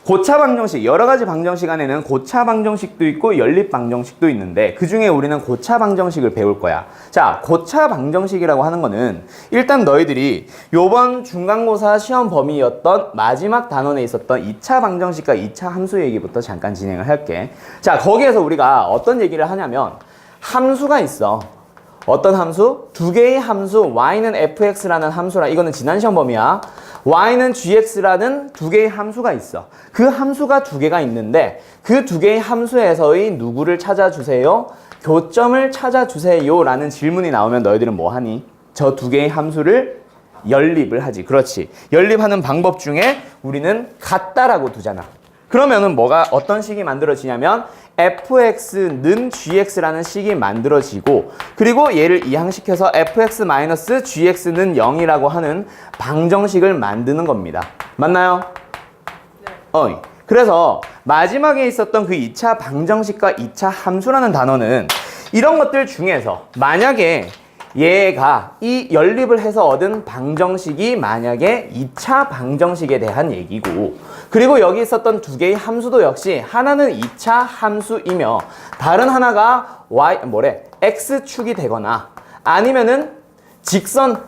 고차 방정식, 여러 가지 방정식 안에는 고차 방정식도 있고 연립 방정식도 있는데 그 중에 우리는 고차 방정식을 배울 거야. 자, 고차 방정식이라고 하는 거는 일단 너희들이 요번 중간고사 시험 범위였던 마지막 단원에 있었던 2차 방정식과 2차 함수 얘기부터 잠깐 진행을 할게. 자, 거기에서 우리가 어떤 얘기를 하냐면 함수가 있어. 어떤 함수? 두 개의 함수 y는 fx라는 함수라. 이거는 지난 시험 범위야. y는 gx라는 두 개의 함수가 있어. 그 함수가 두 개가 있는데 그 두 개의 함수에서의 누구를 찾아주세요? 교점을 찾아주세요 라는 질문이 나오면 너희들은 뭐 하니? 저 두 개의 함수를 연립을 하지. 그렇지. 연립하는 방법 중에 우리는 같다라고 두잖아. 그러면은 뭐가 어떤 식이 만들어지냐면 fx는 gx라는 식이 만들어지고 그리고 얘를 이항시켜서 fx-gx는 0이라고 하는 방정식을 만드는 겁니다. 맞나요? 네. 그래서 마지막에 있었던 그 2차 방정식과 2차 함수라는 단어는 이런 것들 중에서 만약에 얘가 이 연립을 해서 얻은 방정식이 만약에 2차 방정식에 대한 얘기고 그리고 여기 있었던 두 개의 함수도 역시 하나는 2차 함수이며 다른 하나가 x축이 되거나 아니면은 직선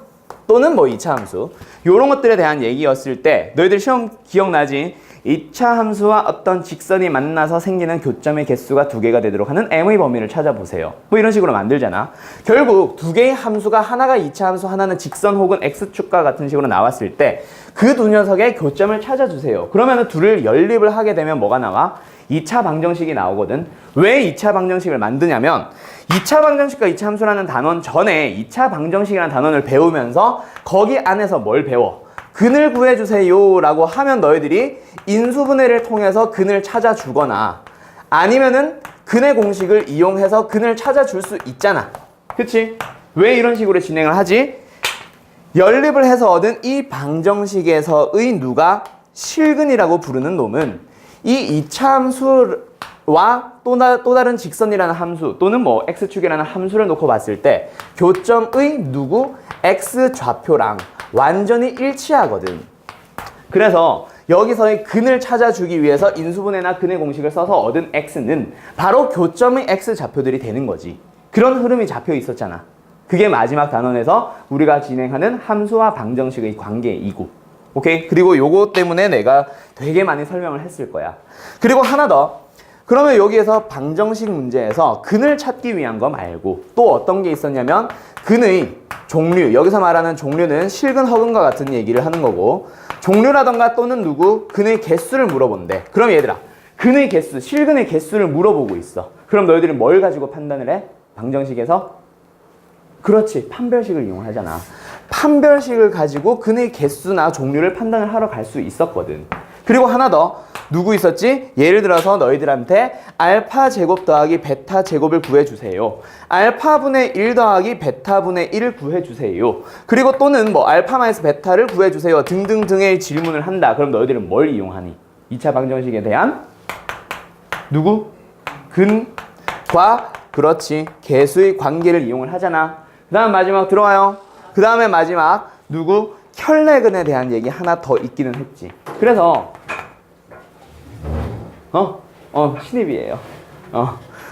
또는 뭐 2차 함수 요런 것들에 대한 얘기였을 때 너희들 시험 기억나지? 2차 함수와 어떤 직선이 만나서 생기는 교점의 개수가 두 개가 되도록 하는 m의 범위를 찾아보세요. 뭐 이런 식으로 만들잖아. 결국 두 개의 함수가 하나가 2차 함수, 하나는 직선 혹은 x축과 같은 식으로 나왔을 때 그 두 녀석의 교점을 찾아주세요. 그러면 둘을 연립을 하게 되면 뭐가 나와? 2차 방정식이 나오거든. 왜 2차 방정식을 만드냐면 2차 방정식과 2차 함수라는 단원 전에 2차 방정식이라는 단원을 배우면서 거기 안에서 뭘 배워? 근을 구해주세요 라고 하면 너희들이 인수분해를 통해서 근을 찾아주거나 아니면은 근의 공식을 이용해서 근을 찾아줄 수 있잖아. 그치? 왜 이런 식으로 진행을 하지? 연립을 해서 얻은 이 방정식에서의 누가 실근이라고 부르는 놈은 이 2차 함수와 또 다른 직선이라는 함수 또는 뭐 x축이라는 함수를 놓고 봤을 때 교점의 누구? x좌표랑 완전히 일치하거든. 그래서 여기서의 근을 찾아주기 위해서 인수분해나 근의 공식을 써서 얻은 x는 바로 교점의 x좌표들이 되는 거지. 그런 흐름이 잡혀 있었잖아. 그게 마지막 단원에서 우리가 진행하는 함수와 방정식의 관계이고. 오케이? 그리고 요거 때문에 내가 되게 많이 설명을 했을 거야. 그리고 하나 더. 그러면 여기에서 방정식 문제에서 근을 찾기 위한 거 말고 또 어떤 게 있었냐면 근의 종류, 여기서 말하는 종류는 실근, 허근과 같은 얘기를 하는 거고 종류라던가 또는 누구, 근의 개수를 물어본대. 그럼 얘들아, 근의 개수, 실근의 개수를 물어보고 있어. 그럼 너희들이 뭘 가지고 판단을 해? 방정식에서? 그렇지, 판별식을 이용하잖아. 판별식을 가지고 근의 개수나 종류를 판단을 하러 갈 수 있었거든. 그리고 하나 더, 누구 있었지? 예를 들어서 너희들한테 알파 제곱 더하기 베타 제곱을 구해주세요. 알파분의 1 더하기 베타분의 1을 구해주세요. 그리고 또는 뭐 알파 마이너스 베타를 구해주세요. 등등등의 질문을 한다. 그럼 너희들은 뭘 이용하니? 2차 방정식에 대한 누구? 근과 그렇지 개수의 관계를 이용을 하잖아. 그 다음 마지막 들어와요. 그 다음에 마지막 누구? 혈내근에 대한 얘기 하나 더 있기는 했지. 그래서 신입이에요.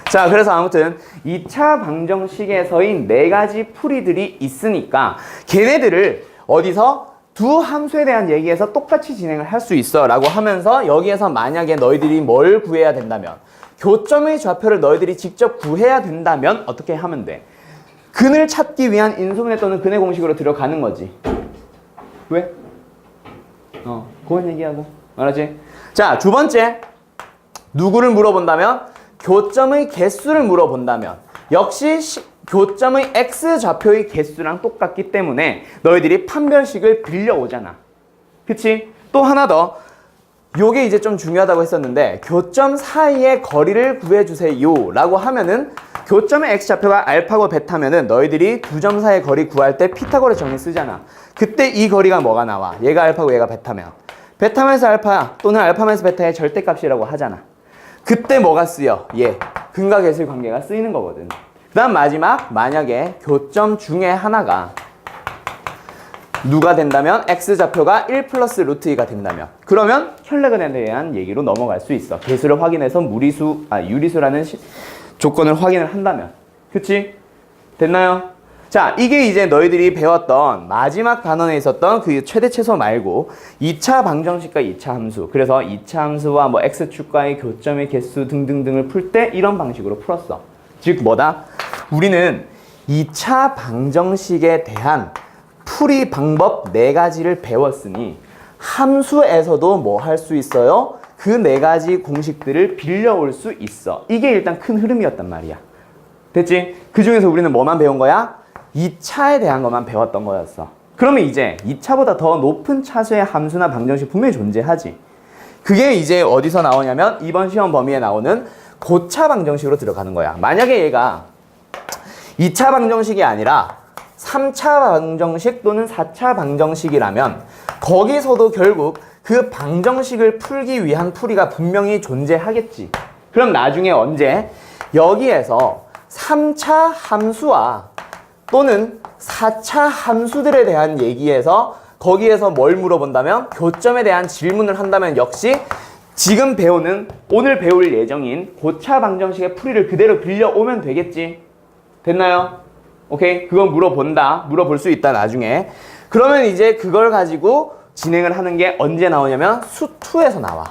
자, 그래서 아무튼 2차 방정식에서의 4가지 풀이들이 있으니까 걔네들을 어디서 두 함수에 대한 얘기에서 똑같이 진행을 할 수 있어 라고 하면서 여기에서 만약에 너희들이 뭘 구해야 된다면 교점의 좌표를 너희들이 직접 구해야 된다면 어떻게 하면 돼? 근을 찾기 위한 인수분해 또는 근의 공식으로 들어가는 거지. 왜? 그건 얘기하고. 알았지? 자, 두 번째. 누구를 물어본다면? 교점의 개수를 물어본다면 역시 교점의 x좌표의 개수랑 똑같기 때문에 너희들이 판별식을 빌려오잖아. 그치? 또 하나 더. 요게 이제 좀 중요하다고 했었는데 교점 사이의 거리를 구해주세요 라고 하면은 교점의 x좌표가 알파고 베타면은 너희들이 두 점 사이의 거리 구할 때 피타고라스 정리 쓰잖아. 그때 이 거리가 뭐가 나와? 얘가 알파고 얘가 베타면 베타 마이너스 알파 또는 알파 마이너스 베타의 절대값이라고 하잖아. 그때 뭐가 쓰여? 근과 개수의 관계가 쓰이는 거거든. 그 다음 마지막, 만약에 교점 중에 하나가 누가 된다면 x좌표가 1 플러스 루트 2가 된다면 그러면 혈내근에 대한 얘기로 넘어갈 수 있어. 개수를 확인해서 유리수라는 조건을 확인을 한다면. 그치? 됐나요? 자, 이게 이제 너희들이 배웠던 마지막 단원에 있었던 그 최대 최소 말고 2차 방정식과 2차 함수. 그래서 2차 함수와 뭐 x축과의 교점의 개수 등등등을 풀 때 이런 방식으로 풀었어. 즉 뭐다? 우리는 2차 방정식에 대한 풀이 방법 4가지를 배웠으니 함수에서도 뭐 할 수 있어요? 그 4가지 공식들을 빌려올 수 있어. 이게 일단 큰 흐름이었단 말이야. 됐지? 그 중에서 우리는 뭐만 배운 거야? 2차에 대한 것만 배웠던 거였어. 그러면 이제 2차보다 더 높은 차수의 함수나 방정식 분명히 존재하지. 그게 이제 어디서 나오냐면 이번 시험 범위에 나오는 고차 방정식으로 들어가는 거야. 만약에 얘가 2차 방정식이 아니라 3차 방정식 또는 4차 방정식이라면 거기서도 결국 그 방정식을 풀기 위한 풀이가 분명히 존재하겠지. 그럼 나중에 언제 여기에서 3차 함수와 또는 4차 함수들에 대한 얘기에서 거기에서 뭘 물어본다면 교점에 대한 질문을 한다면 역시 지금 배우는 오늘 배울 예정인 고차 방정식의 풀이를 그대로 빌려오면 되겠지. 됐나요? 오케이? 그건 물어볼 수 있다 나중에. 그러면 이제 그걸 가지고 진행을 하는 게 언제 나오냐면 수2에서 나와.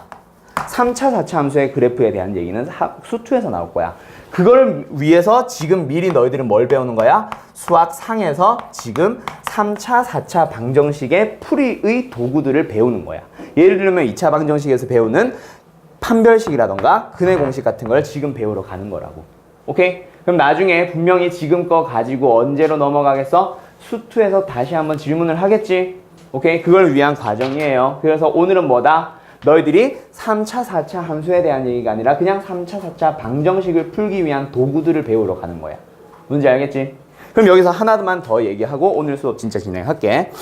3차, 4차 함수의 그래프에 대한 얘기는 수2에서 나올 거야. 그걸 위해서 지금 미리 너희들은 뭘 배우는 거야? 수학상에서 지금 3차, 4차 방정식의 풀이의 도구들을 배우는 거야. 예를 들면 2차 방정식에서 배우는 판별식이라던가 근해 공식 같은 걸 지금 배우러 가는 거라고. 오케이? 그럼 나중에 분명히 지금 거 가지고 언제로 넘어가겠어? 수2에서 다시 한번 질문을 하겠지? 오케이? 그걸 위한 과정이에요. 그래서 오늘은 뭐다? 너희들이 3차, 4차 함수에 대한 얘기가 아니라 그냥 3차, 4차 방정식을 풀기 위한 도구들을 배우러 가는 거야. 뭔지 알겠지? 그럼 여기서 하나만 더 얘기하고 오늘 수업 진짜 진행할게.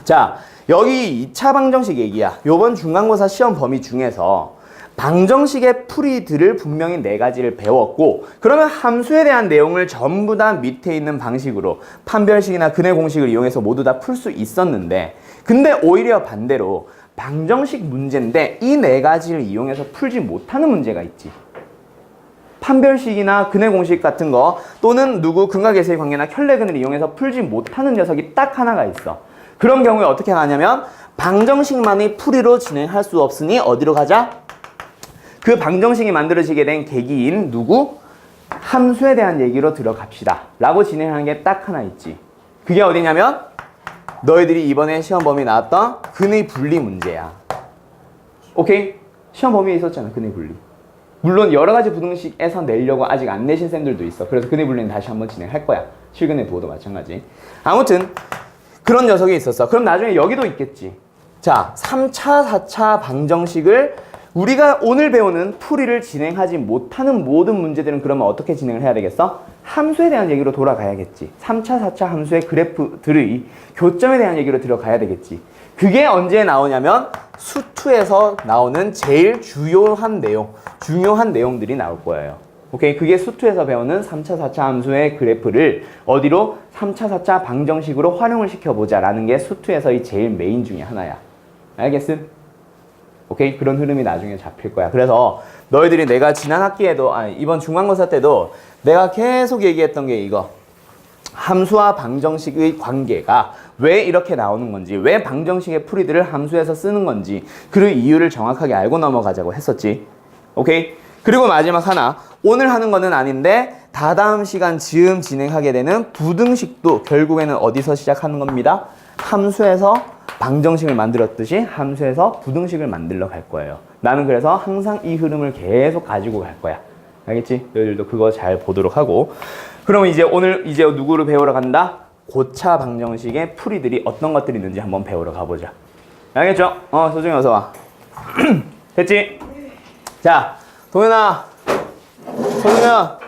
자, 여기 2차 방정식 얘기야. 요번 중간고사 시험 범위 중에서 방정식의 풀이들을 분명히 4가지를 배웠고 그러면 함수에 대한 내용을 전부 다 밑에 있는 방식으로 판별식이나 근해 공식을 이용해서 모두 다 풀 수 있었는데 근데 오히려 반대로 방정식 문제인데 이 4가지를 이용해서 풀지 못하는 문제가 있지. 판별식이나 근해 공식 같은 거 또는 근각계수의 관계나 혈내근을 이용해서 풀지 못하는 녀석이 딱 하나가 있어. 그런 경우에 어떻게 하냐면 방정식만의 풀이로 진행할 수 없으니 어디로 가자? 그 방정식이 만들어지게 된 계기인 함수에 대한 얘기로 들어갑시다 라고 진행하는 게 딱 하나 있지. 그게 어디냐면 너희들이 이번에 시험 범위 나왔던 근의 분리 문제야. 오케이? 시험 범위에 있었잖아, 근의 분리. 물론 여러 가지 부등식에서 내려고 아직 안 내신 쌤들도 있어. 그래서 근의 분리는 다시 한번 진행할 거야. 실근의 부호도 마찬가지. 아무튼 그런 녀석이 있었어. 그럼 나중에 여기도 있겠지. 자, 3차, 4차 방정식을 우리가 오늘 배우는 풀이를 진행하지 못하는 모든 문제들은 그러면 어떻게 진행을 해야 되겠어? 함수에 대한 얘기로 돌아가야겠지. 3차, 4차 함수의 그래프들의 교점에 대한 얘기로 들어가야 되겠지. 그게 언제 나오냐면 수2에서 나오는 제일 중요한 내용들이 나올 거예요. 오케이? 그게 수2에서 배우는 3차, 4차 함수의 그래프를 어디로? 3차, 4차 방정식으로 활용을 시켜보자 라는 게 수2에서의 제일 메인 중에 하나야. 알겠음? 오케이? 그런 흐름이 나중에 잡힐 거야. 그래서 너희들이 내가 지난 학기에도 이번 중간고사 때도 내가 계속 얘기했던 게 이거. 함수와 방정식의 관계가 왜 이렇게 나오는 건지, 왜 방정식의 풀이들을 함수에서 쓰는 건지 그 이유를 정확하게 알고 넘어가자고 했었지. 오케이? 그리고 마지막 하나. 오늘 하는 거는 아닌데 다다음 시간 즈음 진행하게 되는 부등식도 결국에는 어디서 시작하는 겁니다? 함수에서 방정식을 만들었듯이 함수에서 부등식을 만들러 갈 거예요. 나는 그래서 항상 이 흐름을 계속 가지고 갈 거야. 알겠지? 너희들도 그거 잘 보도록 하고. 그러면 이제 오늘 누구를 배우러 간다? 고차 방정식의 풀이들이 어떤 것들이 있는지 한번 배우러 가보자. 알겠죠? 소중히 어서 와. 됐지? 자, 동현아, 소중현,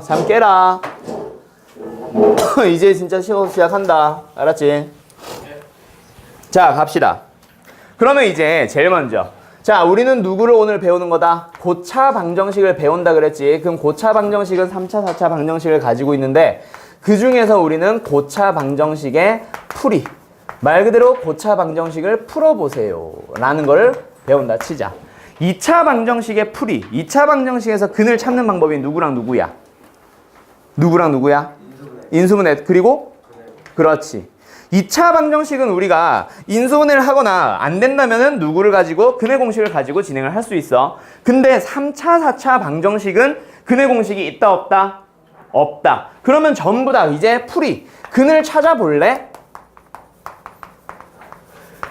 잠 깨라. 이제 진짜 시험 시작한다. 알았지? 자, 갑시다. 그러면 이제 제일 먼저 자, 우리는 누구를 오늘 배우는 거다? 고차 방정식을 배운다 그랬지. 그럼 고차 방정식은 3차, 4차 방정식을 가지고 있는데 그 중에서 우리는 고차 방정식의 풀이. 말 그대로 고차 방정식을 풀어보세요 라는 걸 배운다 치자. 2차 방정식의 풀이. 2차 방정식에서 근을 찾는 방법이 누구랑 누구야? 누구랑 누구야? 인수분해. 그리고? 그렇지. 2차 방정식은 우리가 인수분해를 하거나 안 된다면은 누구를 가지고 근의 공식을 가지고 진행을 할 수 있어. 근데 3차, 4차 방정식은 근의 공식이 있다 없다? 없다. 그러면 전부 다 이제 풀이. 근을 찾아볼래?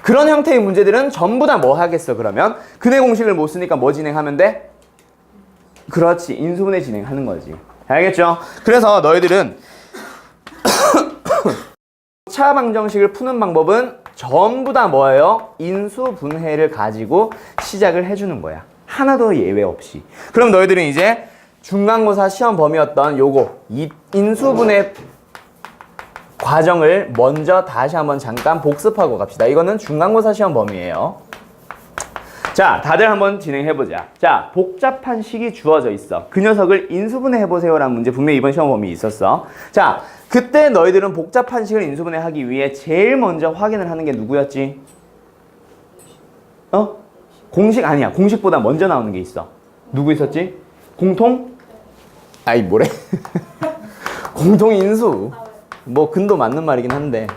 그런 형태의 문제들은 전부 다 뭐 하겠어 그러면? 근의 공식을 못 쓰니까 뭐 진행하면 돼? 그렇지. 인수분해 진행하는 거지. 알겠죠? 그래서 너희들은 차 방정식을 푸는 방법은 전부 다 뭐예요? 인수분해를 가지고 시작을 해주는 거야. 하나도 예외 없이. 그럼 너희들은 이제 중간고사 시험 범위였던 요거 인수분해 과정을 먼저 다시 한번 잠깐 복습하고 갑시다. 이거는 중간고사 시험 범위예요. 자, 다들 한번 진행해보자. 자, 복잡한 식이 주어져 있어. 그 녀석을 인수분해 해보세요라는 문제 분명히 이번 시험 범위에 있었어. 자, 그때 너희들은 복잡한 식을 인수분해 하기 위해 제일 먼저 확인을 하는 게 누구였지? 공식 아니야. 공식보다 먼저 나오는 게 있어. 누구 있었지? 뭐래? 공통인수. 뭐 근도 맞는 말이긴 한데.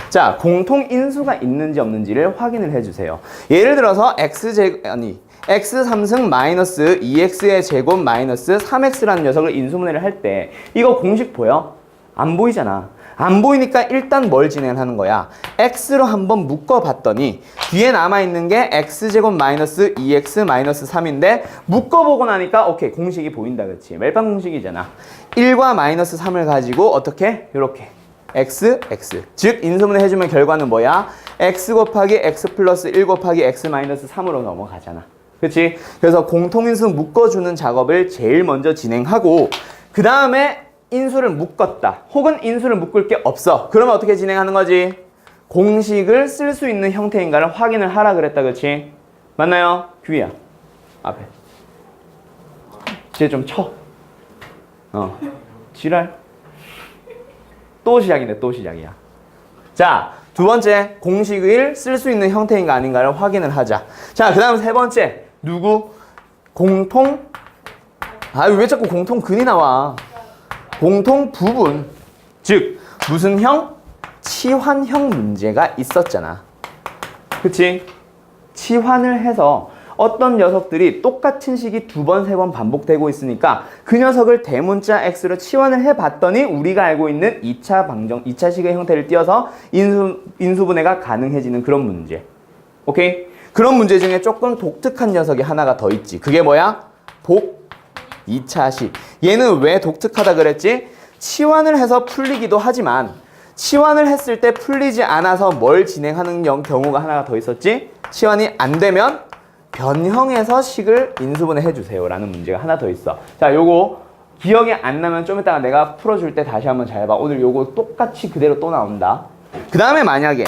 자, 공통인수가 있는지 없는지를 확인을 해주세요. 예를 들어서 x3승 마이너스 2x의 제곱 마이너스 3x라는 녀석을 인수분해를 할 때 이거 공식 보여? 안 보이잖아. 안 보이니까 일단 뭘 진행하는 거야? x로 한번 묶어봤더니 뒤에 남아있는 게 x제곱 마이너스 2x 마이너스 3인데 묶어보고 나니까 오케이 공식이 보인다. 그치? 멜빵 공식이잖아. 1과 마이너스 3을 가지고 어떻게? 요렇게 x, x. 즉 인수분해 해주면 결과는 뭐야? x 곱하기 x 플러스 1 곱하기 x 마이너스 3으로 넘어가잖아. 그치? 그래서 공통인수 묶어주는 작업을 제일 먼저 진행하고 그 다음에 인수를 묶었다. 혹은 인수를 묶을 게 없어. 그러면 어떻게 진행하는 거지? 공식을 쓸 수 있는 형태인가를 확인을 하라 그랬다. 그치? 맞나요? 규희야. 앞에. 쟤 좀 쳐. 지랄. 또 시작이네. 또 시작이야. 자, 두 번째. 공식을 쓸 수 있는 형태인가 아닌가를 확인을 하자. 자, 그 다음 세 번째. 누구? 공통. 왜 자꾸 공통근이 나와? 공통 부분. 즉 무슨 형? 치환형 문제가 있었잖아. 그치? 치환을 해서 어떤 녀석들이 똑같은 식이 두 번, 세 번 반복되고 있으니까 그 녀석을 대문자 x로 치환을 해봤더니 우리가 알고 있는 2차식의 형태를 띄어서 인수분해가 가능해지는 그런 문제. 오케이? 그런 문제 중에 조금 독특한 녀석이 하나가 더 있지. 그게 뭐야? 2차식. 얘는 왜 독특하다 그랬지? 치환을 해서 풀리기도 하지만 치환을 했을 때 풀리지 않아서 뭘 진행하는 경우가 하나가 더 있었지? 치환이 안 되면 변형해서 식을 인수분해 해주세요 라는 문제가 하나 더 있어. 자, 요거 기억이 안 나면 좀 이따가 내가 풀어줄 때 다시 한번 잘 봐. 오늘 요거 똑같이 그대로 또 나온다. 그 다음에 만약에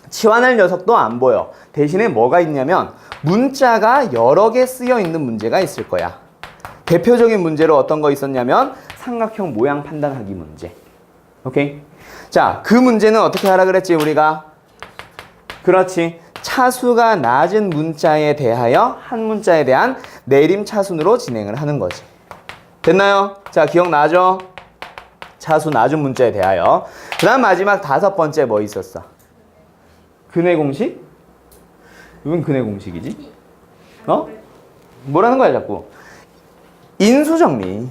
치환할 녀석도 안 보여. 대신에 뭐가 있냐면 문자가 여러 개 쓰여 있는 문제가 있을 거야. 대표적인 문제로 어떤 거 있었냐면 삼각형 모양 판단하기 문제. 오케이? 자, 그 문제는 어떻게 하라 그랬지 우리가? 그렇지. 차수가 낮은 문자에 대하여 한 문자에 대한 내림차순으로 진행을 하는 거지. 됐나요? 자, 기억나죠? 차수 낮은 문자에 대하여. 그 다음 마지막 다섯 번째 뭐 있었어? 근의 공식? 이건 근의 공식이지? 뭐라는 거야 자꾸? 인수정리.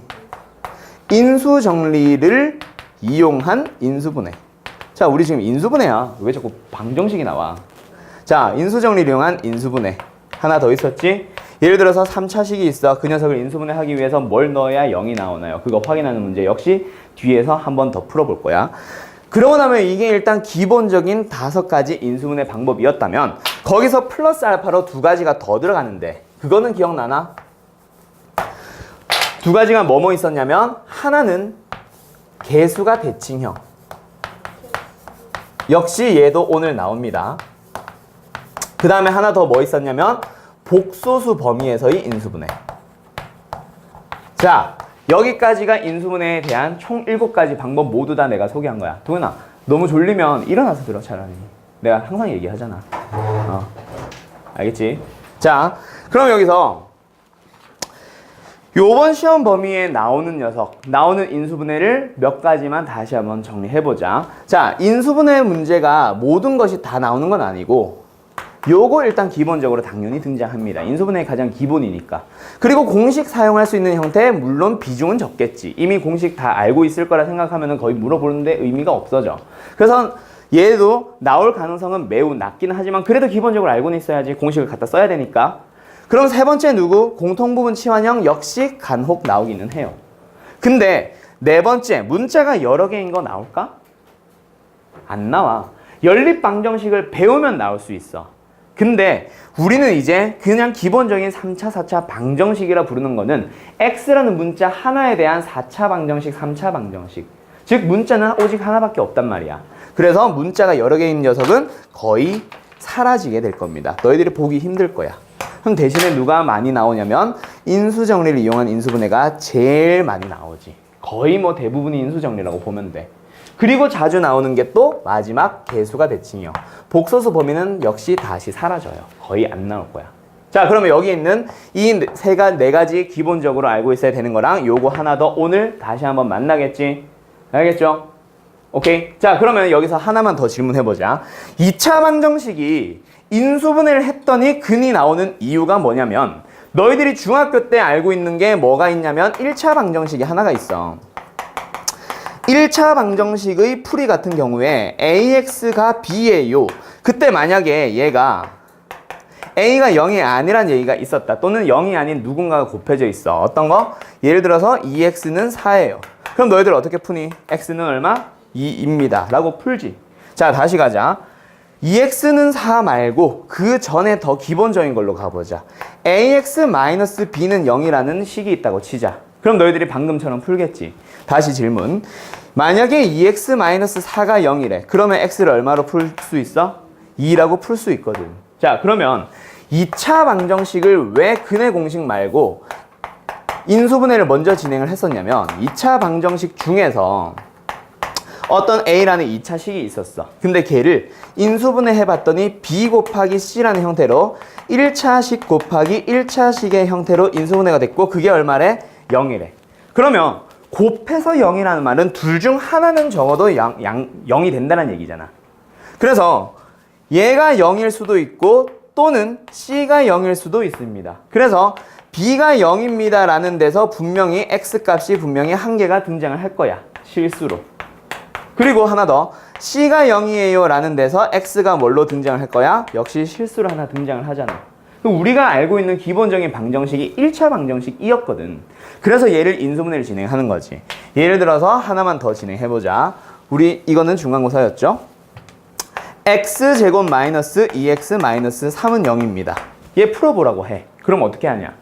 인수정리를 이용한 인수분해. 자, 우리 지금 인수분해야. 왜 자꾸 방정식이 나와? 자, 인수정리를 이용한 인수분해. 하나 더 있었지? 예를 들어서 3차식이 있어. 그 녀석을 인수분해하기 위해서 뭘 넣어야 0이 나오나요? 그거 확인하는 문제 역시 뒤에서 한 번 더 풀어볼 거야. 그러고 나면 이게 일단 기본적인 5가지 인수분해 방법이었다면 거기서 플러스 알파로 2가지가 더 들어가는데 그거는 기억나나? 2가지가 뭐뭐 있었냐면 하나는 개수가 대칭형. 역시 얘도 오늘 나옵니다. 그 다음에 하나 더 뭐 있었냐면 복소수 범위에서의 인수분해. 자, 여기까지가 인수분해에 대한 총 7가지 방법 모두 다 내가 소개한 거야. 동현아, 너무 졸리면 일어나서 들어 차라리. 내가 항상 얘기하잖아. 알겠지? 자, 그럼 여기서 요번 시험 범위에 나오는 녀석, 나오는 인수분해를 몇 가지만 다시 한번 정리해보자. 자, 인수분해 문제가 모든 것이 다 나오는 건 아니고 요거 일단 기본적으로 당연히 등장합니다. 인수분해의 가장 기본이니까. 그리고 공식 사용할 수 있는 형태, 물론 비중은 적겠지. 이미 공식 다 알고 있을 거라 생각하면 거의 물어보는데 의미가 없어져. 그래서 얘도 나올 가능성은 매우 낮기는 하지만 그래도 기본적으로 알고는 있어야지. 공식을 갖다 써야 되니까. 그럼 세 번째 누구? 공통부분 치환형 역시 간혹 나오기는 해요. 근데 네 번째, 문자가 여러 개인 거 나올까? 안 나와. 연립방정식을 배우면 나올 수 있어. 근데 우리는 이제 그냥 기본적인 3차, 4차 방정식이라 부르는 거는 x라는 문자 하나에 대한 4차 방정식, 3차 방정식. 즉 문자는 오직 하나밖에 없단 말이야. 그래서 문자가 여러 개인 녀석은 거의 사라지게 될 겁니다. 너희들이 보기 힘들 거야. 그럼 대신에 누가 많이 나오냐면 인수정리를 이용한 인수분해가 제일 많이 나오지. 거의 뭐 대부분이 인수정리라고 보면 돼. 그리고 자주 나오는 게 또 마지막 개수가 대칭이요. 복소수 범위는 역시 다시 사라져요. 거의 안 나올 거야. 자, 그러면 여기 있는 이 네 가지 기본적으로 알고 있어야 되는 거랑 요거 하나 더 오늘 다시 한번 만나겠지? 알겠죠? 오케이? 자, 그러면 여기서 하나만 더 질문해보자. 2차 방정식이 인수분해를 했더니 근이 나오는 이유가 뭐냐면 너희들이 중학교 때 알고 있는 게 뭐가 있냐면 1차 방정식이 하나가 있어. 1차 방정식의 풀이 같은 경우에 AX가 B예요. 그때 만약에 얘가 A가 0이 아니란 얘기가 있었다. 또는 0이 아닌 누군가가 곱해져 있어. 어떤 거? 예를 들어서 2X는 4예요. 그럼 너희들 어떻게 푸니? X는 얼마? 2입니다. 라고 풀지. 자, 다시 가자. 2x는 4 말고 그 전에 더 기본적인 걸로 가보자. ax-b는 0이라는 식이 있다고 치자. 그럼 너희들이 방금처럼 풀겠지. 다시 질문. 만약에 2x-4가 0이래. 그러면 x를 얼마로 풀 수 있어? 2라고 풀 수 있거든. 자, 그러면 2차 방정식을 왜 근의 공식 말고 인수분해를 먼저 진행을 했었냐면 2차 방정식 중에서 어떤 A라는 2차 식이 있었어. 근데 걔를 인수분해 해봤더니 B 곱하기 C라는 형태로 1차식 곱하기 1차식의 형태로 인수분해가 됐고 그게 얼마래? 0이래. 그러면 곱해서 0이라는 말은 둘 중 하나는 적어도 0이 된다는 얘기잖아. 그래서 얘가 0일 수도 있고 또는 C가 0일 수도 있습니다. 그래서 B가 0입니다 라는 데서 분명히 X값이 분명히 한 개가 등장을 할 거야. 실수로. 그리고 하나 더. C가 0이에요 라는 데서 X가 뭘로 등장을 할 거야? 역시 실수로 하나 등장을 하잖아. 그럼 우리가 알고 있는 기본적인 방정식이 1차 방정식이었거든. 그래서 얘를 인수분해를 진행하는 거지. 예를 들어서 하나만 더 진행해보자. 우리 이거는 중간고사였죠? x제곱 마이너스 2x 마이너스 3은 0입니다. 얘 풀어보라고 해. 그럼 어떻게 하냐?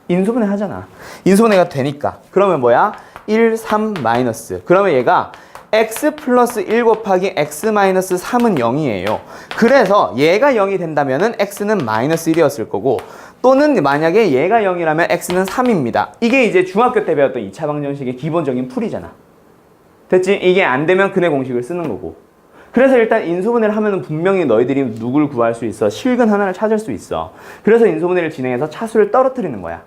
인수분해 하잖아. 인수분해가 되니까. 그러면 뭐야? 1, 3 마이너스. 그러면 얘가 x 플러스 1 곱하기 x 마이너스 3은 0이에요. 그래서 얘가 0이 된다면은 x는 마이너스 1이었을 거고 또는 만약에 얘가 0이라면 x는 3입니다. 이게 이제 중학교 때 배웠던 2차 방정식의 기본적인 풀이잖아. 됐지? 이게 안 되면 근의 공식을 쓰는 거고. 그래서 일단 인수분해를 하면은 분명히 너희들이 누굴 구할 수 있어. 실근 하나를 찾을 수 있어. 그래서 인수분해를 진행해서 차수를 떨어뜨리는 거야.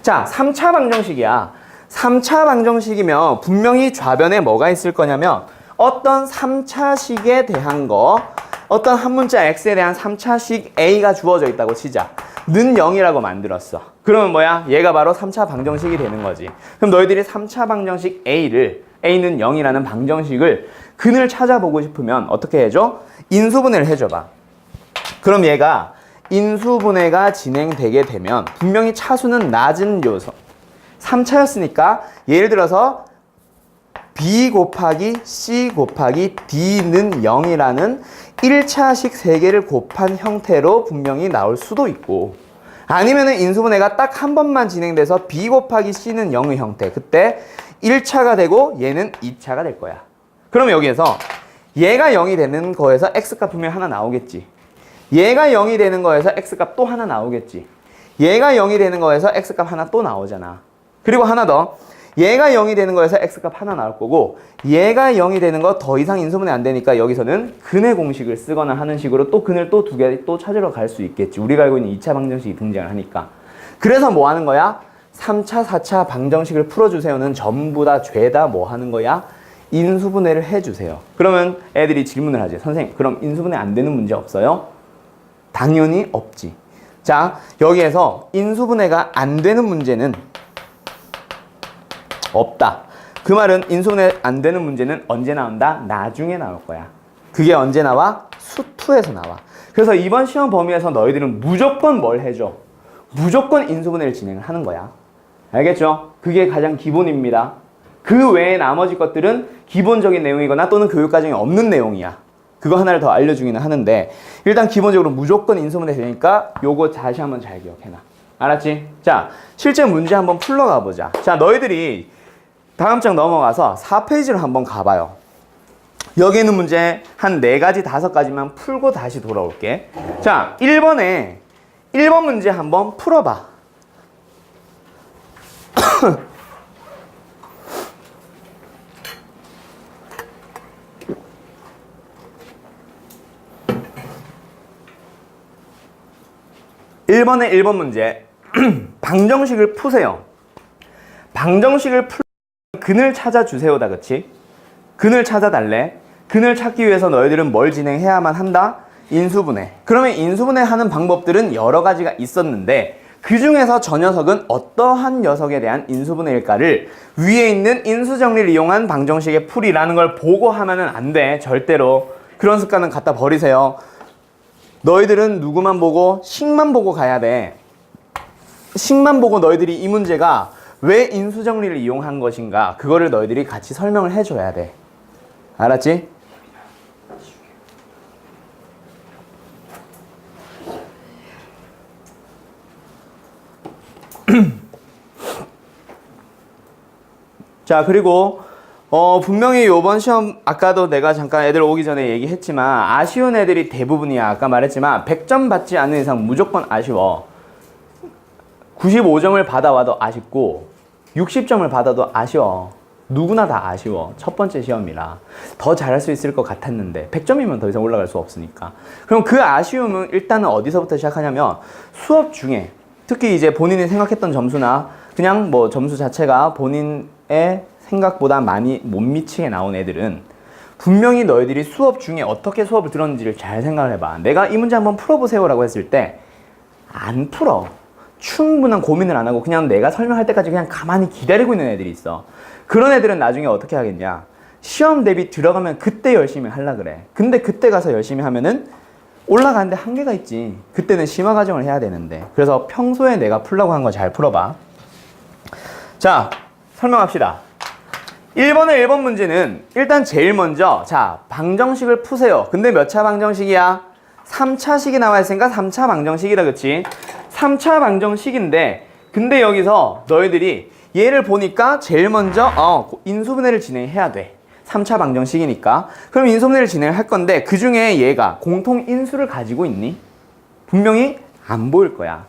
자, 3차 방정식이야. 3차 방정식이면 분명히 좌변에 뭐가 있을 거냐면 어떤 3차식에 대한 거, 어떤 한 문자 x에 대한 3차식 a가 주어져 있다고 치자. 는 0이라고 만들었어. 그러면 뭐야? 얘가 바로 3차 방정식이 되는 거지. 그럼 너희들이 3차 방정식 a는 0이라는 방정식을 근을 찾아보고 싶으면 어떻게 해줘? 인수분해를 해줘봐. 그럼 얘가 인수분해가 진행되게 되면 분명히 차수는 낮은 요소 3차였으니까 예를 들어서 B 곱하기 C 곱하기 D는 0이라는 1차식 3개를 곱한 형태로 분명히 나올 수도 있고 아니면은 인수분해가 딱 한 번만 진행돼서 B 곱하기 C는 0의 형태. 그때 1차가 되고 얘는 2차가 될 거야. 그러면 여기에서 얘가 0이 되는 거에서 X값 분명히 하나 나오겠지. 얘가 0이 되는 거에서 X값 또 하나 나오겠지. 얘가 0이 되는 거에서 X값 하나 또 나오잖아. 그리고 하나 더. 얘가 0이 되는 거에서 x값 하나 나올 거고 얘가 0이 되는 거 더 이상 인수분해 안 되니까 여기서는 근의 공식을 쓰거나 하는 식으로 또 근을 또 두 개 또 찾으러 갈 수 있겠지. 우리가 알고 있는 2차 방정식이 등장을 하니까. 그래서 뭐 하는 거야? 3차, 4차 방정식을 풀어주세요는 전부 다 죄다 뭐 하는 거야? 인수분해를 해주세요. 그러면 애들이 질문을 하지. 선생님, 그럼 인수분해 안 되는 문제 없어요? 당연히 없지. 자, 여기에서 인수분해가 안 되는 문제는 없다. 그 말은 인수분해 안 되는 문제는 언제 나온다? 나중에 나올 거야. 그게 언제 나와? 수투에서 나와. 그래서 이번 시험 범위에서 너희들은 무조건 뭘 해줘? 무조건 인수분해를 진행을 하는 거야. 알겠죠? 그게 가장 기본입니다. 그 외에 나머지 것들은 기본적인 내용이거나 또는 교육과정에 없는 내용이야. 그거 하나를 더 알려주기는 하는데 일단 기본적으로 무조건 인수분해 되니까 요거 다시 한번 잘 기억해놔. 알았지? 자, 실제 문제 한번 풀러가 보자. 자, 너희들이 다음 장 넘어가서 4페이지로 한번 가봐요. 여기 있는 문제 한 4가지, 5가지만 풀고 다시 돌아올게. 자, 1번 문제 한번 풀어봐. (1번의 1번) 문제 방정식을 푸세요. 방정식을 풀 근을 찾아주세요다. 그치? 근을 찾아달래. 근을 찾기 위해서 너희들은 뭘 진행해야만 한다? 인수분해. 그러면 인수분해 하는 방법들은 여러 가지가 있었는데 그 중에서 저 녀석은 어떠한 녀석에 대한 인수분해일까를 위에 있는 인수정리를 이용한 방정식의 풀이라는 걸 보고 하면은 안 돼. 절대로. 그런 습관은 갖다 버리세요. 너희들은 누구만 보고? 식만 보고 가야 돼. 식만 보고 너희들이 이 문제가 왜 인수정리를 이용한 것인가 그거를 너희들이 같이 설명을 해줘야 돼. 알았지? 자, 그리고 분명히 요번 시험 아까도 내가 잠깐 애들 오기 전에 얘기했지만 아쉬운 애들이 대부분이야. 아까 말했지만 100점 받지 않는 이상 무조건 아쉬워. 95점을 받아와도 아쉽고 60점을 받아도 아쉬워. 누구나 다 아쉬워. 첫 번째 시험이라 더 잘할 수 있을 것 같았는데 100점이면 더 이상 올라갈 수 없으니까. 그럼 그 아쉬움은 일단은 어디서부터 시작하냐면 수업 중에 특히 이제 본인이 생각했던 점수나 그냥 뭐 점수 자체가 본인의 생각보다 많이 못 미치게 나온 애들은 분명히 너희들이 수업 중에 어떻게 수업을 들었는지를 잘 생각을 해봐. 내가 이 문제 한번 풀어보세요 라고 했을 때 안 풀어. 충분한 고민을 안 하고 그냥 내가 설명할 때까지 그냥 가만히 기다리고 있는 애들이 있어. 그런 애들은 나중에 어떻게 하겠냐? 시험 대비 들어가면 그때 열심히 하려 그래. 근데 그때 가서 열심히 하면은 올라가는데 한계가 있지. 그때는 심화 과정을 해야 되는데. 그래서 평소에 내가 풀라고 한 거 잘 풀어봐. 자, 설명합시다. 1번의 1번 문제는 일단 제일 먼저 자, 방정식을 푸세요. 근데 몇 차 방정식이야? 3차식이 나와 있으니까 3차 방정식이다. 그치? 3차 방정식인데 근데 여기서 너희들이 얘를 보니까 제일 먼저 인수분해를 진행해야 돼. 3차 방정식이니까. 그럼 인수분해를 진행할 건데 그 중에 얘가 공통 인수를 가지고 있니? 분명히 안 보일 거야.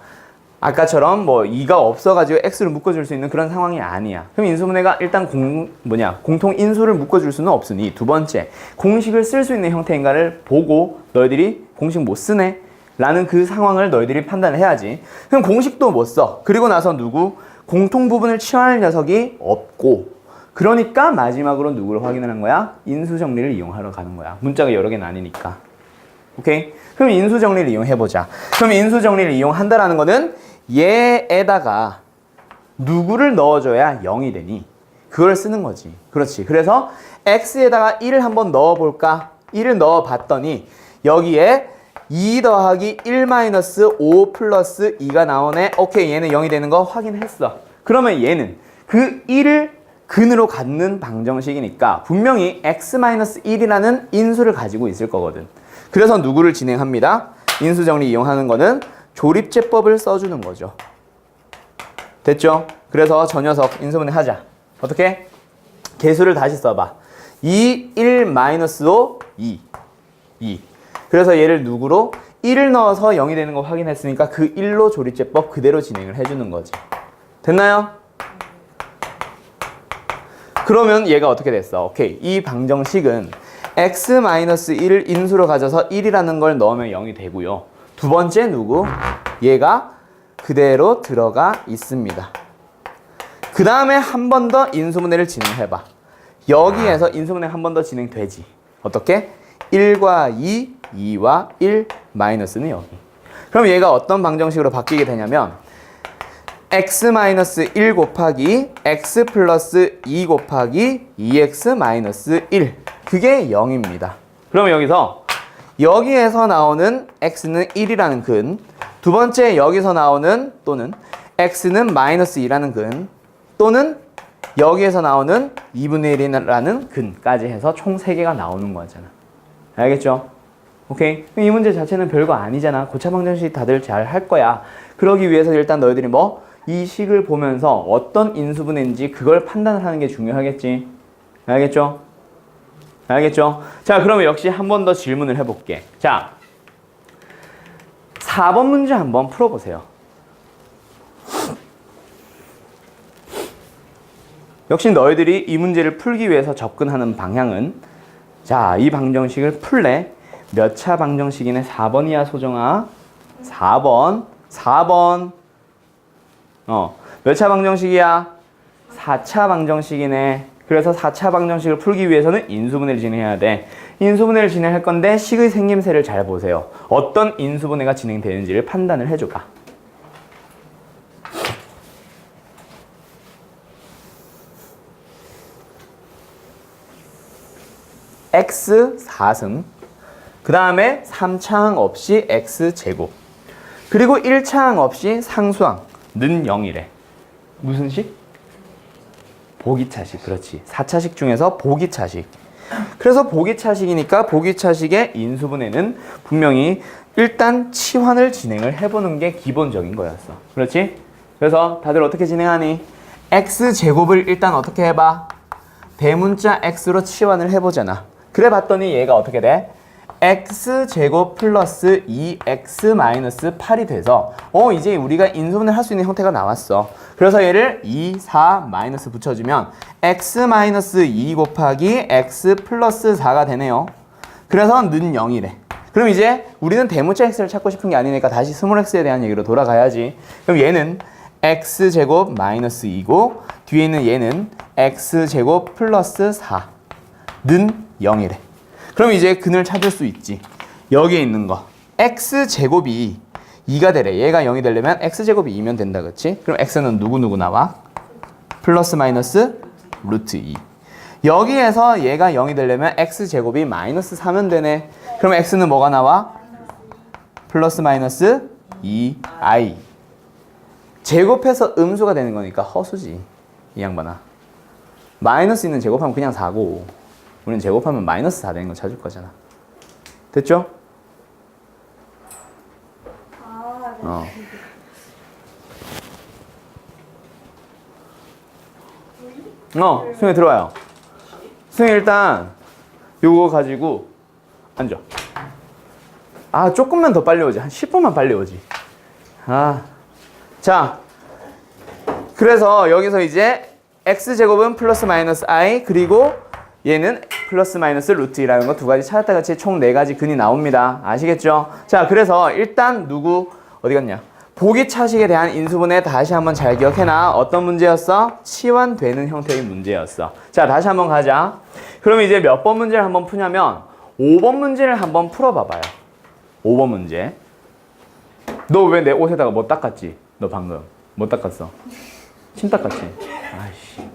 아까처럼 뭐 2가 없어가지고 x를 묶어줄 수 있는 그런 상황이 아니야. 그럼 인수분해가 일단 공통 인수를 묶어줄 수는 없으니 두 번째 공식을 쓸 수 있는 형태인가를 보고 너희들이 공식 못 쓰네 라는 그 상황을 너희들이 판단을 해야지. 그럼 공식도 못 써. 그리고 나서 누구? 공통 부분을 취할 녀석이 없고 그러니까 마지막으로 누구를 확인하는 거야? 인수정리를 이용하러 가는 거야. 문자가 여러 개는 아니니까. 오케이? 그럼 인수정리를 이용해보자. 그럼 인수정리를 이용한다라는 거는 얘에다가 누구를 넣어줘야 0이 되니? 그걸 쓰는 거지. 그렇지. 그래서 x에다가 1을 한번 넣어볼까? 1을 넣어봤더니 여기에 2 더하기 1 마이너스 5 플러스 2가 나오네. 오케이, 얘는 0이 되는 거 확인했어. 그러면 얘는 그 1을 근으로 갖는 방정식이니까 분명히 x 마이너스 1이라는 인수를 가지고 있을 거거든. 그래서 누구를 진행합니다. 인수정리 이용하는 거는 조립제법을 써주는 거죠. 됐죠? 그래서 저 녀석 인수분해 하자. 어떻게? 개수를 다시 써봐. 2, 1, 마이너스 5, 2. 그래서 얘를 누구로? 1을 넣어서 0이 되는 거 확인했으니까 그 1로 조립제법 그대로 진행을 해주는 거지. 됐나요? 그러면 얘가 어떻게 됐어? 오케이. 이 방정식은 x-1을 인수로 가져서 1이라는 걸 넣으면 0이 되고요. 두 번째 누구? 얘가 그대로 들어가 있습니다. 그 다음에 한 번 더 인수분해를 진행해봐. 여기에서 인수분해 한 번 더 진행되지. 어떻게? 1과 2, 2와 1, 마이너스는 여기. 그럼 얘가 어떤 방정식으로 바뀌게 되냐면 x-1 곱하기 x 플러스 2 곱하기 2x 마이너스 1. 그게 0입니다. 그러면 여기에서 나오는 x는 1이라는 근, 두 번째 여기서 나오는 또는 x는 마이너스 2라는 근, 또는 여기에서 나오는 2분의 1이라는 근까지 해서 총 3개가 나오는 거잖아. 알겠죠? 오케이? 이 문제 자체는 별거 아니잖아. 고차 방정식 다들 잘 할 거야. 그러기 위해서 일단 너희들이 이 식을 보면서 어떤 인수분해인지 그걸 판단을 하는 게 중요하겠지. 알겠죠? 알겠죠? 자, 그러면 역시 한 번 더 질문을 해볼게. 자, 4번 문제 한번 풀어보세요. 역시 너희들이 이 문제를 풀기 위해서 접근하는 방향은, 자, 이 방정식을 풀래. 몇 차 방정식이네? 4번이야, 소정아. 4번. 몇 차 방정식이야? 4차 방정식이네. 그래서 4차 방정식을 풀기 위해서는 인수분해를 진행해야 돼. 인수분해를 진행할 건데 식의 생김새를 잘 보세요. 어떤 인수분해가 진행되는지를 판단을 해줘봐. x 4승, 그 다음에 3차항 없이 x제곱, 그리고 1차항 없이 상수항 는 0이래. 무슨 식? 보기차식. 그렇지. 4차식 중에서 보기차식. 그래서 보기차식이니까 보기차식의 인수분해는 분명히 일단 치환을 진행을 해보는 게 기본적인 거였어. 그렇지? 그래서 다들 어떻게 진행하니? x제곱을 일단 어떻게 해봐? 대문자 x로 치환을 해보잖아. 그래 봤더니 얘가 어떻게 돼? x제곱 플러스 2x 마이너스 8이 돼서 이제 우리가 인수분해를 할 수 있는 형태가 나왔어. 그래서 얘를 2, 4 마이너스 붙여주면 x 마이너스 2 곱하기 x 플러스 4가 되네요. 그래서 는 0이래. 그럼 이제 우리는 대문자 x를 찾고 싶은 게 아니니까 다시 스몰 x에 대한 얘기로 돌아가야지. 그럼 얘는 x제곱 마이너스 2고 뒤에 있는 얘는 x제곱 플러스 4 는 0이래. 그럼 이제 근을 찾을 수 있지. 여기에 있는 거 x제곱이 2가 되래. 얘가 0이 되려면 x제곱이 2면 된다. 그치? 그럼 x는 누구 나와? 플러스 마이너스 루트 2. 여기에서 얘가 0이 되려면 x제곱이 마이너스 4면 되네. 그럼 x는 뭐가 나와? 플러스 마이너스 2i. 제곱해서 음수가 되는 거니까 허수지. 이 양반아. 마이너스 있는 제곱하면 그냥 4고 우리는 제곱하면 마이너스 4 되는 거 찾을 거잖아. 됐죠? 수영이 들어와요. 수영이 일단 요거 가지고 앉아. 조금만 더 빨리 오지. 한 10분만 빨리 오지. 자, 그래서 여기서 이제 x제곱은 플러스 마이너스 i, 그리고 얘는 플러스 마이너스 루트 2라는 거 두 가지 찾았다 같이 총 4가지 근이 나옵니다. 아시겠죠? 자, 그래서 일단 어디 갔냐? 보기차식에 대한 인수분해 다시 한번 잘 기억해놔. 어떤 문제였어? 치환되는 형태의 문제였어. 자, 다시 한번 가자. 그럼 이제 몇 번 문제를 한번 푸냐면 5번 문제를 한번 풀어봐봐요. 5번 문제. 너 왜 내 옷에다가 뭐 닦았지? 너 방금 뭐 닦았어? 침 닦았지? 아이씨.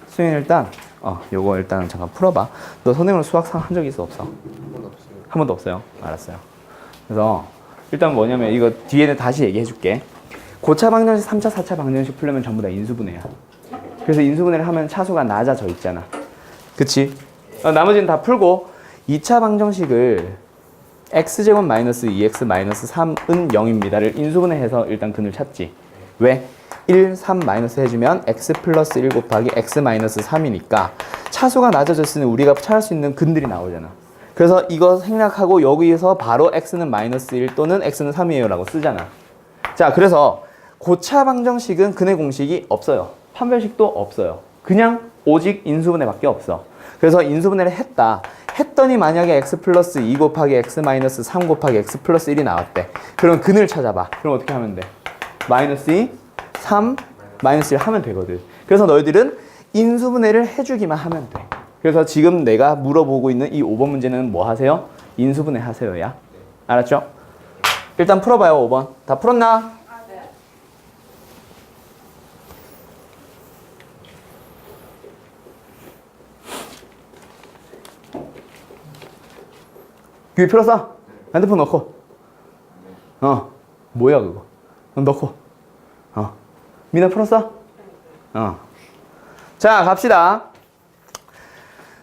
수인 일단 요거 일단 잠깐 풀어봐. 너 선생님으로 수학상 한 적 있어 없어? 한 번도 없어요. 알았어요. 그래서 일단 뭐냐면 이거 뒤에는 다시 얘기해 줄게. 고차 방정식, 3차, 4차 방정식 풀려면 전부 다 인수분해야. 그래서 인수분해를 하면 차수가 낮아져 있잖아. 그치? 나머지는 다 풀고 2차 방정식을 x제곱 마이너스 2x 마이너스 3은 0입니다를 인수분해해서 일단 근을 찾지. 왜? 1, 3 마이너스 해주면 x 플러스 1 곱하기 x 마이너스 3이니까 차수가 낮아졌으니 우리가 찾을 수 있는 근들이 나오잖아. 그래서 이거 생략하고 여기에서 바로 x는 마이너스 1 또는 x는 3이에요 라고 쓰잖아. 자, 그래서 고차 방정식은 근의 공식이 없어요. 판별식도 없어요. 그냥 오직 인수분해밖에 없어. 그래서 인수분해를 했더니 만약에 x 플러스 2 곱하기 x 마이너스 3 곱하기 x 플러스 1이 나왔대. 그럼 근을 찾아봐. 그럼 어떻게 하면 돼? 마이너스 2, 3, 마이너스 1 하면 되거든. 그래서 너희들은 인수분해를 해주기만 하면 돼. 그래서 지금 내가 물어보고 있는 이 5번 문제는 뭐 하세요? 인수분해 하세요, 야. 알았죠? 일단 풀어봐요, 5번. 다 풀었나? 귀 풀었어? 핸드폰 넣고. 뭐야 그거? 넣고. 미나 풀었어? 자, 갑시다.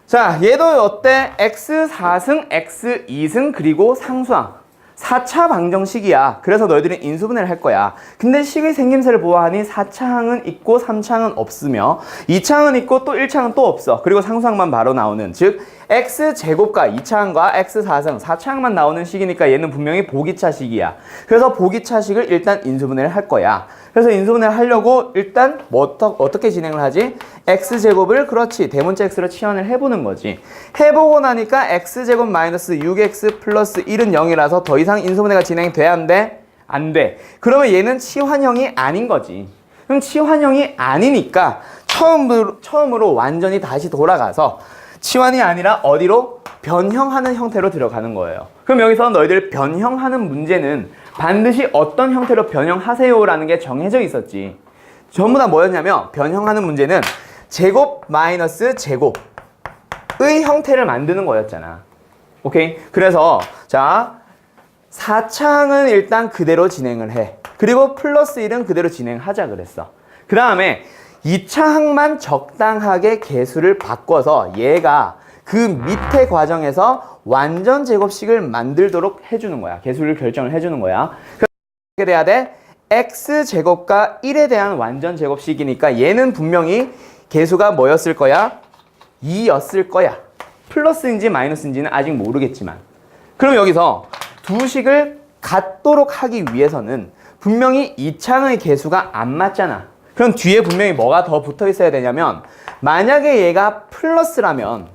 자, 얘도 어때? x4승, x2승, 그리고 상수항. 4차 방정식이야. 그래서 너희들은 인수분해를 할 거야. 근데 식의 생김새를 보아하니 4차항은 있고 3차항은 없으며 2차항은 있고 또 1차항은 또 없어. 그리고 상수항만 바로 나오는, 즉 x제곱과 2차항과 x4승, 4차항만 나오는 식이니까 얘는 분명히 보기차식이야. 그래서 보기차식을 일단 인수분해를 할 거야. 그래서 인수분해를 하려고 일단 어떻게 진행을 하지? x제곱을 그렇지 대문자 x로 치환을 해보는 거지. 해보고 나니까 x제곱 마이너스 6x 플러스 1은 0이라서 더 이상 인수분해가 진행이 돼야 안 돼? 안 돼. 그러면 얘는 치환형이 아닌 거지. 그럼 치환형이 아니니까 처음으로 완전히 다시 돌아가서 치환이 아니라 어디로? 변형하는 형태로 들어가는 거예요. 그럼 여기서 너희들 변형하는 문제는 반드시 어떤 형태로 변형하세요라는 게 정해져 있었지. 전부 다 뭐였냐면 변형하는 문제는 제곱 마이너스 제곱의 형태를 만드는 거였잖아. 오케이? 그래서 자 4차항은 일단 그대로 진행을 해. 그리고 플러스 1은 그대로 진행하자 그랬어. 그 다음에 2차항만 적당하게 개수를 바꿔서 얘가 그 밑에 과정에서 완전 제곱식을 만들도록 해주는 거야. 개수를 결정을 해주는 거야. 그렇게 돼야 돼? x제곱과 1에 대한 완전 제곱식이니까 얘는 분명히 개수가 뭐였을 거야? 2였을 거야. 플러스인지 마이너스인지는 아직 모르겠지만. 그럼 여기서 두 식을 같도록 하기 위해서는 분명히 2차항의 개수가 안 맞잖아. 그럼 뒤에 분명히 뭐가 더 붙어 있어야 되냐면 만약에 얘가 플러스라면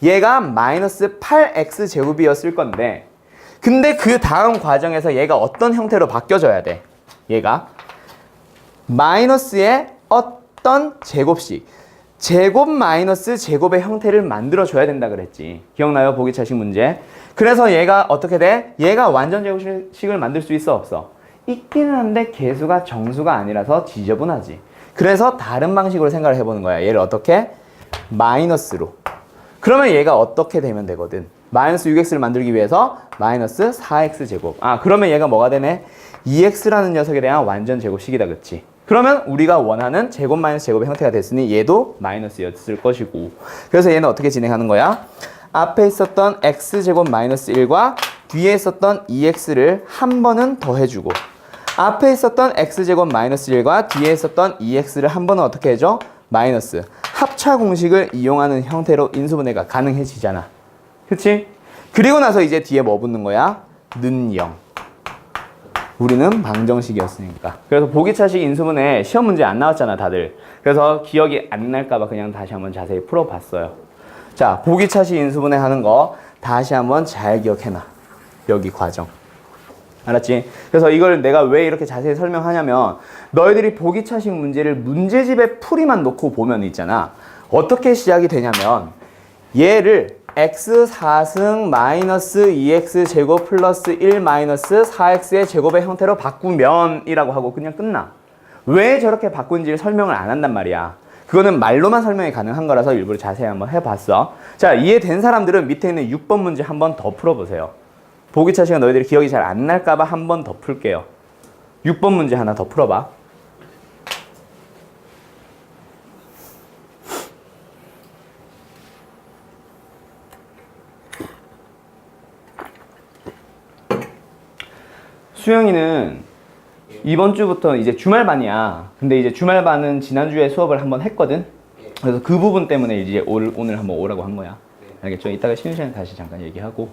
얘가 마이너스 8x제곱이었을 건데 근데 그 다음 과정에서 얘가 어떤 형태로 바뀌어져야 돼? 얘가 마이너스의 어떤 제곱식 제곱 마이너스 제곱의 형태를 만들어줘야 된다 그랬지. 기억나요? 보기차식 문제. 그래서 얘가 어떻게 돼? 얘가 완전 제곱식을 만들 수 있어? 없어? 있기는 한데 개수가 정수가 아니라서 지저분하지. 그래서 다른 방식으로 생각을 해보는 거야. 얘를 어떻게? 마이너스로. 그러면 얘가 어떻게 되면 되거든? 마이너스 6x를 만들기 위해서 마이너스 4x제곱. 그러면 얘가 뭐가 되네? 2x라는 녀석에 대한 완전 제곱식이다. 그치? 그러면 우리가 원하는 제곱 마이너스 제곱의 형태가 됐으니 얘도 마이너스였을 것이고. 그래서 얘는 어떻게 진행하는 거야? 앞에 있었던 x제곱 마이너스 1과 뒤에 있었던 2x를 한 번은 더해주고 앞에 있었던 x제곱 마이너스 1과 뒤에 있었던 2x를 한 번은 어떻게 해줘? 마이너스 합차 공식을 이용하는 형태로 인수분해가 가능해지잖아. 그치? 그리고 나서 이제 뒤에 뭐 붙는 거야? 는 0. 우리는 방정식이었으니까. 그래서 보기차식 인수분해 시험 문제 안 나왔잖아 다들. 그래서 기억이 안 날까봐 그냥 다시 한번 자세히 풀어봤어요. 자, 보기차식 인수분해 하는 거 다시 한번 잘 기억해놔. 여기 과정. 알았지? 그래서 이걸 내가 왜 이렇게 자세히 설명하냐면 너희들이 보기차식 문제를 문제집에 풀이만 놓고 보면 있잖아. 어떻게 시작이 되냐면 얘를 x4승 마이너스 2x제곱 플러스 1 마이너스 4x의 제곱의 형태로 바꾸면 이라고 하고 그냥 끝나. 왜 저렇게 바꾼지를 설명을 안 한단 말이야. 그거는 말로만 설명이 가능한 거라서 일부러 자세히 한번 해봤어. 자, 이해된 사람들은 밑에 있는 6번 문제 한 번 더 풀어보세요. 보기차 시간 너희들이 기억이 잘 안 날까봐 한 번 더 풀게요. 6번 문제 하나 더 풀어봐. 수영이는 이번 주부터 이제 주말반이야. 근데 이제 주말반은 지난주에 수업을 한번 했거든. 그래서 그 부분 때문에 이제 오늘 한번 오라고 한 거야. 알겠죠? 이따가 쉬는 시간에 다시 잠깐 얘기하고.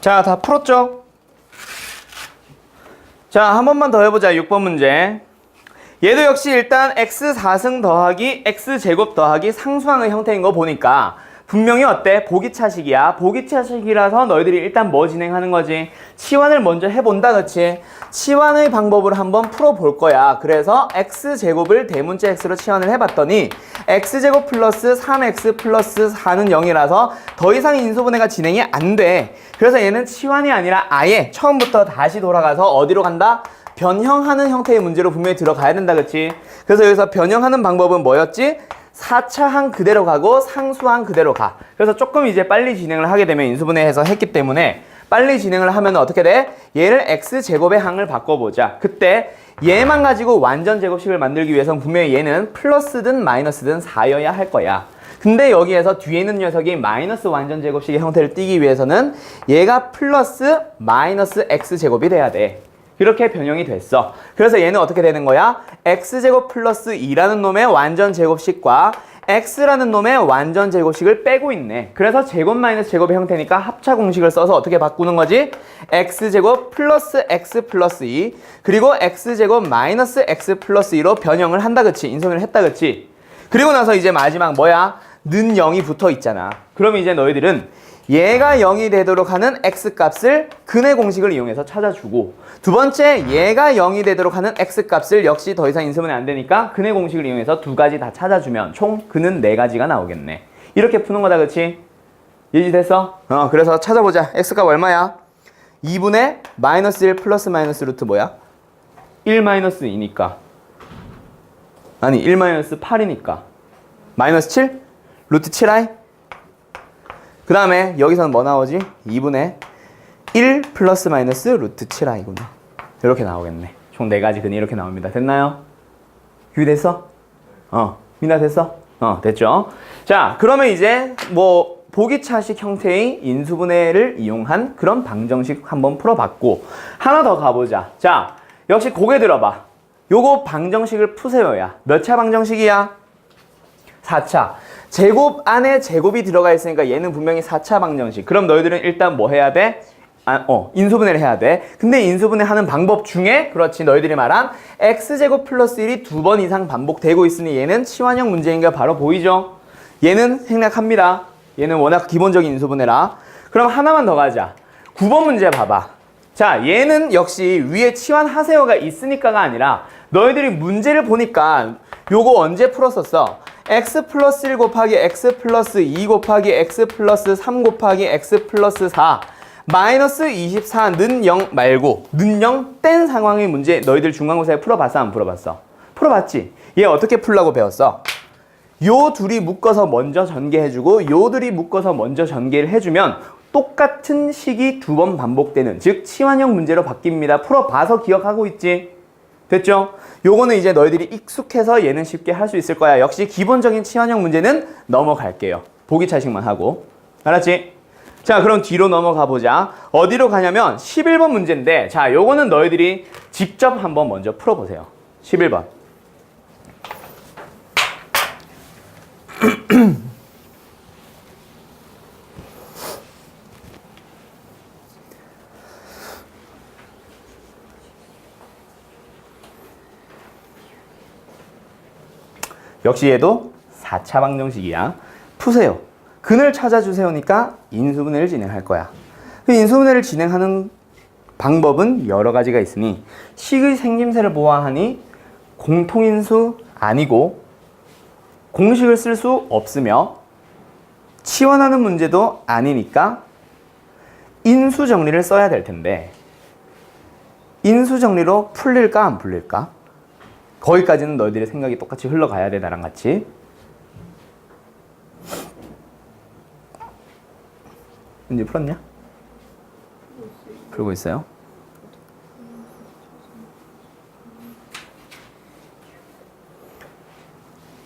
자, 다 풀었죠? 자, 한 번만 더 해보자. 6번 문제. 얘도 역시 일단 x4승 더하기 x제곱 더하기 상수항의 형태인 거 보니까 분명히 어때? 보기차식이야. 보기차식이라서 너희들이 일단 뭐 진행하는 거지? 치환을 먼저 해본다, 그치? 치환의 방법을 한번 풀어볼 거야. 그래서 x제곱을 대문자 x로 치환을 해봤더니 x제곱 플러스 3x 플러스 4는 0이라서 더 이상 인수분해가 진행이 안 돼. 그래서 얘는 치환이 아니라 아예 처음부터 다시 돌아가서 어디로 간다? 변형하는 형태의 문제로 분명히 들어가야 된다, 그치? 그래서 여기서 변형하는 방법은 뭐였지? 4차항 그대로 가고 상수항 그대로 가. 그래서 조금 이제 빨리 진행을 하게 되면 인수분해해서 했기 때문에 빨리 진행을 하면 어떻게 돼? 얘를 x제곱의 항을 바꿔보자. 그때 얘만 가지고 완전 제곱식을 만들기 위해서는 분명히 얘는 플러스든 마이너스든 4여야 할 거야. 근데 여기에서 뒤에 있는 녀석이 마이너스 완전 제곱식의 형태를 띠기 위해서는 얘가 플러스 마이너스 x제곱이 돼야 돼. 이렇게 변형이 됐어. 그래서 얘는 어떻게 되는 거야? x제곱 플러스 2라는 놈의 완전 제곱식과 x라는 놈의 완전 제곱식을 빼고 있네. 그래서 제곱 마이너스 제곱의 형태니까 합차 공식을 써서 어떻게 바꾸는 거지? x제곱 플러스 x 플러스 2 그리고 x제곱 마이너스 x 플러스 2로 변형을 한다, 그치? 인수분해를 했다, 그치? 그리고 나서 이제 마지막 뭐야? 는 0이 붙어 있잖아. 그럼 이제 너희들은 얘가 0이 되도록 하는 x값을 근의 공식을 이용해서 찾아주고 두 번째 얘가 0이 되도록 하는 x값을 역시 더 이상 인수분해 안 되니까 근의 공식을 이용해서 두 가지 다 찾아주면 총 근은 4가지가 나오겠네. 이렇게 푸는 거다, 그치? 이해됐어? 그래서 찾아보자. x값 얼마야? 2분의 마이너스 1 플러스 마이너스 루트 뭐야? 1 마이너스 2니까 아니 1 마이너스 8이니까 마이너스 7? 루트 7i? 그 다음에 여기서는 뭐 나오지? 2분의 1 플러스 마이너스 루트 7i구나. 이렇게 나오겠네. 총 4가지 근이 이렇게 나옵니다. 됐나요? 유희됐어? 민아 됐어? 됐죠? 자, 그러면 이제 뭐 보기차식 형태의 인수분해를 이용한 그런 방정식 한번 풀어봤고 하나 더 가보자. 자, 역시 고개 들어봐. 요거 방정식을 푸세요야. 몇 차 방정식이야? 4차. 제곱 안에 제곱이 들어가 있으니까 얘는 분명히 4차 방정식. 그럼 너희들은 일단 뭐 해야 돼? 인수분해를 해야 돼. 근데 인수분해 하는 방법 중에 그렇지 너희들이 말한 x제곱 플러스 1이 2번 이상 반복되고 있으니 얘는 치환형 문제인 게 바로 보이죠? 얘는 생략합니다. 얘는 워낙 기본적인 인수분해라. 그럼 하나만 더 가자. 9번 문제 봐봐. 자, 얘는 역시 위에 치환하세요가 있으니까가 아니라 너희들이 문제를 보니까 요거 언제 풀었었어? x 플러스 1 곱하기 x 플러스 2 곱하기 x 플러스 3 곱하기 x 플러스 4 마이너스 24는 0 말고 는 0 뗀 상황의 문제 너희들 중간고사에 풀어봤어? 안 풀어봤어? 풀어봤지? 얘 어떻게 풀라고 배웠어? 요 둘이 묶어서 먼저 전개해주고 요 둘이 묶어서 먼저 전개를 해주면 똑같은 식이 2번 반복되는 즉 치환형 문제로 바뀝니다. 풀어봐서 기억하고 있지? 됐죠? 요거는 이제 너희들이 익숙해서 얘는 쉽게 할 수 있을 거야. 역시 기본적인 치환형 문제는 넘어갈게요. 보기차식만 하고. 알았지? 자, 그럼 뒤로 넘어가 보자. 어디로 가냐면 11번 문제인데 자, 요거는 너희들이 직접 한번 먼저 풀어보세요. 11번. 역시 얘도 4차 방정식이야. 푸세요. 근을 찾아주세요니까 인수분해를 진행할 거야. 그 인수분해를 진행하는 방법은 여러 가지가 있으니 식의 생김새를 보아하니 공통인수 아니고 공식을 쓸 수 없으며 치환하는 문제도 아니니까 인수정리를 써야 될 텐데 인수정리로 풀릴까 안 풀릴까? 거기까지는 너희들의 생각이 똑같이 흘러가야 돼, 나랑 같이. 문제 풀었냐? 풀고 있어요?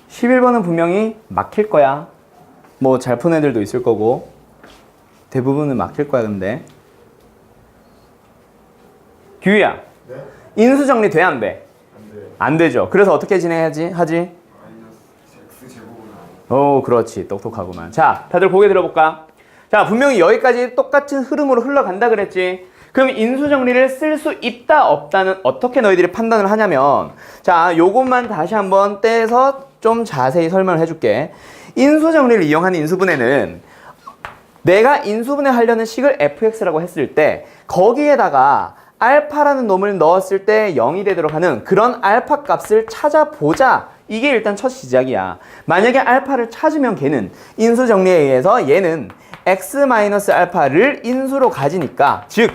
(11번은) 분명히 막힐 거야. 뭐 잘 푼 애들도 있을 거고 대부분은 막힐 거야. 근데 규희야, 네? 인수정리 돼, 안 돼? 안 되죠. 그래서 어떻게 진행하지? 그렇지. 똑똑하구만. 자, 다들 고개 들어볼까? 자, 분명히 여기까지 똑같은 흐름으로 흘러간다 그랬지. 그럼 인수정리를 쓸 수 있다 없다는 어떻게 너희들이 판단을 하냐면, 자, 요것만 다시 한번 떼서 좀 자세히 설명을 해줄게. 인수정리를 이용한 인수분해는 내가 인수분해 하려는 식을 fx라고 했을 때 거기에다가 알파라는 놈을 넣었을 때 0이 되도록 하는 그런 알파 값을 찾아보자. 이게 일단 첫 시작이야. 만약에 알파를 찾으면 걔는 인수정리에 의해서 얘는 x-알파를 인수로 가지니까, 즉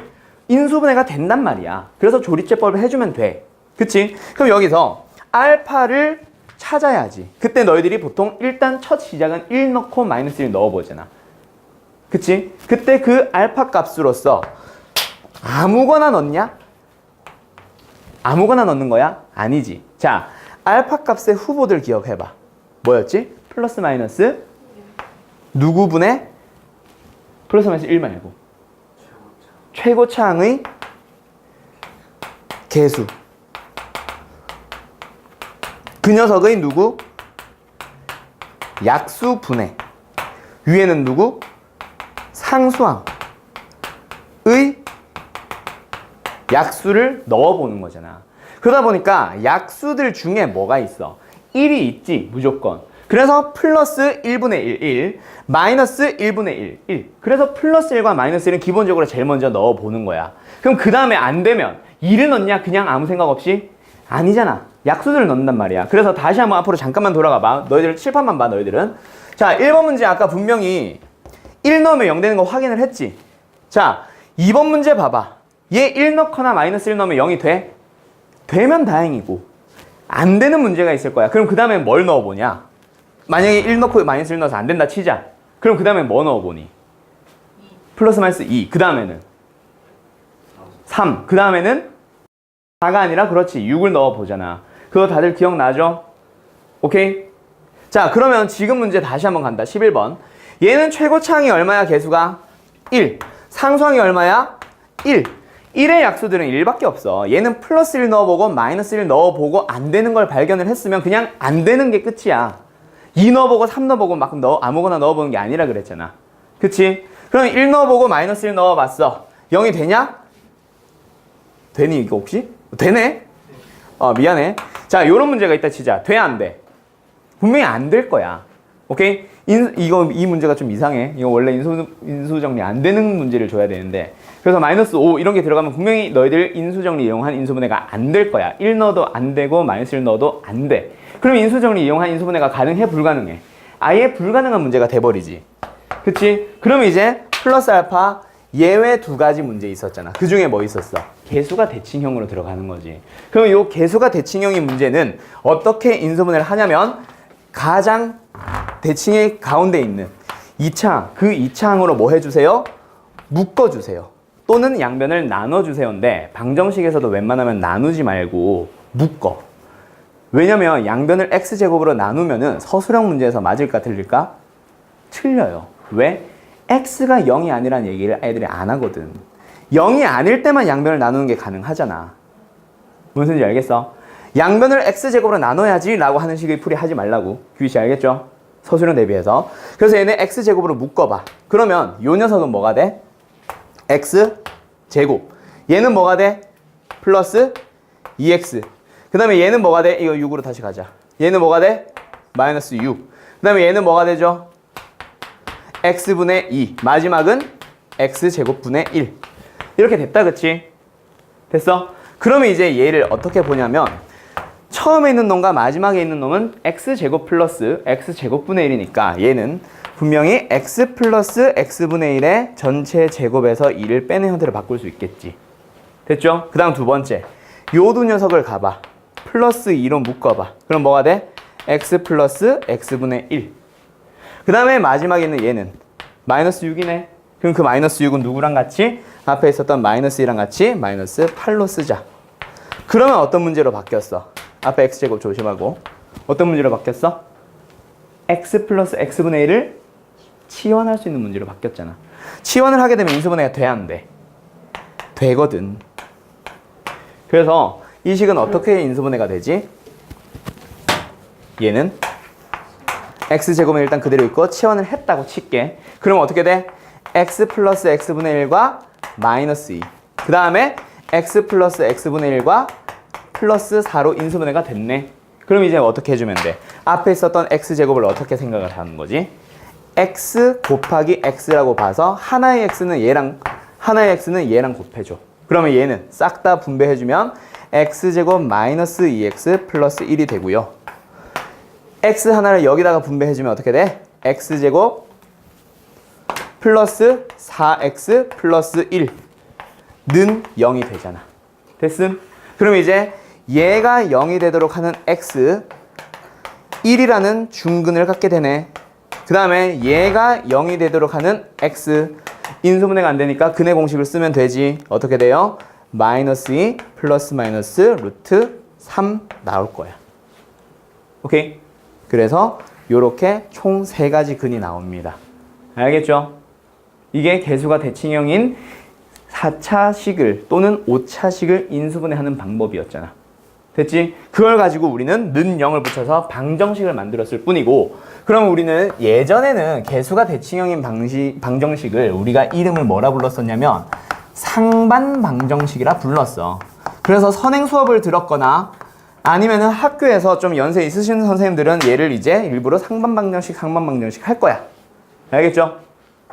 인수분해가 된단 말이야. 그래서 조립제법을 해주면 돼. 그치? 그럼 여기서 알파를 찾아야지. 그때 너희들이 보통 일단 첫 시작은 1 넣고 마이너스 1 넣어보잖아. 그치? 그때 그 알파 값으로서 아무거나 넣냐? 아무거나 넣는 거야? 아니지. 자, 알파 값의 후보들 기억해봐. 뭐였지? 플러스 마이너스 누구분의 플러스 마이너스 1 말고 최고차항의 개수. 그 녀석의 누구? 약수분해. 위에는 누구? 상수항의 약수를 넣어보는 거잖아. 그러다 보니까 약수들 중에 뭐가 있어? 1이 있지, 무조건. 그래서 플러스 1분의 1, 1, 마이너스 1분의 1, 1. 그래서 플러스 1과 마이너스 1은 기본적으로 제일 먼저 넣어보는 거야. 그럼 그 다음에 안 되면 1을 넣냐? 그냥 아무 생각 없이? 아니잖아. 약수들을 넣는단 말이야. 그래서 다시 한번 앞으로 잠깐만 돌아가 봐. 너희들 칠판만 봐, 너희들은. 자, 1번 문제 아까 분명히 1 넣으면 0 되는 거 확인을 했지. 자, 2번 문제 봐봐. 얘 1 넣거나 마이너스 1 넣으면 0이 돼? 되면 다행이고 안 되는 문제가 있을 거야. 그럼 그 다음에 뭘 넣어보냐? 만약에 1 넣고 마이너스 1 넣어서 안 된다 치자. 그럼 그 다음에 뭐 넣어보니? 플러스 마이너스 2. 그 다음에는 3. 그 다음에는 4가 아니라 그렇지 6을 넣어보잖아. 그거 다들 기억나죠? 오케이? 자, 그러면 지금 문제 다시 한번 간다. 11번. 얘는 최고차항이 얼마야? 개수가 1. 상수항이 얼마야? 1. 1의 약수들은 1밖에 없어. 얘는 플러스 1 넣어보고 마이너스 1 넣어보고 안 되는 걸 발견을 했으면 그냥 안 되는 게 끝이야. 2 넣어보고 3 넣어보고 막 아무거나 넣어보는 게 아니라 그랬잖아. 그치? 그럼 1 넣어보고 마이너스 1 넣어봤어. 0이 되냐? 되니 이거 혹시? 되네? 미안해. 자, 요런 문제가 있다 치자. 돼, 안 돼? 분명히 안 될 거야. 오케이? 이 문제가 좀 이상해. 이거 원래 인수정리 안 되는 문제를 줘야 되는데. 그래서 마이너스 5 이런 게 들어가면 분명히 너희들 인수정리 이용한 인수분해가 안 될 거야. 1 넣어도 안 되고 마이너스 1 넣어도 안 돼. 그럼 인수정리 이용한 인수분해가 가능해? 불가능해? 아예 불가능한 문제가 돼버리지. 그치? 그럼 이제 플러스 알파 예외 두 가지 문제 있었잖아. 그 중에 뭐 있었어? 개수가 대칭형으로 들어가는 거지. 그럼 이 개수가 대칭형인 문제는 어떻게 인수분해를 하냐면 가장 대칭의 가운데 있는 2차항, 그 2차항으로 뭐 해주세요? 묶어주세요. 또는 양변을 나눠주세요인데 방정식에서도 웬만하면 나누지 말고 묶어. 왜냐면 양변을 x제곱으로 나누면은 서술형 문제에서 맞을까 틀릴까? 틀려요. 왜? x가 0이 아니란 얘기를 애들이 안 하거든. 0이 아닐 때만 양변을 나누는 게 가능하잖아. 무슨 소리인지 알겠어? 양변을 x제곱으로 나눠야지 라고 하는 식의 풀이 하지 말라고. 규희씨 알겠죠? 서술형 대비해서. 그래서 얘네 x제곱으로 묶어봐. 그러면 요 녀석은 뭐가 돼? x제곱. 얘는 뭐가 돼? 플러스 2x. 그 다음에 얘는 뭐가 돼? 이거 6으로 다시 가자. 얘는 뭐가 돼? 마이너스 6. 그 다음에 얘는 뭐가 되죠? x분의 2. 마지막은 x제곱분의 1. 이렇게 됐다, 그치? 됐어? 그러면 이제 얘를 어떻게 보냐면 처음에 있는 놈과 마지막에 있는 놈은 x제곱 플러스 x제곱분의 1이니까 얘는 분명히 x 플러스 x분의 1의 전체 제곱에서 2를 빼는 형태로 바꿀 수 있겠지. 됐죠? 그 다음 두 번째. 요 두 녀석을 가봐. 플러스 2로 묶어봐. 그럼 뭐가 돼? x 플러스 x분의 1. 그 다음에 마지막에 있는 얘는 마이너스 6이네. 그럼 그 마이너스 6은 누구랑 같이? 앞에 있었던 마이너스 2랑 같이 마이너스 8로 쓰자. 그러면 어떤 문제로 바뀌었어? 앞에 x제곱 조심하고. 어떤 문제로 바뀌었어? x 플러스 x분의 1을 치환할 수 있는 문제로 바뀌었잖아. 치환을 하게 되면 인수분해가 돼, 안 돼? 되거든. 그래서 이 식은 어떻게 인수분해가 되지? 얘는 x제곱은 일단 그대로 있고 치환을 했다고 칠게. 그럼 어떻게 돼? x 플러스 x분의 1과 마이너스 2. 그 다음에 x 플러스 x분의 1과 플러스 4로 인수분해가 됐네. 그럼 이제 어떻게 해주면 돼? 앞에 있었던 x제곱을 어떻게 생각을 하는 거지? x 곱하기 x라고 봐서 하나의 x는 얘랑 곱해줘. 그러면 얘는 싹 다 분배해주면 x제곱 마이너스 2x 플러스 1이 되고요. x 하나를 여기다가 분배해주면 어떻게 돼? x제곱 플러스 4x 플러스 1는 0이 되잖아. 됐음? 그럼 이제 얘가 0이 되도록 하는 x 1이라는 중근을 갖게 되네. 그 다음에 얘가 0이 되도록 하는 x 인수분해가 안 되니까 근의 공식을 쓰면 되지. 어떻게 돼요? 마이너스 2 플러스 마이너스 루트 3 나올 거야. 오케이? 그래서 요렇게 총 3가지 근이 나옵니다. 알겠죠? 이게 개수가 대칭형인 4차식을 또는 5차식을 인수분해하는 방법이었잖아. 됐지? 그걸 가지고 우리는 는 0을 붙여서 방정식을 만들었을 뿐이고, 그럼 우리는 예전에는 개수가 대칭형인 방정식을 우리가 이름을 뭐라 불렀었냐면 상반 방정식이라 불렀어. 그래서 선행 수업을 들었거나 아니면은 학교에서 좀 연세 있으신 선생님들은 얘를 이제 일부러 상반 방정식 할 거야. 알겠죠?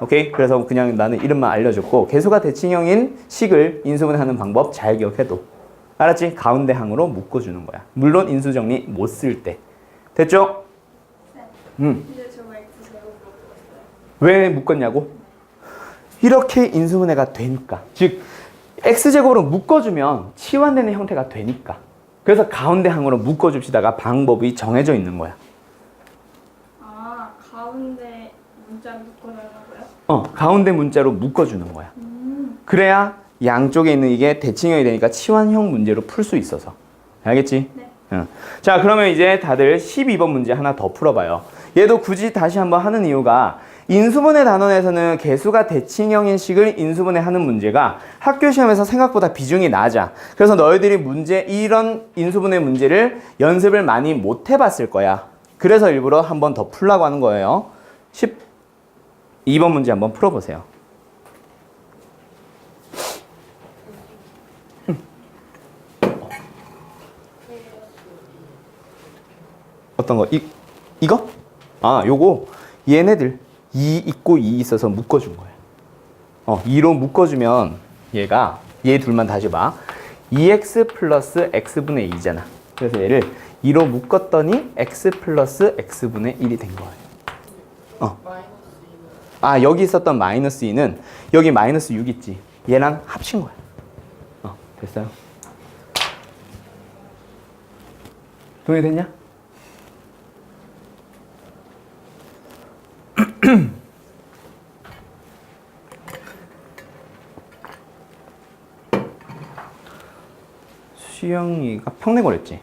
오케이? 그래서 그냥 나는 이름만 알려줬고, 개수가 대칭형인 식을 인수분해하는 방법 잘 기억해둬. 알았지? 가운데 항으로 묶어주는 거야. 물론 인수정리 못 쓸 때. 됐죠? 네. 이제 저 X 제곱 묶었어요. 왜 묶었냐고? 이렇게 인수분해가 되니까. 즉 x제곱으로 묶어주면 치환되는 형태가 되니까. 그래서 가운데 항으로 묶어줍시다가 방법이 정해져 있는 거야. 아, 가운데 문자를 묶어달라고요? 가운데 문자로 묶어주는 거야. 그래야 양쪽에 있는 이게 대칭형이 되니까 치환형 문제로 풀 수 있어서. 알겠지? 네. 응. 자, 그러면 이제 다들 12번 문제 하나 더 풀어봐요. 얘도 굳이 다시 한번 하는 이유가 인수분해 단원에서는 개수가 대칭형인 식을 인수분해하는 문제가 학교 시험에서 생각보다 비중이 낮아. 그래서 너희들이 이런 인수분해 문제를 연습을 많이 못 해봤을 거야. 그래서 일부러 한번 더 풀라고 하는 거예요. 12번 문제 한번 풀어보세요. 어떤 거? 이거? 아, 요거 얘네들 2 있고 2 있어서 묶어준 거예요. 2로 묶어주면 얘 둘만 다시 봐. 2x 플러스 x분의 2잖아. 그래서 얘를 2로 묶었더니 x 플러스 x분의 1이 된 거예요. 아, 여기 있었던 마이너스 2는 여기 마이너스 6 있지. 얘랑 합친 거야. 됐어요? 동의됐냐? 수영이가 평내고랬지.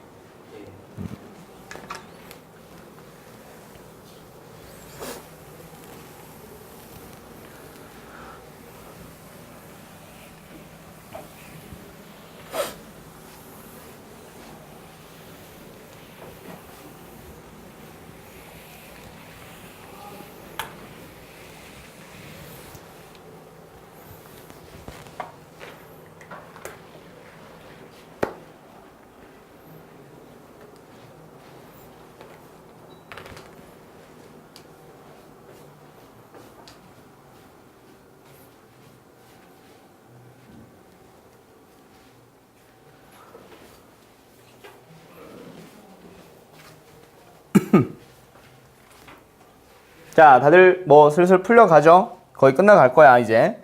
자, 다들 뭐 슬슬 풀려가죠? 거의 끝나갈 거야, 이제.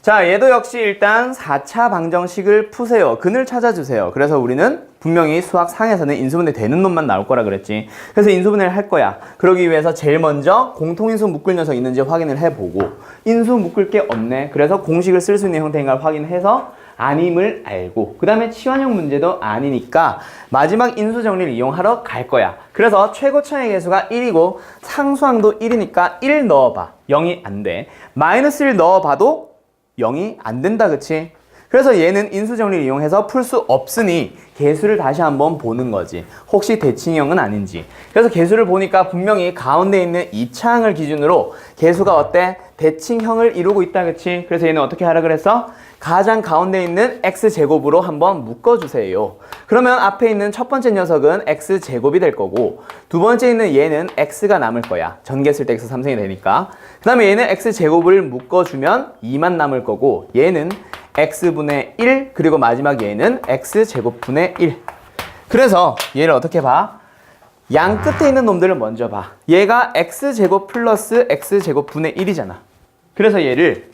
자, 얘도 역시 일단 4차 방정식을 푸세요. 근을 찾아주세요. 그래서 우리는 분명히 수학 상에서는 인수분해 되는 놈만 나올 거라 그랬지. 그래서 인수분해를 할 거야. 그러기 위해서 제일 먼저 공통인수 묶을 녀석 있는지 확인을 해보고, 인수 묶을 게 없네. 그래서 공식을 쓸 수 있는 형태인가 확인해서 아님을 알고, 그 다음에 치환형 문제도 아니니까 마지막 인수 정리를 이용하러 갈 거야. 그래서 최고차의 개수가 1이고 상수항도 1이니까 1 넣어봐. 0이 안 돼. 마이너스 1 넣어봐도 0이 안 된다, 그치? 그래서 얘는 인수정리를 이용해서 풀 수 없으니 개수를 다시 한번 보는 거지. 혹시 대칭형은 아닌지. 그래서 개수를 보니까 분명히 가운데 있는 이 창을 기준으로 개수가 어때? 대칭형을 이루고 있다, 그치? 그래서 얘는 어떻게 하라 그랬어? 가장 가운데 있는 x제곱으로 한번 묶어주세요. 그러면 앞에 있는 첫 번째 녀석은 x제곱이 될 거고, 두 번째 있는 얘는 x가 남을 거야. 전개했을 때 x 3승이 되니까. 그 다음에 얘는 x제곱을 묶어주면 2만 남을 거고, 얘는 x분의 1, 그리고 마지막 얘는 x제곱분의 1. 그래서 얘를 어떻게 봐? 양 끝에 있는 놈들을 먼저 봐. 얘가 x제곱 플러스 x제곱분의 1이잖아. 그래서 얘를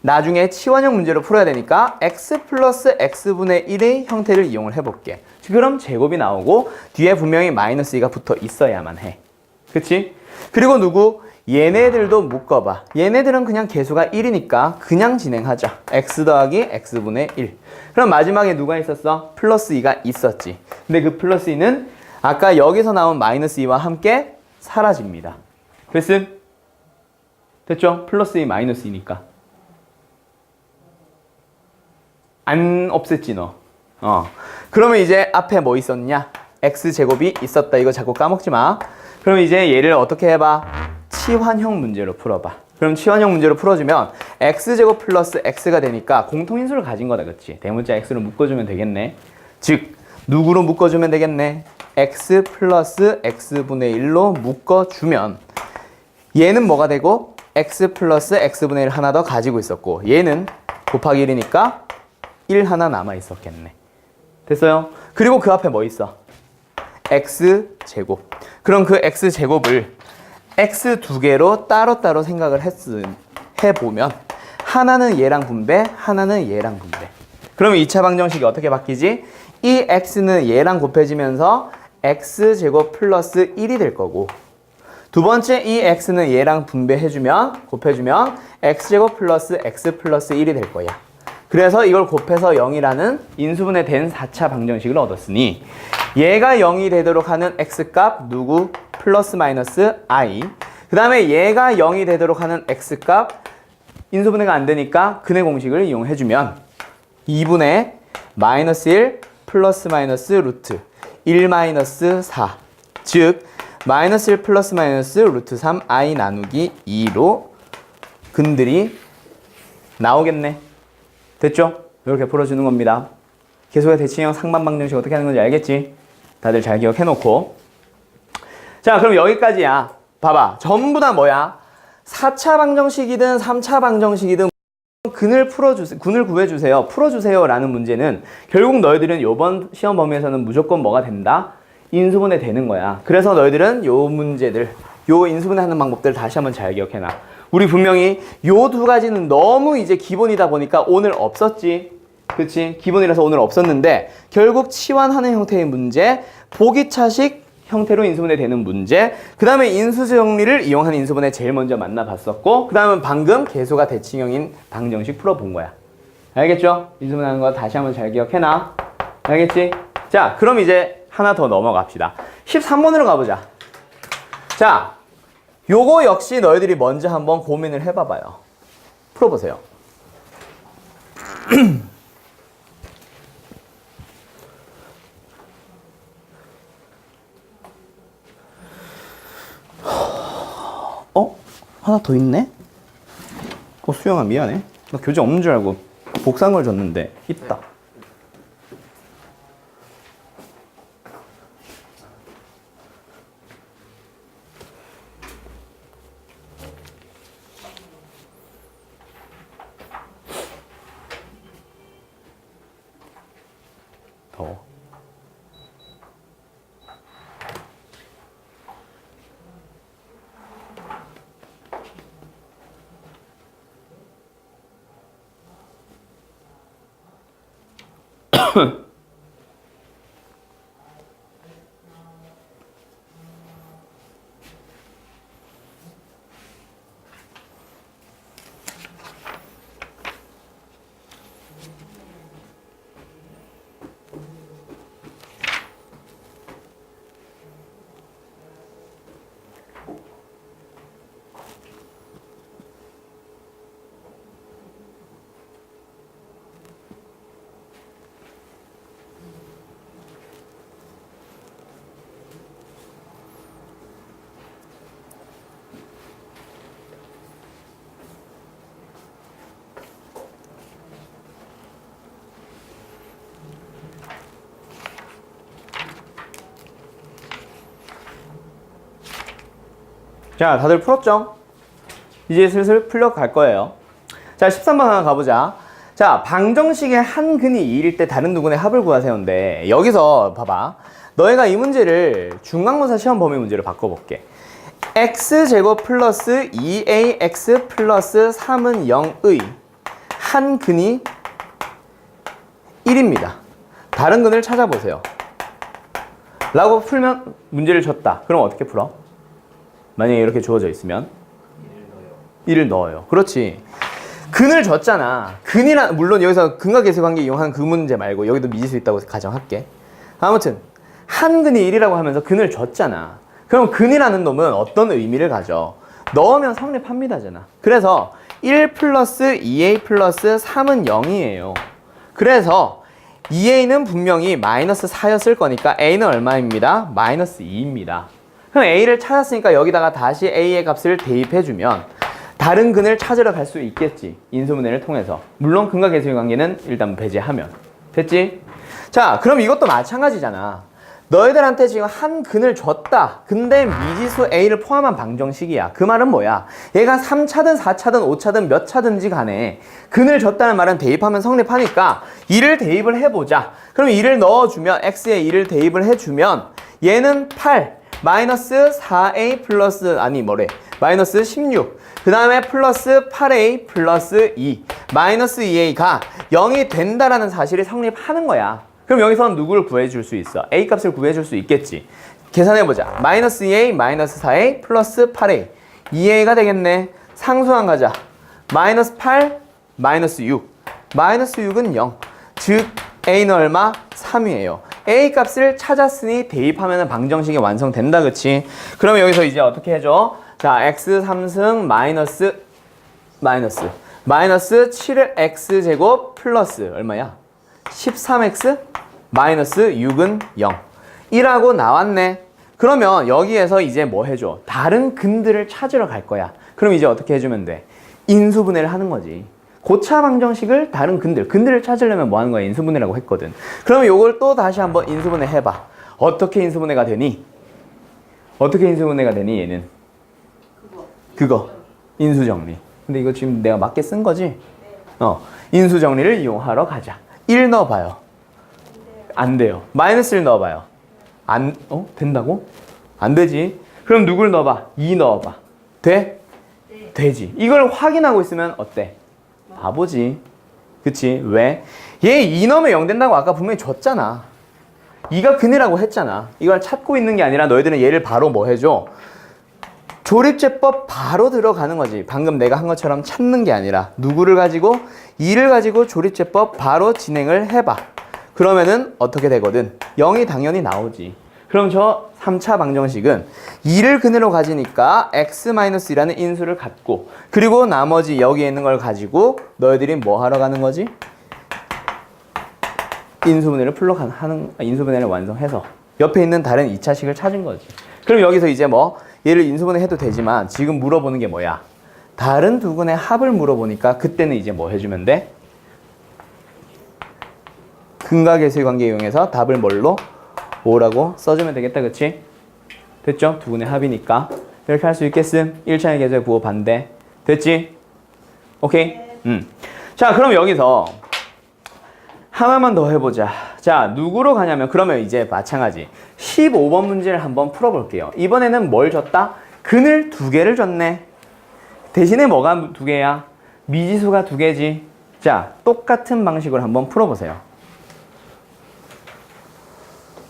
나중에 치환형 문제로 풀어야 되니까 x 플러스 x분의 1의 형태를 이용을 해볼게. 그럼 제곱이 나오고 뒤에 분명히 마이너스 2가 붙어 있어야만 해. 그치? 그리고 누구? 얘네들도 묶어봐. 얘네들은 그냥 개수가 1이니까 그냥 진행하자. x 더하기 x분의 1. 그럼 마지막에 누가 있었어? 플러스 2가 있었지. 근데 그 플러스 2는 아까 여기서 나온 마이너스 2와 함께 사라집니다. 됐음? 됐죠? 플러스 2 마이너스 2니까. 안 없앴지 너. 그러면 이제 앞에 뭐 있었냐? x제곱이 있었다. 이거 자꾸 까먹지 마. 그럼 이제 얘를 어떻게 해봐? 치환형 문제로 풀어봐. 그럼 치환형 문제로 풀어주면 x제곱 플러스 x가 되니까 공통인수를 가진 거다. 그치? 대문자 x로 묶어주면 되겠네. 즉 누구로 묶어주면 되겠네? x 플러스 x분의 1로 묶어주면 얘는 뭐가 되고? x 플러스 x분의 1 하나 더 가지고 있었고 얘는 곱하기 1이니까 1 하나 남아 있었겠네. 됐어요? 그리고 그 앞에 뭐 있어? x제곱. 그럼 그 x제곱을 x 두 개로 따로따로 생각을 해보면 하나는 얘랑 분배, 하나는 얘랑 분배. 그러면 2차 방정식이 어떻게 바뀌지? 이 x는 얘랑 곱해지면서 x제곱 플러스 1이 될 거고 두 번째 이 x는 얘랑 분배해주면 곱해주면 x제곱 플러스 x 플러스 1이 될 거야. 그래서 이걸 곱해서 0이라는 인수분해 된 4차 방정식을 얻었으니 얘가 0이 되도록 하는 x값 누구? 플러스 마이너스 i. 그 다음에 얘가 0이 되도록 하는 x값 인수분해가 안 되니까 근해 공식을 이용해주면 2분의 마이너스 1 플러스 마이너스 루트 1 마이너스 4. 즉 마이너스 1 플러스 마이너스 루트 3 i 나누기 2로 근들이 나오겠네. 됐죠? 이렇게 풀어주는 겁니다. 계속의 대칭형 상반 방정식 어떻게 하는 건지 알겠지? 다들 잘 기억해놓고. 자, 그럼 여기까지야. 봐봐. 전부 다 뭐야? 4차 방정식이든 3차 방정식이든 근을 구해주세요. 풀어주세요. 라는 문제는 결국 너희들은 이번 시험 범위에서는 무조건 뭐가 된다? 인수분해 되는 거야. 그래서 너희들은 요 문제들, 요 인수분해 하는 방법들 다시 한번 잘 기억해놔. 우리 분명히 요 두 가지는 너무 이제 기본이다 보니까 오늘 없었지. 그치? 기본이라서 오늘 없었는데 결국 치환하는 형태의 문제, 보기차식 형태로 인수분해 되는 문제, 그 다음에 인수정리를 이용한 인수분해 제일 먼저 만나봤었고 그 다음은 방금 개수가 대칭형인 방정식 풀어본 거야. 알겠죠? 인수분해하는 거 다시 한번 잘 기억해놔. 알겠지? 자, 그럼 이제 하나 더 넘어갑시다. 13번으로 가보자. 자, 요거 역시 너희들이 먼저 한번 고민을 해봐봐요. 풀어보세요. 하나 더 있네? 수영아 미안해. 나 교재 없는 줄 알고 복사한 걸 줬는데 있다. 더워. 자, 다들 풀었죠? 이제 슬슬 풀려갈 거예요. 자, 13번 하나 가보자. 자, 방정식의 한 근이 2일 때 다른 두 근의 합을 구하세요인데 여기서 봐봐. 너희가 이 문제를 중간고사 시험 범위 문제로 바꿔볼게. x제곱 플러스 2ax 플러스 3은 0의 한 근이 1입니다. 다른 근을 찾아보세요. 라고 풀면 문제를 줬다. 그럼 어떻게 풀어? 만약에 이렇게 주어져 있으면 1을 넣어요. 그렇지. 근을 줬잖아. 근이란 물론 여기서 근과 계수 관계 이용한 그 문제 말고 여기도 미지수 있다고 가정할게. 아무튼 한 근이 1이라고 하면서 근을 줬잖아. 그럼 근이라는 놈은 어떤 의미를 가져? 넣으면 성립합니다잖아. 그래서 1 플러스 2a 플러스 3은 0이에요. 그래서 2a는 분명히 마이너스 4였을 거니까 a는 얼마입니다? 마이너스 2입니다. 그럼 a를 찾았으니까 여기다가 다시 a의 값을 대입해주면 다른 근을 찾으러 갈 수 있겠지. 인수분해를 통해서. 물론 근과 계수의 관계는 일단 배제하면. 됐지? 자, 그럼 이것도 마찬가지잖아. 너희들한테 지금 한 근을 줬다. 근데 미지수 a를 포함한 방정식이야. 그 말은 뭐야? 얘가 3차든 4차든 5차든 몇 차든지 간에 근을 줬다는 말은 대입하면 성립하니까 2를 대입을 해보자. 그럼 2를 넣어주면 x에 2를 대입을 해주면 얘는 8 마이너스 4a 플러스 마이너스 16 그 다음에 플러스 8a 플러스 2 마이너스 2a가 0이 된다라는 사실이 성립하는 거야. 그럼 여기서 누구를 구해줄 수 있어? a 값을 구해줄 수 있겠지. 계산해보자. 마이너스 2a 마이너스 4a 플러스 8a 2a가 되겠네. 상수항 가자. 마이너스 8 마이너스 6 마이너스 6은 0 즉 a는 얼마? 3이에요. a 값을 찾았으니 대입하면 방정식이 완성된다. 그치? 그러면 여기서 이제 어떻게 해줘? 자, x 3승 마이너스 7x 제곱 플러스 얼마야? 13x 마이너스 6은 0 1하고 나왔네. 그러면 여기에서 이제 뭐 해줘? 다른 근들을 찾으러 갈 거야. 그럼 이제 어떻게 해주면 돼? 인수분해를 하는 거지. 고차 방정식을 다른 근들을 찾으려면 뭐 하는 거야? 인수분해라고 했거든. 그러면 요걸 또 다시 한번 인수분해 해봐. 어떻게 인수분해가 되니? 얘는? 그거. 인수정리. 근데 이거 지금 내가 맞게 쓴 거지? 인수정리를 이용하러 가자. 1 넣어봐요. 안 돼요. 마이너스 1 넣어봐요. 된다고? 안 되지. 그럼 누굴 넣어봐? 2 넣어봐. 돼? 네. 되지. 이걸 확인하고 있으면 어때? 바보지. 그치? 왜? 얘 2 넣으면 0 된다고 아까 분명히 줬잖아. 2가 근이라고 했잖아. 이걸 찾고 있는 게 아니라 너희들은 얘를 바로 뭐 해줘? 조립제법 바로 들어가는 거지. 방금 내가 한 것처럼 찾는 게 아니라 누구를 가지고? 2를 가지고 조립제법 바로 진행을 해봐. 그러면은 어떻게 되거든? 0이 당연히 나오지. 그럼 저 3차 방정식은 2를 근으로 가지니까 x-2라는 인수를 갖고 그리고 나머지 여기에 있는 걸 가지고 너희들이 뭐 하러 가는 거지? 인수분해를 완성해서 옆에 있는 다른 2차식을 찾은 거지. 그럼 여기서 이제 뭐 얘를 인수분해 해도 되지만 지금 물어보는 게 뭐야? 다른 두 근의 합을 물어보니까 그때는 이제 뭐 해주면 돼? 근과 계수의 관계 이용해서 답을 뭘로? 5라고 써주면 되겠다. 그치? 됐죠? 두 근의 합이니까 이렇게 할 수 있겠음? 1차의 계수의 부호 반대. 됐지? 오케이? 자, 그럼 여기서 하나만 더 해보자. 자, 누구로 가냐면 그러면 이제 마찬가지 15번 문제를 한번 풀어볼게요. 이번에는 뭘 줬다? 근을 2개를 줬네. 대신에 뭐가 2개야? 미지수가 2개지. 자, 똑같은 방식으로 한번 풀어보세요.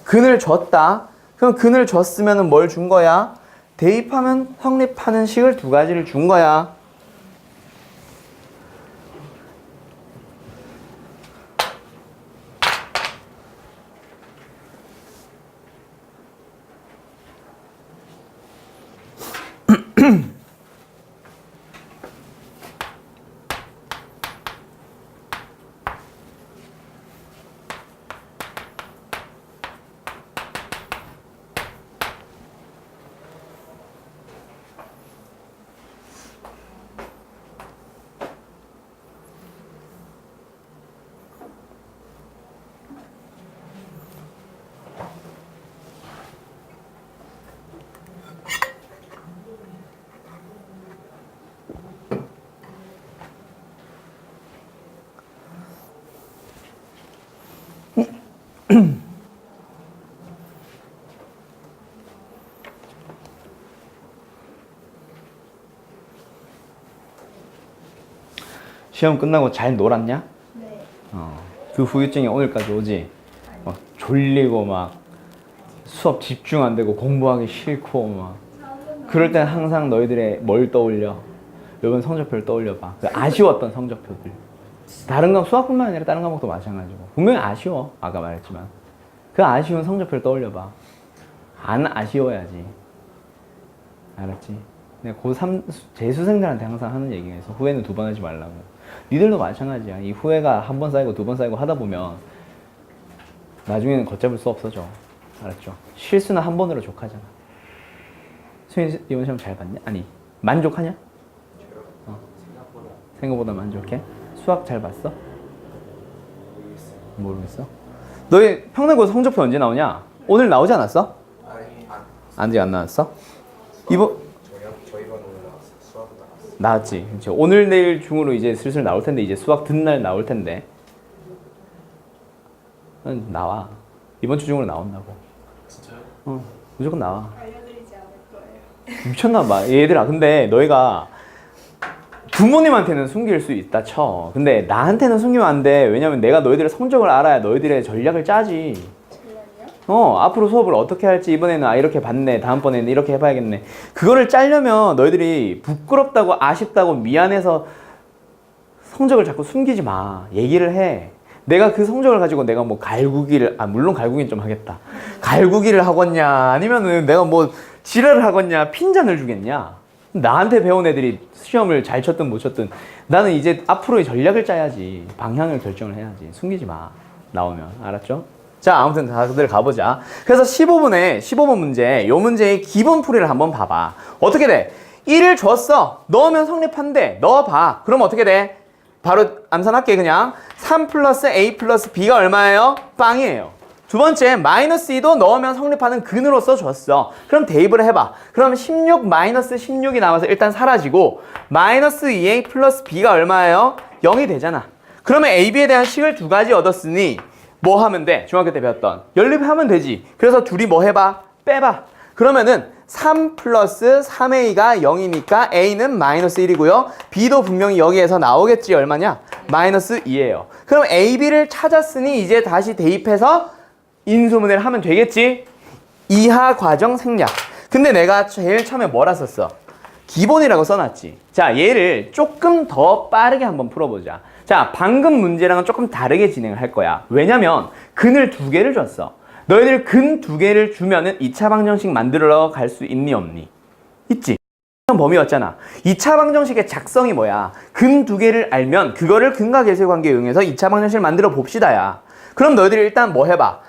근을 줬다. 그럼 근을 줬으면 뭘 준 거야? 대입하면 성립하는 식을 2가지를 준 거야. 시험 끝나고 잘 놀았냐? 네. 그 후유증이 오늘까지 오지? 막 졸리고 막 수업 집중 안 되고 공부하기 싫고 막 그럴 땐 항상 너희들의 뭘 떠올려? 이번 성적표를 떠올려봐. 그 아쉬웠던 성적표들. 다른 건 수학뿐만 아니라 다른 과목도 마찬가지고 분명히 아쉬워. 아까 말했지만 그 아쉬운 성적표를 떠올려봐. 안 아쉬워야지. 알았지? 내가 고3 재수생들한테 항상 하는 얘기가 있어. 후회는 2번 하지 말라고. 니들도 마찬가지야. 이 후회가 1번 쌓이고 2번 쌓이고 하다 보면 나중에는 걷잡을 수 없어져. 알았죠? 실수는 한 번으로 족하잖아. 수현이 이번 시험 잘 봤냐? 아니 만족하냐? 생각보다 만족해? 수학 잘 봤어? 모르겠어. 너희 평균고사 성적표 언제 나오냐? 오늘 나오지 않았어? 아직 안 나왔어? 이번 저희 반 오늘 나왔어. 수학은 나왔어. 나왔지. 그렇죠. 오늘 내일 중으로 이제 슬슬 나올 텐데 이제 수학 듣날 나올 텐데. 나와. 이번 주 중으로 나온다고. 진짜요? 무조건 나와. 알려드리지 않을 거예요. 미쳤나 봐. 얘들아. 근데 너희가 부모님한테는 숨길 수 있다 쳐. 근데 나한테는 숨기면 안 돼. 왜냐면 내가 너희들의 성적을 알아야 너희들의 전략을 짜지. 정말요? 앞으로 수업을 어떻게 할지 이번에는 이렇게 봤네. 다음번에는 이렇게 해봐야겠네. 그거를 짜려면 너희들이 부끄럽다고 아쉽다고 미안해서 성적을 자꾸 숨기지 마. 얘기를 해. 내가 그 성적을 가지고 내가 뭐 갈구기를, 물론 갈구기는 좀 하겠다. 갈구기를 하겠냐, 아니면은 내가 뭐 지랄을 하겠냐, 핀잔을 주겠냐. 나한테 배운 애들이 시험을 잘 쳤든 못 쳤든 나는 이제 앞으로의 전략을 짜야지. 방향을 결정을 해야지. 숨기지 마. 나오면. 알았죠? 자, 아무튼 다들 가보자. 그래서 15번 문제, 요 문제의 기본 풀이를 한번 봐봐. 어떻게 돼? 1을 줬어. 넣으면 성립한대. 넣어봐. 그럼 어떻게 돼? 바로 암산할게 그냥. 3 플러스 A 플러스 B가 얼마예요? 빵이에요. 두 번째, 마이너스 2도 넣으면 성립하는 근으로서 줬어. 그럼 대입을 해봐. 그럼 16 마이너스 16이 나와서 일단 사라지고 마이너스 2A 플러스 B가 얼마예요? 0이 되잖아. 그러면 A, B에 대한 식을 2가지 얻었으니 뭐 하면 돼? 중학교 때 배웠던 연립하면 되지. 그래서 둘이 뭐 해봐? 빼봐. 그러면은 3 플러스 3A가 0이니까 A는 마이너스 1이고요. B도 분명히 여기에서 나오겠지. 얼마냐? 마이너스 2예요. 그럼 A, B를 찾았으니 이제 다시 대입해서 인수분해를 하면 되겠지? 이하 과정 생략. 근데 내가 제일 처음에 뭐라 썼어? 기본이라고 써놨지. 자, 얘를 조금 더 빠르게 한번 풀어보자. 자, 방금 문제랑은 조금 다르게 진행을 할 거야. 왜냐면 근을 2개를 줬어. 너희들 근 2개를 주면은 2차 방정식 만들어 갈 수 있니 없니? 있지. 범위였잖아. 2차 방정식의 작성이 뭐야? 근 2개를 알면 그거를 근과 계수의 관계에 응해서 2차 방정식을 만들어 봅시다야. 그럼 너희들이 일단 뭐 해봐?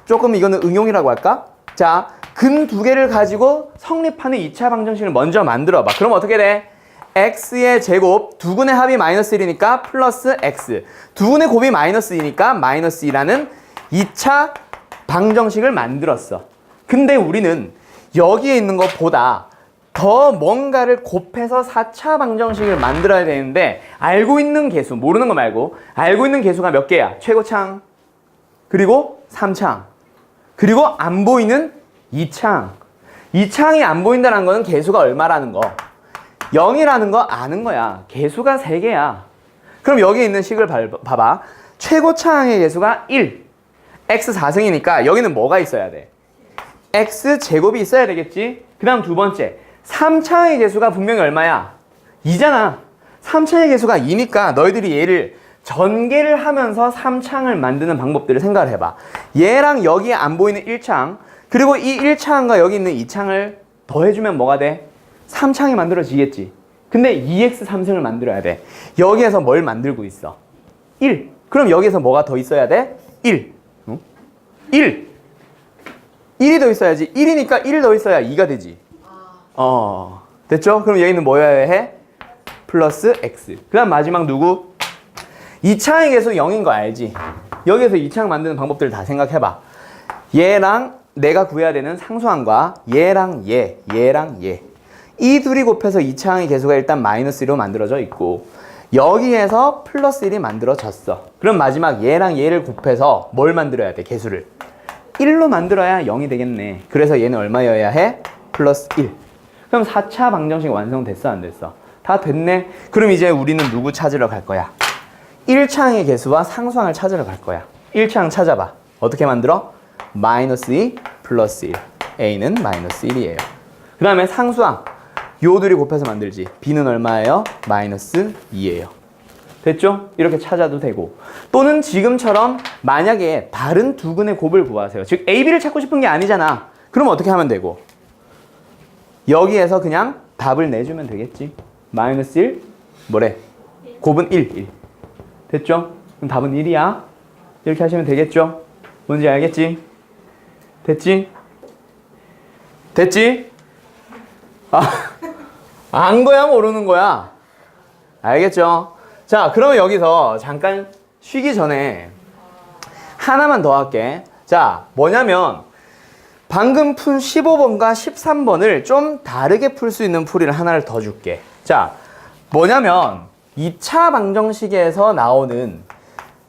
조금 이거는 응용이라고 할까? 자, 근 2개를 가지고 성립하는 2차 방정식을 먼저 만들어봐. 그럼 어떻게 돼? x의 제곱, 두근의 합이 마이너스 1이니까 플러스 x, 두근의 곱이 마이너스 2니까 마이너스 2라는 2차 방정식을 만들었어. 근데 우리는 여기에 있는 것보다 더 뭔가를 곱해서 4차 방정식을 만들어야 되는데 알고 있는 개수, 모르는 거 말고 알고 있는 개수가 몇 개야? 최고창, 그리고 3창, 그리고 안 보이는 2창. 2창이 안 보인다는 거는 개수가 얼마라는 거. 0이라는 거 아는 거야. 개수가 3개야. 그럼 여기 있는 식을 봐봐. 최고차항의 개수가 1. x 4승이니까 여기는 뭐가 있어야 돼? x 제곱이 있어야 되겠지? 그 다음 두 번째. 3차항의 개수가 분명히 얼마야? 2잖아. 3차항의 개수가 2니까 너희들이 얘를 전개를 하면서 3창을 만드는 방법들을 생각을 해봐. 얘랑 여기에 안 보이는 1창, 그리고 이 1창과 여기 있는 2창을 더해주면 뭐가 돼? 3창이 만들어지겠지. 근데 2x 3승을 만들어야 돼. 여기에서 뭘 만들고 있어? 1. 그럼 여기에서 뭐가 더 있어야 돼? 1. 1. 1이 더 있어야지. 1이니까 1 더 있어야 2가 되지. 됐죠? 그럼 여기는 뭐여야 해? 플러스 x. 그 다음 마지막 누구? 2창의 개수 0인 거 알지? 여기에서 2창 만드는 방법들을 다 생각해봐. 얘랑 내가 구해야 되는 상수항과 얘랑 얘랑 얘. 이 둘이 곱해서 2창의 개수가 일단 마이너스 1로 만들어져 있고 여기에서 플러스 1이 만들어졌어. 그럼 마지막 얘랑 얘를 곱해서 뭘 만들어야 돼? 개수를 1로 만들어야 0이 되겠네. 그래서 얘는 얼마여야 해? 플러스 1. 그럼 4차 방정식 완성됐어 안 됐어? 다 됐네. 그럼 이제 우리는 누구 찾으러 갈 거야? 1차항의 개수와 상수항을 찾으러 갈 거야. 1차항 찾아봐. 어떻게 만들어? 마이너스 2 플러스 1. A는 마이너스 1이에요. 그 다음에 상수항. 요 둘이 곱해서 만들지. B는 얼마예요? 마이너스 2예요. 됐죠? 이렇게 찾아도 되고. 또는 지금처럼 만약에 다른 두 근의 곱을 구하세요. 즉 A, B를 찾고 싶은 게 아니잖아. 그럼 어떻게 하면 되고? 여기에서 그냥 답을 내주면 되겠지. 마이너스 1, 뭐래? 곱은 1. 됐죠? 그럼 답은 1이야. 이렇게 하시면 되겠죠? 뭔지 알겠지? 됐지? 됐지? 안 거야 모르는 거야? 알겠죠? 자, 그러면 여기서 잠깐 쉬기 전에 하나만 더 할게. 자, 뭐냐면 방금 푼 15번과 13번을 좀 다르게 풀 수 있는 풀이를 하나를 더 줄게. 자, 뭐냐면 2차 방정식에서 나오는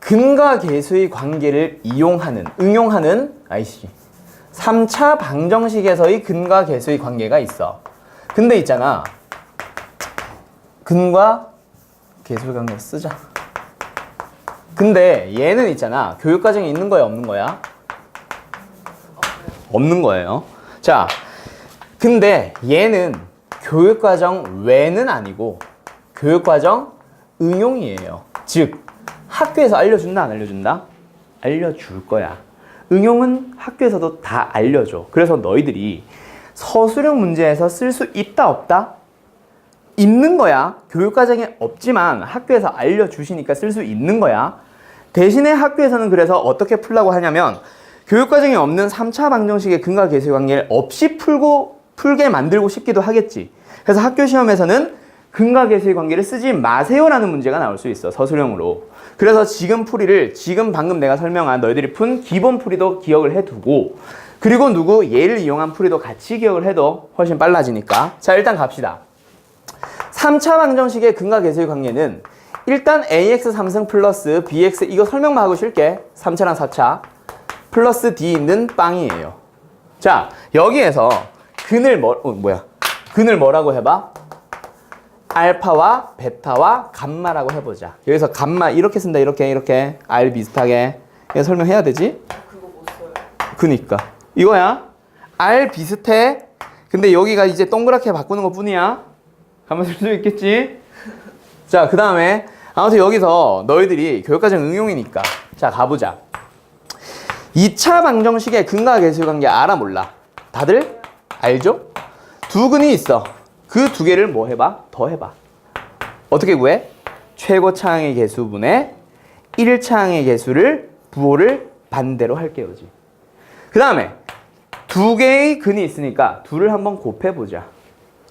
근과 계수의 관계를 응용하는 3차 방정식에서의 근과 계수의 관계가 있어. 근데 있잖아. 근과 계수의 관계를 쓰자. 근데 얘는 있잖아. 교육과정에 있는 거야, 없는 거야? 없는 거예요. 자, 근데 얘는 교육과정 외는 아니고 교육과정 응용이에요. 즉, 학교에서 알려준다, 안 알려준다? 알려줄 거야. 응용은 학교에서도 다 알려줘. 그래서 너희들이 서술형 문제에서 쓸 수 있다, 없다? 있는 거야. 교육과정에 없지만 학교에서 알려주시니까 쓸 수 있는 거야. 대신에 학교에서는 그래서 어떻게 풀라고 하냐면 교육과정에 없는 3차 방정식의 근과 계수의 관계를 없이 풀게 만들고 싶기도 하겠지. 그래서 학교 시험에서는 근과 계수의 관계를 쓰지 마세요라는 문제가 나올 수 있어. 서술형으로. 그래서 지금 풀이를 지금 방금 내가 설명한 너희들이 푼 기본 풀이도 기억을 해두고 그리고 얘를 이용한 풀이도 같이 기억을 해도 훨씬 빨라지니까. 자, 일단 갑시다. 3차 방정식의 근과 계수의 관계는 일단 ax 3승 플러스 bx 이거 설명만 하고 쉴게. 3차랑 4차 플러스 d 있는 빵이에요. 자, 여기에서 근을 근을 뭐라고 해봐? 알파와 베타와 감마라고 해보자. 여기서 감마 이렇게 쓴다. 이렇게 R 비슷하게 이거 설명해야 되지? 그거 못 써요. 그니까 이거야. R 비슷해. 근데 여기가 이제 동그랗게 바꾸는 것 뿐이야. 가만 쓸 수 있겠지? 자, 그 다음에 아무튼 여기서 너희들이 교육과정 응용이니까 자, 가보자. 2차 방정식의 근과 계수의 관계 알아 몰라? 다들 알죠? 두 근이 있어. 그 두 개를 뭐 해봐? 더 해봐. 어떻게 구해? 최고차항의 개수분의 1차항의 개수를 부호를 반대로 할게요. 그 다음에 두 개의 근이 있으니까 둘을 한번 곱해보자.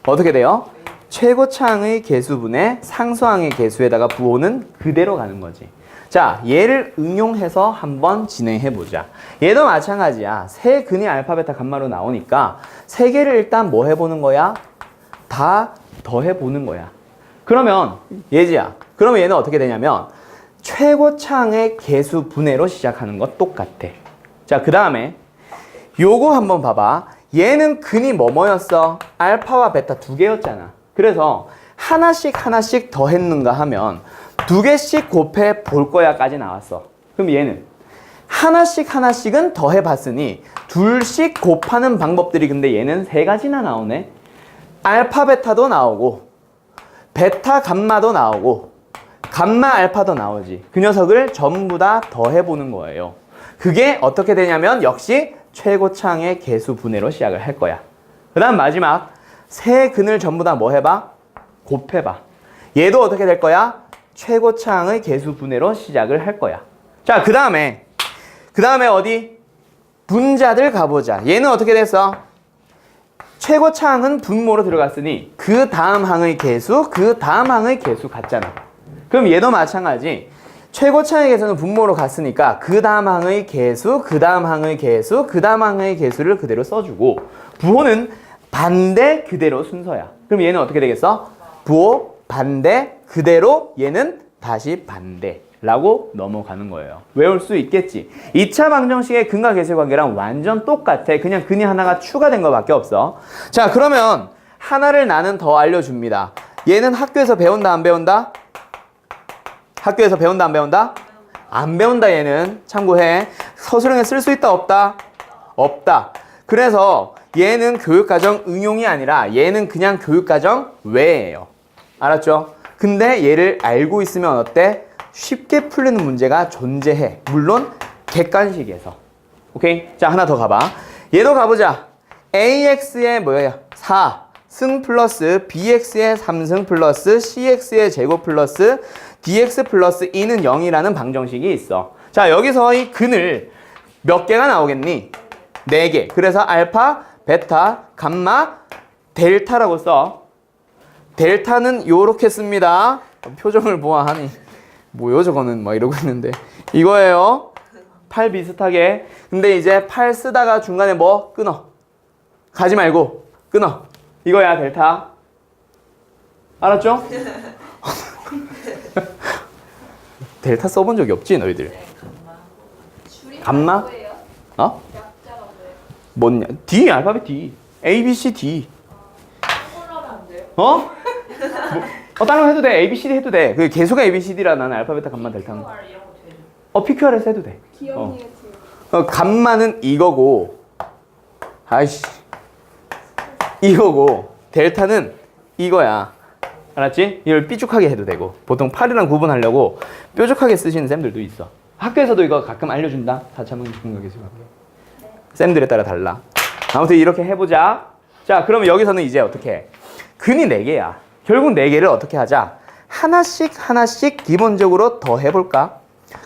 어떻게 돼요? 최고차항의 개수분의 상수항의 개수에다가 부호는 그대로 가는 거지. 자, 얘를 응용해서 한번 진행해보자. 얘도 마찬가지야. 세 근이 알파, 베타, 감마로 나오니까 세 개를 일단 뭐 해보는 거야? 다 더해보는 거야. 그러면 예지야. 그러면 얘는 어떻게 되냐면 최고차항의 개수분해로 시작하는 거 똑같아. 자, 그 다음에 요거 한번 봐봐. 얘는 근이 뭐였어? 알파와 베타 두 개였잖아. 그래서 하나씩 더 했는가 하면 두 개씩 곱해 볼 거야까지 나왔어. 그럼 얘는 하나씩은 더 해봤으니 둘씩 곱하는 방법들이 근데 얘는 세 가지나 나오네. 알파 베타도 나오고 베타 감마도 나오고 감마 알파도 나오지. 그 녀석을 전부 다 더해보는 거예요. 그게 어떻게 되냐면 역시 최고차항의 개수분해로 시작을 할 거야. 그 다음 마지막 세 근을 전부 다 뭐 해봐? 곱해봐. 얘도 어떻게 될 거야? 최고차항의 개수분해로 시작을 할 거야. 자, 그 다음에 어디? 분자들 가보자. 얘는 어떻게 됐어? 최고차항은 분모로 들어갔으니 그 다음 항의 개수 같잖아. 그럼 얘도 마찬가지. 최고차항의 개수는 분모로 갔으니까 그 다음 항의 개수, 그 다음 항의 개수, 그 다음 항의 개수를 그대로 써주고 부호는 반대 그대로 순서야. 그럼 얘는 어떻게 되겠어? 부호 반대 그대로 얘는 다시 반대라고 넘어가는 거예요. 외울 수 있겠지. 2차 방정식의 근과 계수의 관계랑 완전 똑같아. 그냥 근이 하나가 추가된 거밖에 없어. 자, 그러면 하나를 나는 더 알려줍니다. 얘는 학교에서 배운다 안 배운다? 학교에서 배운다 안 배운다? 안 배운다. 얘는 참고해. 서술형에 쓸 수 있다 없다? 없다. 그래서 얘는 교육과정 응용이 아니라 얘는 그냥 교육과정 외예요. 알았죠? 근데 얘를 알고 있으면 어때? 쉽게 풀리는 문제가 존재해. 물론 객관식에서. 오케이? 자, 하나 더 가봐. 얘도 가보자. AX의 뭐야? 4승 플러스 BX의 3승 플러스 CX의 제곱 플러스 DX 플러스 2는 0이라는 방정식이 있어. 자, 여기서 이 근을 몇 개가 나오겠니? 4개. 그래서 알파, 베타, 감마, 델타라고 써. 델타는 요렇게 씁니다. 표정을 보아하니 뭐요 저거는 막 이러고 있는데 이거예요. 8 비슷하게. 근데 이제 8 쓰다가 중간에 뭐 끊어. 가지 말고 끊어. 이거야 델타. 알았죠? 델타 써본 적이 없지 너희들? 감마? 뭐예요? 어? 약자가 뭐예요? 뭐냐? D 알파벳 D. A, B, C, D. 한글로는 안 돼요? 어? 뭐, 다른 거 해도 돼. A, B, C, D 해도 돼. 그 계수가 A, B, C, D라 나는 알파벳 감마 델타. 이런 거 되죠? PQR에서 해도 돼. 기억니에 지금 감마는 이거고, 아이씨, 이거고, 델타는 이거야. 알았지? 이걸 삐죽하게 해도 되고, 보통 8이랑 구분하려고 뾰족하게 쓰시는 쌤들도 있어. 학교에서도 이거 가끔 알려준다. 4차 방정식 계수 관계. 쌤들에 따라 달라. 아무튼 이렇게 해보자. 자, 그러면 여기서는 이제 어떻게 해? 근이 4개야. 결국 4개를 어떻게 하자? 하나씩 기본적으로 더 해볼까?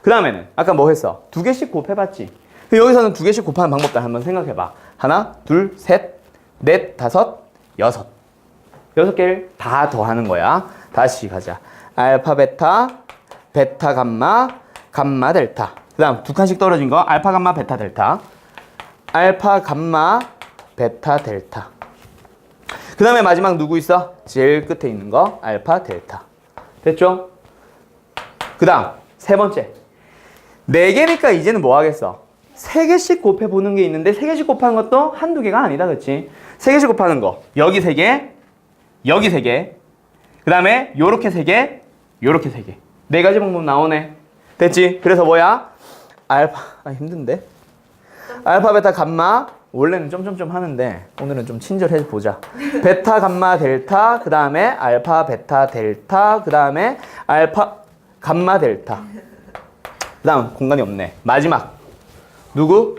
그 다음에는 아까 뭐 했어? 2개씩 곱해봤지? 여기서는 2개씩 곱하는 방법도 한번 생각해봐. 하나, 둘, 셋, 넷, 다섯, 여섯. 6개를 다 더하는 거야. 다시 가자. 알파, 베타, 베타, 감마, 감마, 델타. 그 다음 2칸씩 떨어진 거 알파, 감마, 베타, 델타. 알파, 감마, 베타, 델타. 그 다음에 마지막 누구 있어? 제일 끝에 있는 거 알파, 델타. 됐죠? 그 다음 세 번째. 4개니까 이제는 뭐 하겠어? 3개씩 곱해보는 게 있는데 3개씩 곱하는 것도 한두 개가 아니다. 그치? 3개씩 곱하는 거 여기 3개, 여기 3개, 그 다음에 요렇게 3개, 요렇게 3개. 4가지 방법 나오네. 됐지? 그래서 뭐야? 알파, 힘든데? 알파, 베타, 감마. 원래는 점점점 하는데 오늘은 좀 친절해 보자. 베타, 감마, 델타. 그 다음에 알파, 베타, 델타. 그 다음에 알파, 감마, 델타. 그 다음 공간이 없네. 마지막 누구?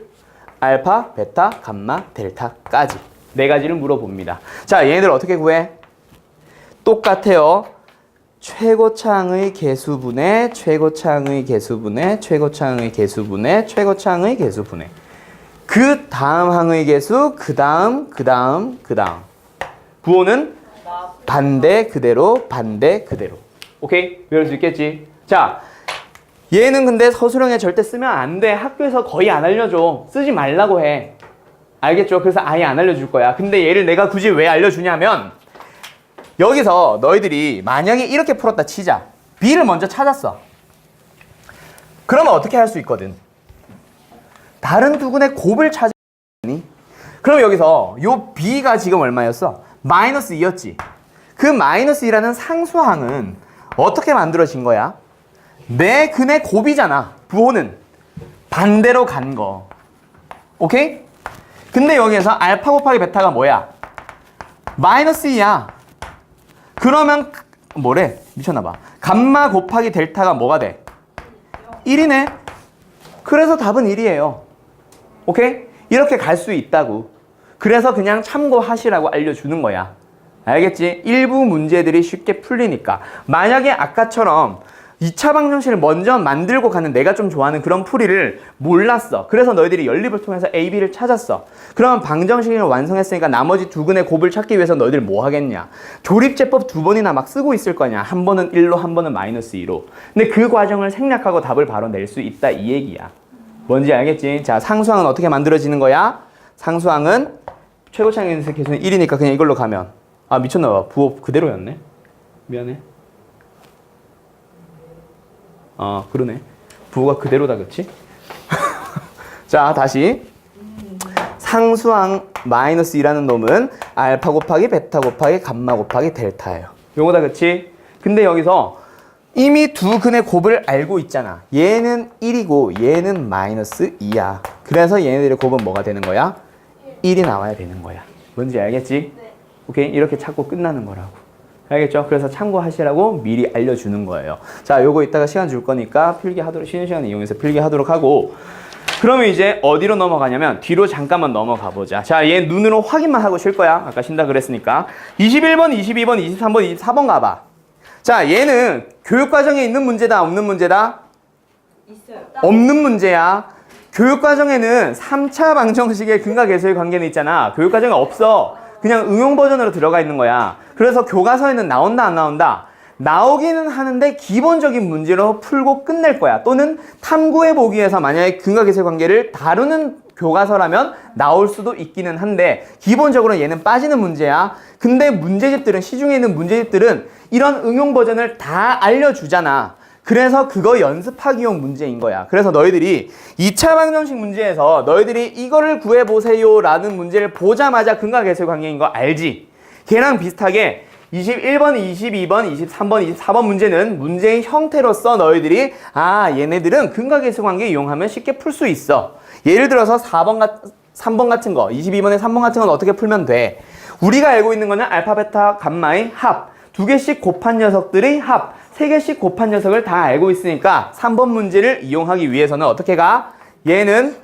알파, 베타, 감마, 델타까지 4가지를 물어봅니다. 자, 얘네들 어떻게 구해? 똑같아요. 최고차항의 개수분의 최고차항의 개수분의 최고차항의 개수분의 최고차항의 개수분의 그 다음 항의 개수, 그 다음. 부호는 반대 그대로. 오케이? 외울 수 있겠지? 자, 얘는 근데 서술형에 절대 쓰면 안 돼. 학교에서 거의 안 알려줘. 쓰지 말라고 해. 알겠죠? 그래서 아예 안 알려줄 거야. 근데 얘를 내가 굳이 왜 알려주냐면 여기서 너희들이 만약에 이렇게 풀었다 치자. B를 먼저 찾았어. 그러면 어떻게 할 수 있거든? 다른 두 근의 곱을 찾으니? 그럼 여기서 요 B가 지금 얼마였어? 마이너스 2였지. 그 마이너스 2라는 상수항은 어떻게 만들어진 거야? 내 근의 곱이잖아. 부호는 반대로 간 거. 오케이? 근데 여기에서 알파 곱하기 베타가 뭐야? 마이너스 2야. 그러면 뭐래? 미쳤나봐. 감마 곱하기 델타가 뭐가 돼? 1이네. 그래서 답은 1이에요. 오케이? 이렇게 갈 수 있다고. 그래서 그냥 참고하시라고 알려주는 거야. 알겠지? 일부 문제들이 쉽게 풀리니까. 만약에 아까처럼 2차 방정식을 먼저 만들고 가는 내가 좀 좋아하는 그런 풀이를 몰랐어. 그래서 너희들이 연립을 통해서 A, B를 찾았어. 그러면 방정식을 완성했으니까 나머지 두 근의 곱을 찾기 위해서 너희들 뭐 하겠냐? 조립제법 2번이나 막 쓰고 있을 거냐? 한 번은 1로, 한 번은 마이너스 2로. 근데 그 과정을 생략하고 답을 바로 낼 수 있다 이 얘기야. 뭔지 알겠지? 자, 상수항은 어떻게 만들어지는 거야? 상수항은 최고차항의 개수는 1이니까 그냥 이걸로 가면. 아, 미쳤나봐. 부호 그대로였네. 미안해. 그러네. 부호가 그대로다, 그치? 자, 다시. 상수항 마이너스 2라는 놈은 알파 곱하기 베타 곱하기 감마 곱하기 델타예요. 요거다, 그치? 근데 여기서 이미 두 근의 곱을 알고 있잖아. 얘는 1이고 얘는 마이너스 2야. 그래서 얘네들의 곱은 뭐가 되는 거야? 1이 나와야 되는 거야. 뭔지 알겠지? 네. 오케이? 이렇게 찾고 끝나는 거라고. 알겠죠? 그래서 참고하시라고 미리 알려주는 거예요. 자, 요거 이따가 시간 줄 거니까 필기하도록, 쉬는 시간 이용해서 필기하도록 하고, 그러면 이제 어디로 넘어가냐면 뒤로 잠깐만 넘어가 보자. 자, 얘 눈으로 확인만 하고 쉴 거야. 아까 쉰다 그랬으니까. 21번, 22번, 23번, 24번 가봐. 자, 얘는 교육과정에 있는 문제다, 없는 문제다? 있어요. 없는 문제야. 교육과정에는 3차 방정식의 근과 계수의 관계는 있잖아. 교육과정에 없어. 그냥 응용 버전으로 들어가 있는 거야. 그래서 교과서에는 나온다, 안 나온다? 나오기는 하는데 기본적인 문제로 풀고 끝낼 거야. 또는 탐구해 보기 위해서 만약에 근과 계수의 관계를 다루는 교과서라면 나올 수도 있기는 한데 기본적으로 얘는 빠지는 문제야. 근데 문제집들은, 시중에 있는 문제집들은 이런 응용 버전을 다 알려주잖아. 그래서 그거 연습하기용 문제인 거야. 그래서 너희들이 2차 방정식 문제에서 너희들이 이거를 구해보세요 라는 문제를 보자마자 근과 계수의 관계인 거 알지? 걔랑 비슷하게 21번, 22번, 23번, 24번 문제는 문제의 형태로서 너희들이 얘네들은 근과 계수 관계 이용하면 쉽게 풀 수 있어. 예를 들어서 3번 같은 거, 22번에 3번 같은 건 어떻게 풀면 돼? 우리가 알고 있는 거는 알파, 베타, 감마의 합, 2개씩 곱한 녀석들의 합, 3개씩 곱한 녀석을 다 알고 있으니까 3번 문제를 이용하기 위해서는 어떻게 가? 얘는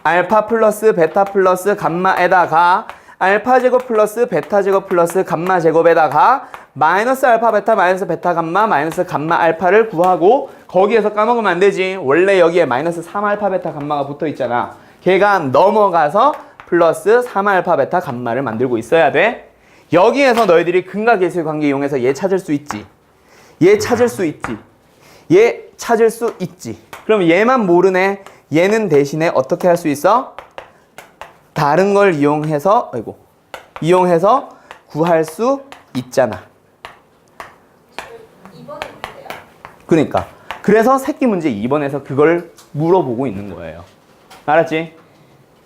알파 플러스 베타 플러스 감마에다가 알파 제곱 플러스 베타 제곱 플러스 감마 제곱에다가 마이너스 알파 베타 마이너스 베타 감마 마이너스 감마 알파를 구하고 거기에서 까먹으면 안 되지. 원래 여기에 마이너스 3 알파 베타 감마가 붙어 있잖아. 걔가 넘어가서 플러스 3 알파 베타 감마를 만들고 있어야 돼. 여기에서 너희들이 근과 계수의 관계 이용해서 얘 찾을 수 있지. 얘 찾을 수 있지. 얘 찾을 수 있지. 그럼 얘만 모르네. 얘는 대신에 어떻게 할 수 있어? 다른 걸 이용해서 구할 수 있잖아. 2번에 있는데요? 그러니까. 그래서 새끼 문제 2번에서 그걸 물어보고 있는 거예요. 알았지?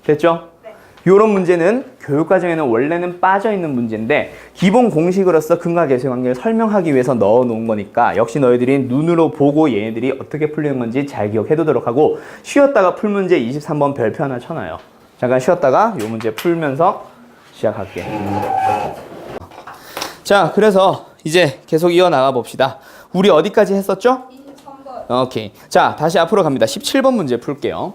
됐죠? 네. 요런 문제는 교육과정에는 원래는 빠져있는 문제인데 기본 공식으로서 근과 계수의 관계를 설명하기 위해서 넣어놓은 거니까 역시 너희들이 눈으로 보고 얘네들이 어떻게 풀리는 건지 잘 기억해두도록 하고 쉬었다가 풀 문제 23번 별표 하나 쳐놔요. 잠깐 쉬었다가 요 문제 풀면서 시작할게. 자, 그래서 이제 계속 이어나가 봅시다. 우리 어디까지 했었죠? 23번. 오케이. 자, 다시 앞으로 갑니다. 17번 문제 풀게요.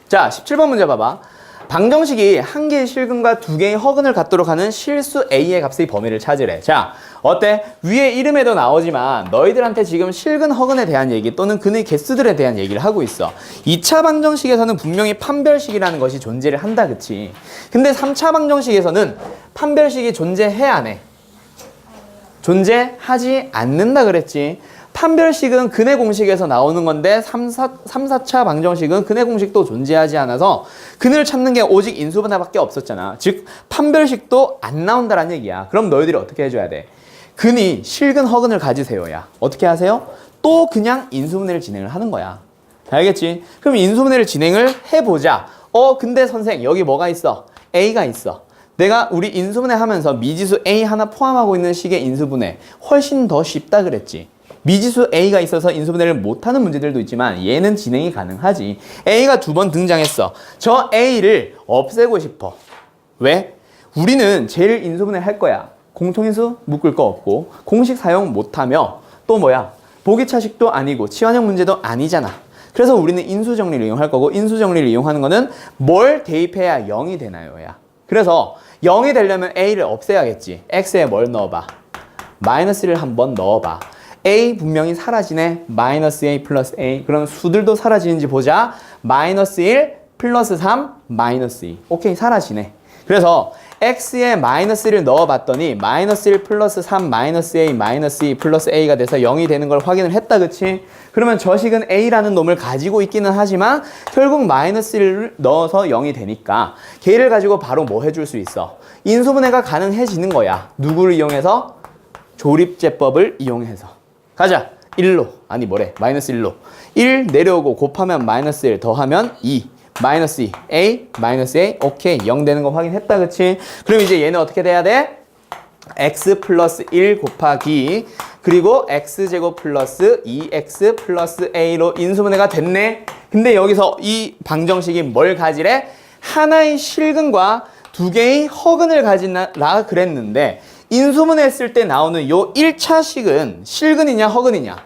자, 17번 문제 봐봐. 방정식이 한 개의 실근과 두 개의 허근을 갖도록 하는 실수 A의 값의 범위를 찾으래. 자, 어때? 위에 이름에도 나오지만 너희들한테 지금 실근 허근에 대한 얘기 또는 근의 개수들에 대한 얘기를 하고 있어. 2차 방정식에서는 분명히 판별식이라는 것이 존재를 한다, 그치? 근데 3차 방정식에서는 판별식이 존재해, 안 해? 존재하지 않는다 그랬지. 판별식은 근의 공식에서 나오는 건데 3, 4차 방정식은 근의 공식도 존재하지 않아서 근을 찾는 게 오직 인수분해밖에 없었잖아. 즉 판별식도 안 나온다는 얘기야. 그럼 너희들이 어떻게 해줘야 돼? 근이 실근 허근을 가지세요야. 어떻게 하세요? 또 그냥 인수분해를 진행을 하는 거야. 알겠지? 그럼 인수분해를 진행을 해보자. 근데 선생 여기 뭐가 있어? A가 있어. 내가 우리 인수분해 하면서 미지수 A 하나 포함하고 있는 식의 인수분해 훨씬 더 쉽다 그랬지. 미지수 A가 있어서 인수분해를 못하는 문제들도 있지만 얘는 진행이 가능하지. A가 2번 등장했어. 저 A를 없애고 싶어. 왜? 우리는 쟤를 인수분해 할 거야. 공통인수 묶을 거 없고 공식 사용 못하며 또 뭐야? 보기차식도 아니고 치환형 문제도 아니잖아. 그래서 우리는 인수정리를 이용할 거고 인수정리를 이용하는 거는 뭘 대입해야 0이 되나요? 야. 그래서 0이 되려면 A를 없애야겠지. X에 뭘 넣어봐? 마이너스를 한번 넣어봐. A 분명히 사라지네. 마이너스 A 플러스 A. 그럼 수들도 사라지는지 보자. 마이너스 1 플러스 3 마이너스 2. 오케이, 사라지네. 그래서 X에 마이너스 1을 넣어봤더니 마이너스 1 플러스 3 마이너스 A 마이너스 2 플러스 A가 돼서 0이 되는 걸 확인을 했다, 그치? 그러면 저 식은 A라는 놈을 가지고 있기는 하지만 결국 마이너스 1을 넣어서 0이 되니까 걔를 가지고 바로 뭐 해줄 수 있어? 인수분해가 가능해지는 거야. 누구를 이용해서? 조립제법을 이용해서. 가자. 1로. 아니 뭐래? 마이너스 1로. 1 내려오고 곱하면 마이너스 1 더하면 2. 마이너스 2. A, 마이너스 A. 오케이. 0 되는 거 확인했다. 그치? 그럼 이제 얘는 어떻게 돼야 돼? x 플러스 1 곱하기 그리고 x제곱 플러스 2x 플러스 a로 인수분해가 됐네. 근데 여기서 이 방정식이 뭘 가지래? 하나의 실근과 두 개의 허근을 가진다 그랬는데 인수분해 했을 때 나오는 요 1차 식은 실근이냐 허근이냐?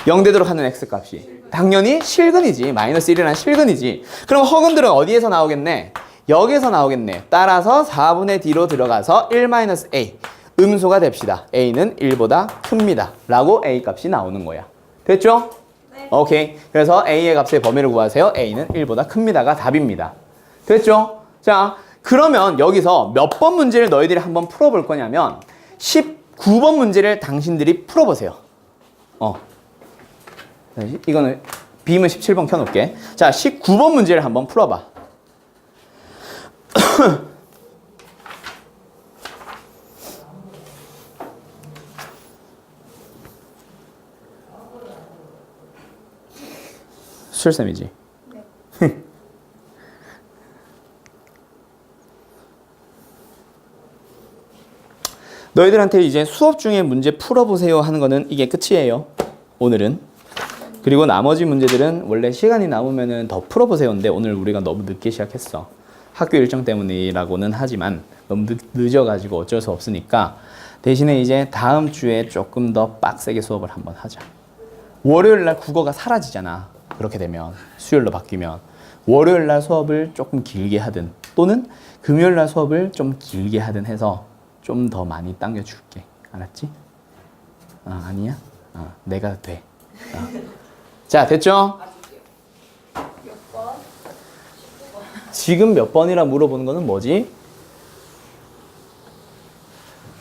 0 되도록 하는 x값이 당연히 실근이지. 마이너스 1이란 실근이지. 그럼 허근들은 어디에서 나오겠네? 여기에서 나오겠네. 따라서 4분의 D로 들어가서 1-A 음수가 됩시다. A는 1보다 큽니다. 라고 A 값이 나오는 거야. 됐죠? 네. 오케이. 그래서 A의 값의 범위를 구하세요. A는 1보다 큽니다가 답입니다. 됐죠? 자, 그러면 여기서 몇 번 문제를 너희들이 한번 풀어볼 거냐면 19번 문제를 당신들이 풀어보세요. 이거는 B면 17번 켜놓을게. 자, 19번 문제를 한번 풀어봐. 술쌤이지? 네. 너희들한테 이제 수업 중에 문제 풀어보세요 하는 거는 이게 끝이에요. 오늘은. 그리고 나머지 문제들은 원래 시간이 남으면 더 풀어보세요인데 오늘 우리가 너무 늦게 시작했어. 학교 일정 때문이라고는 하지만 너무 늦어가지고 어쩔 수 없으니까 대신에 이제 다음 주에 조금 더 빡세게 수업을 한번 하자. 월요일 날 국어가 사라지잖아. 그렇게 되면 수요일로 바뀌면 월요일 날 수업을 조금 길게 하든 또는 금요일 날 수업을 좀 길게 하든 해서 좀 더 많이 당겨줄게. 알았지? 아니야? 내가 돼. 자, 됐죠? 몇 번? 지금 몇 번이라 물어보는 거는 뭐지?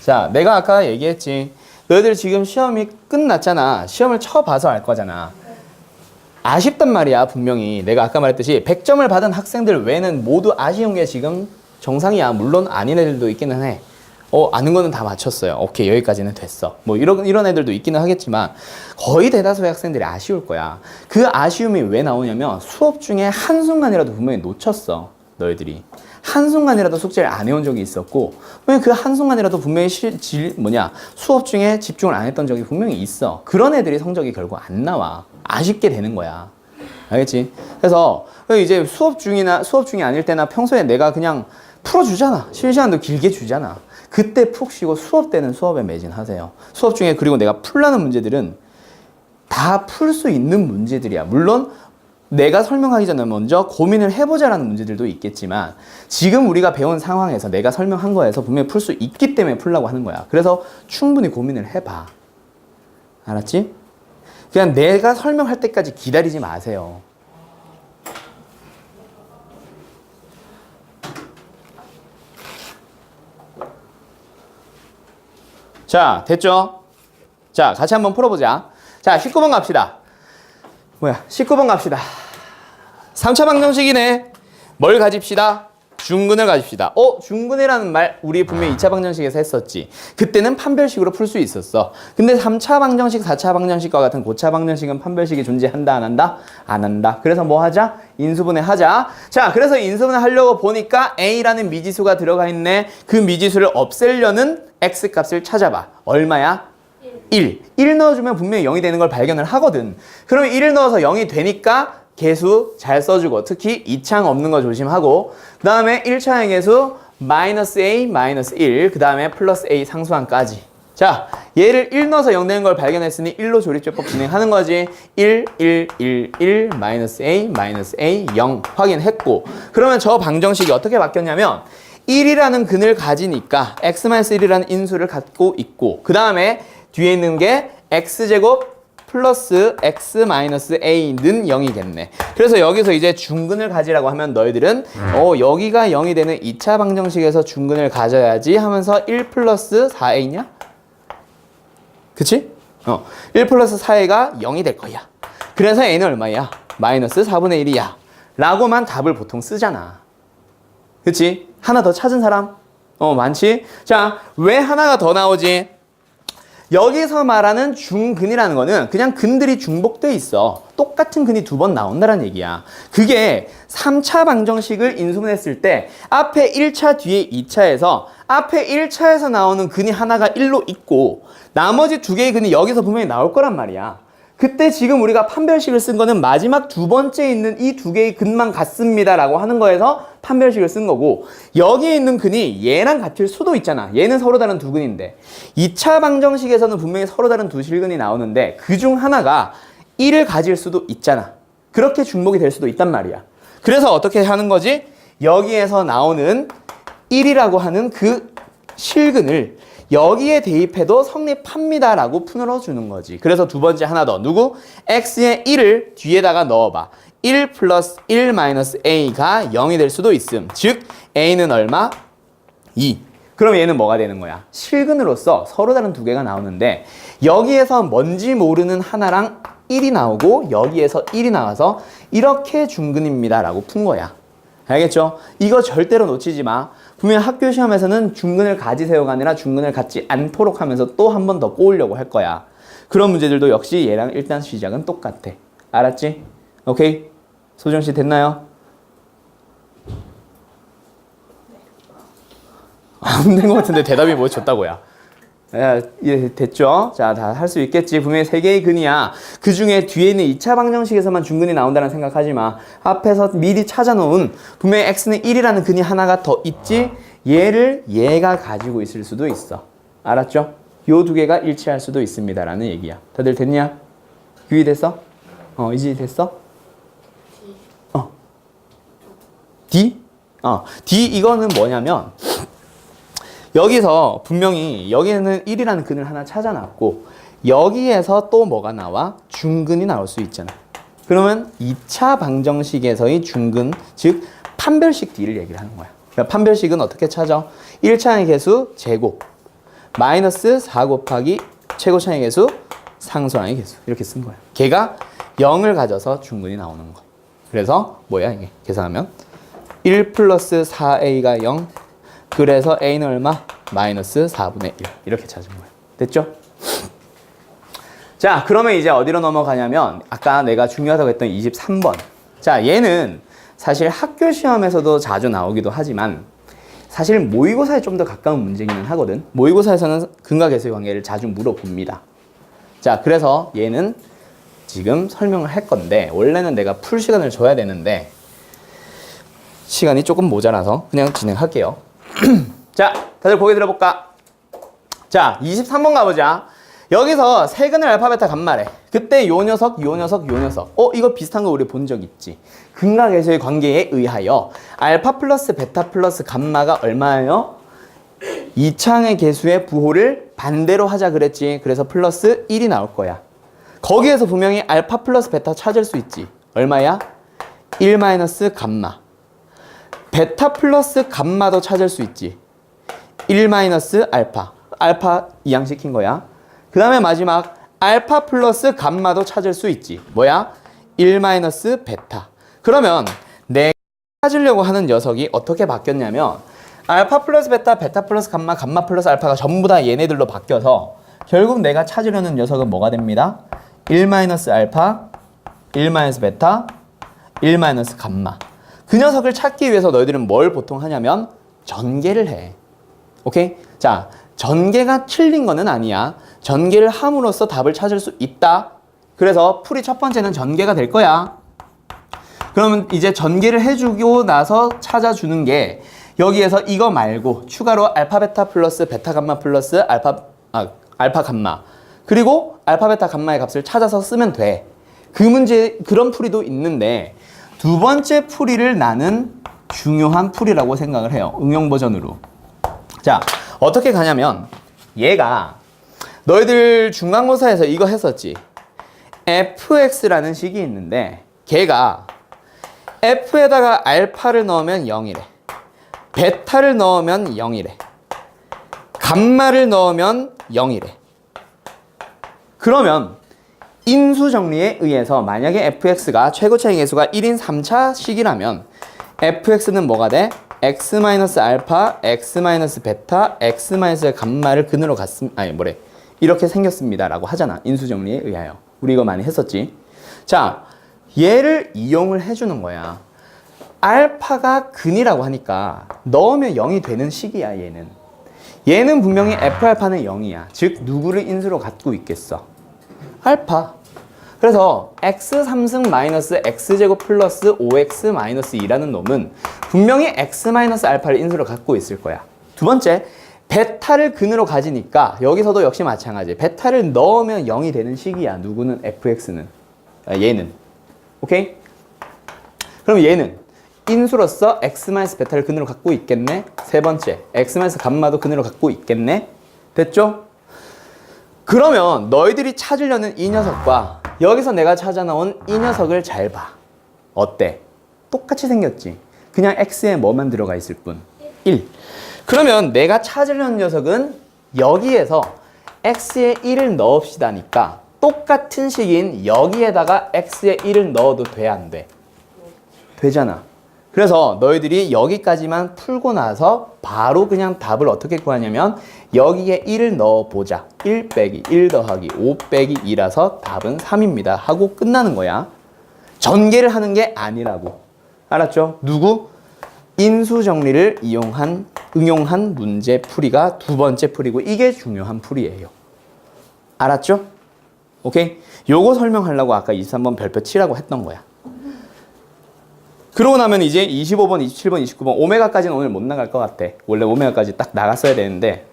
자, 내가 아까 얘기했지. 너희들 지금 시험이 끝났잖아. 시험을 쳐봐서 알 거잖아. 아쉽단 말이야, 분명히. 내가 아까 말했듯이 100점을 받은 학생들 외에는 모두 아쉬운 게 지금 정상이야. 물론 아닌 애들도 있기는 해. 아는 거는 다 맞췄어요. 오케이, 여기까지는 됐어. 뭐 이런 애들도 있기는 하겠지만 거의 대다수의 학생들이 아쉬울 거야. 그 아쉬움이 왜 나오냐면 수업 중에 한순간이라도 분명히 놓쳤어. 너희들이. 한순간이라도 숙제를 안 해온 적이 있었고 그 한순간이라도 분명히 수업 중에 집중을 안 했던 적이 분명히 있어. 그런 애들이 성적이 결국 안 나와. 아쉽게 되는 거야. 알겠지? 그래서 이제 수업 중이 아닐 때나 평소에 내가 그냥 풀어주잖아. 실시간도 길게 주잖아. 그때 푹 쉬고 수업 때는 수업에 매진하세요. 수업 중에 그리고 내가 풀라는 문제들은 다 풀 수 있는 문제들이야. 물론 내가 설명하기 전에 먼저 고민을 해보자라는 문제들도 있겠지만 지금 우리가 배운 상황에서 내가 설명한 거에서 분명히 풀 수 있기 때문에 풀라고 하는 거야. 그래서 충분히 고민을 해봐. 알았지? 그냥 내가 설명할 때까지 기다리지 마세요. 자, 됐죠? 자, 같이 한번 풀어보자. 자, 19번 갑시다. 19번 갑시다. 3차 방정식이네. 뭘 가집시다? 중근을 가집시다. 중근이라는 말 우리 분명히 2차 방정식에서 했었지. 그때는 판별식으로 풀 수 있었어. 근데 3차 방정식, 4차 방정식과 같은 고차 방정식은 판별식이 존재한다, 안 한다? 안 한다. 그래서 뭐 하자? 인수분해 하자. 자, 그래서 인수분해 하려고 보니까 A라는 미지수가 들어가 있네. 그 미지수를 없애려는 X값을 찾아봐. 얼마야? 1. 1 넣어주면 분명히 0이 되는 걸 발견을 하거든. 그러면 1을 넣어서 0이 되니까 개수 잘 써주고 특히 2창 없는 거 조심하고 그 다음에 1차의 개수 마이너스 A, 마이너스 1 그 다음에 플러스 A 상수항까지. 자, 얘를 1 넣어서 0 되는 걸 발견했으니 1로 조립제법 진행하는 거지. 1, 1, 1, 1, 마이너스 A, 마이너스 A, 0 확인했고 그러면 저 방정식이 어떻게 바뀌었냐면 1이라는 근을 가지니까 x-1이라는 인수를 갖고 있고 그 다음에 뒤에 있는 게 x제곱 플러스 x-a는 0이겠네. 그래서 여기서 이제 중근을 가지라고 하면 너희들은 여기가 0이 되는 2차 방정식에서 중근을 가져야지 하면서 1 플러스 4a냐? 그치? 1 플러스 4a가 0이 될 거야. 그래서 a는 얼마야? 마이너스 4분의 1이야. 라고만 답을 보통 쓰잖아. 그치? 하나 더 찾은 사람? 많지? 자, 왜 하나가 더 나오지? 여기서 말하는 중근이라는 거는 그냥 근들이 중복돼 있어. 똑같은 근이 두 번 나온다는 얘기야. 그게 3차 방정식을 인수분했을 때 앞에 1차 뒤에 2차에서 앞에 1차에서 나오는 근이 하나가 1로 있고 나머지 두 개의 근이 여기서 분명히 나올 거란 말이야. 그때 지금 우리가 판별식을 쓴 거는 마지막 두 번째 있는 이 두 개의 근만 같습니다 라고 하는 거에서 판별식을 쓴 거고, 여기에 있는 근이 얘랑 같을 수도 있잖아. 얘는 서로 다른 두 근인데 2차 방정식에서는 분명히 서로 다른 두 실근이 나오는데 그 중 하나가 1을 가질 수도 있잖아. 그렇게 중복이 될 수도 있단 말이야. 그래서 어떻게 하는 거지? 여기에서 나오는 1이라고 하는 그 실근을 여기에 대입해도 성립합니다 라고 풀어주는 거지. 그래서 두 번째 하나 더. 누구? x의 1을 뒤에다가 넣어봐. 1 플러스 1 마이너스 a가 0이 될 수도 있음. 즉 a는 얼마? 2. 그럼 얘는 뭐가 되는 거야? 실근으로서 서로 다른 두 개가 나오는데 여기에서 뭔지 모르는 하나랑 1이 나오고 여기에서 1이 나와서 이렇게 중근입니다 라고 푼 거야. 알겠죠? 이거 절대로 놓치지 마. 분명 학교 시험에서는 중근을 가지세요가 아니라 중근을 갖지 않도록 하면서 또 한 번 더 꼬으려고 할 거야. 그런 문제들도 역시 얘랑 일단 시작은 똑같아. 알았지? 오케이? 소정 씨 됐나요? 안 된 것 같은데 대답이 뭐 줬다고야. 예, 됐죠? 자, 다 할 수 있겠지. 분명히 세 개의 근이야. 그 중에 뒤에 있는 2차 방정식에서만 중근이 나온다는 생각하지 마. 앞에서 미리 찾아놓은 분명히 x는 1이라는 근이 하나가 더 있지. 얘를 얘가 가지고 있을 수도 있어. 알았죠? 요 두 개가 일치할 수도 있습니다 라는 얘기야. 다들 됐냐? 유의됐어? 이제 됐어? D? D 이거는 뭐냐면 여기서 분명히 여기에는 1이라는 근을 하나 찾아놨고 여기에서 또 뭐가 나와? 중근이 나올 수 있잖아. 그러면 2차 방정식에서의 중근, 즉 판별식 D를 얘기를 하는 거야. 그러니까 판별식은 어떻게 찾아? 1차의 개수 제곱 마이너스 4 곱하기 최고차의 개수 상수항의 개수 이렇게 쓴 거야. 걔가 0을 가져서 중근이 나오는 거. 그래서 뭐야 이게? 계산하면 1 플러스 4a가 0 그래서 a는 얼마? 마이너스 4분의 1 이렇게 찾은 거예요. 됐죠? 자, 그러면 이제 어디로 넘어가냐면 아까 내가 중요하다고 했던 23번. 자, 얘는 사실 학교 시험에서도 자주 나오기도 하지만 사실 모의고사에 좀 더 가까운 문제기는 하거든. 모의고사에서는 근과 계수의 관계를 자주 물어봅니다. 자, 그래서 얘는 지금 설명을 할 건데 원래는 내가 풀 시간을 줘야 되는데 시간이 조금 모자라서 그냥 진행할게요. 자, 다들 고개 들어볼까? 자, 23번 가보자. 여기서 세근을 알파, 베타, 감마래. 그때 요 녀석. 이거 비슷한 거 우리 본 적 있지? 근과 계수의 관계에 의하여 알파 플러스 베타 플러스 감마가 얼마예요? 2차항의 개수의 부호를 반대로 하자 그랬지. 그래서 플러스 1이 나올 거야. 거기에서 분명히 알파 플러스 베타 찾을 수 있지. 얼마야? 1 마이너스 감마. 베타 플러스 감마도 찾을 수 있지. 1 마이너스 알파. 알파 이항시킨 거야. 그 다음에 마지막 알파 플러스 감마도 찾을 수 있지. 뭐야? 1 마이너스 베타. 그러면 내가 찾으려고 하는 녀석이 어떻게 바뀌었냐면 알파 플러스 베타, 베타 플러스 감마, 감마 플러스 알파가 전부 다 얘네들로 바뀌어서 결국 내가 찾으려는 녀석은 뭐가 됩니다? 1 마이너스 알파, 1 마이너스 베타, 1 마이너스 감마. 그 녀석을 찾기 위해서 너희들은 뭘 보통 하냐면 전개를 해. 오케이? 자, 전개가 틀린 거는 아니야. 전개를 함으로써 답을 찾을 수 있다. 그래서 풀이 첫 번째는 전개가 될 거야. 그러면 이제 전개를 해주고 나서 찾아주는 게 여기에서 이거 말고 추가로 알파 베타 플러스 베타 감마 플러스 알파 감마 그리고 알파 베타 감마의 값을 찾아서 쓰면 돼. 그 문제 그런 풀이도 있는데 두 번째 풀이를 나는 중요한 풀이라고 생각을 해요. 응용 버전으로. 자, 어떻게 가냐면 얘가 너희들 중간고사에서 이거 했었지. fx라는 식이 있는데 걔가 f에다가 알파를 넣으면 0이래. 베타를 넣으면 0이래. 감마를 넣으면 0이래. 그러면 인수 정리에 의해서 만약에 fx가 최고차의 개수가 1인 3차 식이라면 fx는 뭐가 돼? x-알파, x-베타, x- 감마를 근으로 갔으면 이렇게 생겼습니다 라고 하잖아. 인수정리에 의하여. 우리 이거 많이 했었지. 자, 얘를 이용을 해주는 거야. 알파가 근이라고 하니까 넣으면 0이 되는 식이야. 얘는 분명히 F알파는 0이야. 즉 누구를 인수로 갖고 있겠어? 알파. 그래서 x3승 마이너스 x제곱 플러스 5x 마이너스 2라는 놈은 분명히 x 마이너스 알파를 인수로 갖고 있을 거야. 두 번째, 베타를 근으로 가지니까 여기서도 역시 마찬가지. 베타를 넣으면 0이 되는 식이야. 누구는? fx는. 얘는. 오케이? 그럼 얘는 인수로서 x 마이너스 베타를 근으로 갖고 있겠네. 세 번째, x 마이너스 감마도 근으로 갖고 있겠네. 됐죠? 그러면 너희들이 찾으려는 이 녀석과 여기서 내가 찾아 나온 이 녀석을 잘 봐. 어때? 똑같이 생겼지? 그냥 x에 뭐만 들어가 있을 뿐. 1. 그러면 내가 찾으려는 녀석은 여기에서 x에 1을 넣읍시다니까 똑같은 식인 여기에다가 x에 1을 넣어도 돼, 안 돼? 되잖아. 그래서 너희들이 여기까지만 풀고 나서 바로 그냥 답을 어떻게 구하냐면 여기에 1을 넣어보자. 1 빼기 1 더하기 5 빼기 2라서 답은 3입니다. 하고 끝나는 거야. 전개를 하는 게 아니라고. 알았죠? 누구? 인수정리를 응용한 문제 풀이가 두 번째 풀이고 이게 중요한 풀이에요. 알았죠? 오케이? 요거 설명하려고 아까 23번 별표 치라고 했던 거야. 그러고 나면 이제 25번, 27번, 29번 오메가까지는 오늘 못 나갈 것 같아. 원래 오메가까지 딱 나갔어야 되는데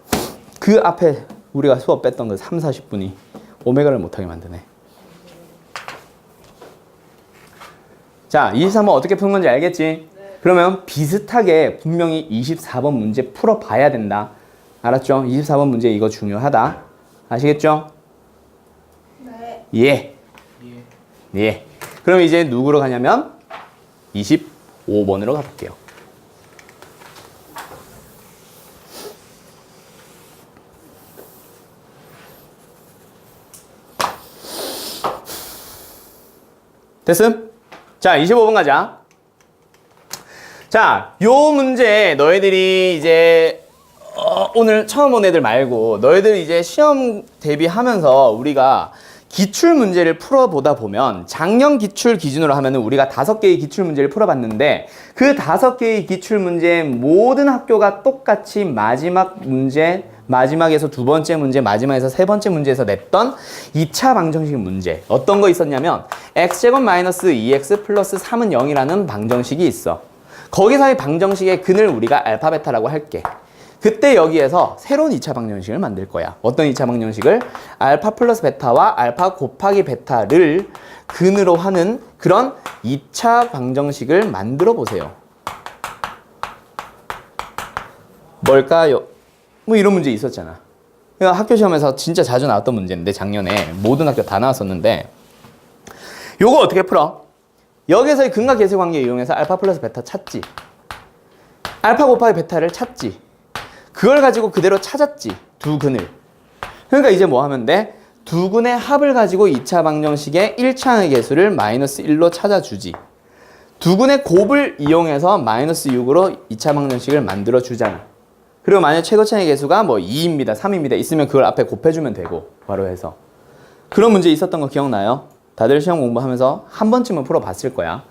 그 앞에 우리가 수업 뺐던 그 3, 40분이 오메가를 못하게 만드네. 자, 23번 어떻게 푸는 건지 알겠지? 네. 그러면 비슷하게 분명히 24번 문제 풀어봐야 된다. 알았죠? 24번 문제 이거 중요하다. 아시겠죠? 네. 예. 예. 그럼 이제 누구로 가냐면 25번으로 가볼게요. 됐음? 자, 25번 가자. 자, 요 문제 너희들이 이제 오늘 처음 온 애들 말고 너희들 이제 시험 대비하면서 우리가 기출 문제를 풀어보다 보면 작년 기출 기준으로 하면은 우리가 5개의 기출 문제를 풀어봤는데 그 5개의 기출 문제 모든 학교가 똑같이 마지막 문제, 마지막에서 두 번째 문제, 마지막에서 세 번째 문제에서 냈던 2차 방정식 문제. 어떤 거 있었냐면 x제곱 마이너스 2x 플러스 3은 0이라는 방정식이 있어. 거기서의 방정식의 근을 우리가 알파 베타라고 할게. 그때 여기에서 새로운 2차 방정식을 만들 거야. 어떤 2차 방정식을? 알파 플러스 베타와 알파 곱하기 베타를 근으로 하는 그런 2차 방정식을 만들어 보세요. 뭘까요? 뭐 이런 문제 있었잖아. 학교 시험에서 진짜 자주 나왔던 문제인데 작년에 모든 학교 다 나왔었는데 요거 어떻게 풀어? 여기서의 근과 계수 관계 이용해서 알파 플러스 베타 찾지. 알파 곱하기 베타를 찾지. 그걸 가지고 그대로 찾았지. 두 근을. 그러니까 이제 뭐 하면 돼? 두 근의 합을 가지고 2차 방정식의 1차의 개수를 마이너스 1로 찾아주지. 두 근의 곱을 이용해서 마이너스 6으로 2차 방정식을 만들어 주잖아. 그리고 만약 최고차의 개수가 뭐 2입니다, 3입니다 있으면 그걸 앞에 곱해주면 되고 바로 해서. 그런 문제 있었던 거 기억나요? 다들 시험 공부하면서 한 번쯤은 풀어봤을 거야.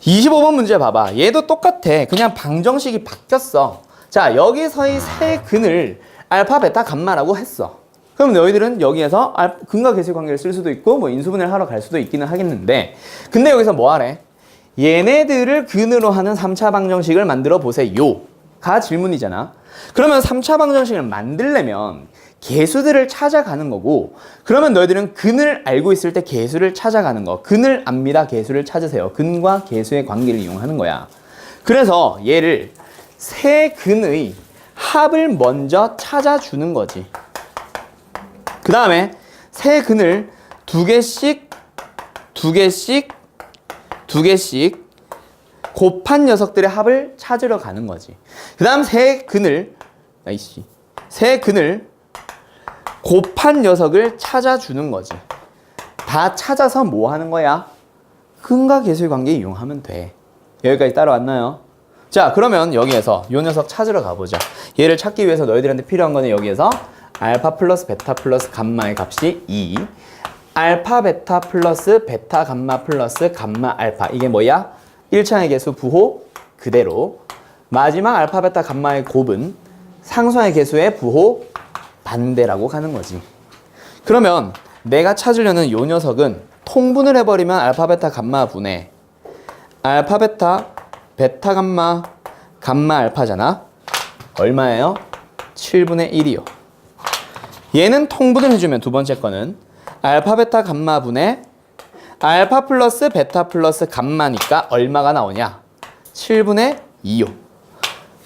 25번 문제 봐봐. 얘도 똑같아. 그냥 방정식이 바뀌었어. 자, 여기서의 세 근을 알파, 베타, 감마라고 했어. 그럼 너희들은 여기에서 근과 계수 관계를 쓸 수도 있고 뭐 인수분해를 하러 갈 수도 있기는 하겠는데 근데 여기서 뭐 하래? 얘네들을 근으로 하는 3차 방정식을 만들어 보세요. 가 질문이잖아. 그러면 3차 방정식을 만들려면 개수들을 찾아가는 거고 그러면 너희들은 근을 알고 있을 때 개수를 찾아가는 거. 근을 압니다. 개수를 찾으세요. 근과 개수의 관계를 이용하는 거야. 그래서 얘를 세 근의 합을 먼저 찾아주는 거지. 그 다음에 세 근을 두 개씩 곱한 녀석들의 합을 찾으러 가는 거지. 그 다음 세 근을 곱한 녀석을 찾아주는 거지. 다 찾아서 뭐 하는 거야? 근과 계수의 관계 이용하면 돼. 여기까지 따라왔나요? 자, 그러면 여기에서 이 녀석 찾으러 가보자. 얘를 찾기 위해서 너희들한테 필요한 거는 여기에서 알파 플러스 베타 플러스 감마의 값이 2. 알파 베타 플러스 베타 감마 플러스 감마 알파. 이게 뭐야? 1차항의 개수 부호 그대로. 마지막 알파 베타 감마의 곱은 상수항의 개수의 부호 반대라고 가는 거지. 그러면 내가 찾으려는 요 녀석은 통분을 해버리면 알파 베타 감마 분의 알파 베타 베타 감마 감마 알파잖아. 얼마예요? 7분의 1이요. 얘는 통분을 해주면 두 번째 거는 알파 베타 감마 분의 알파 플러스 베타 플러스 감마니까 얼마가 나오냐? 7분의 2요.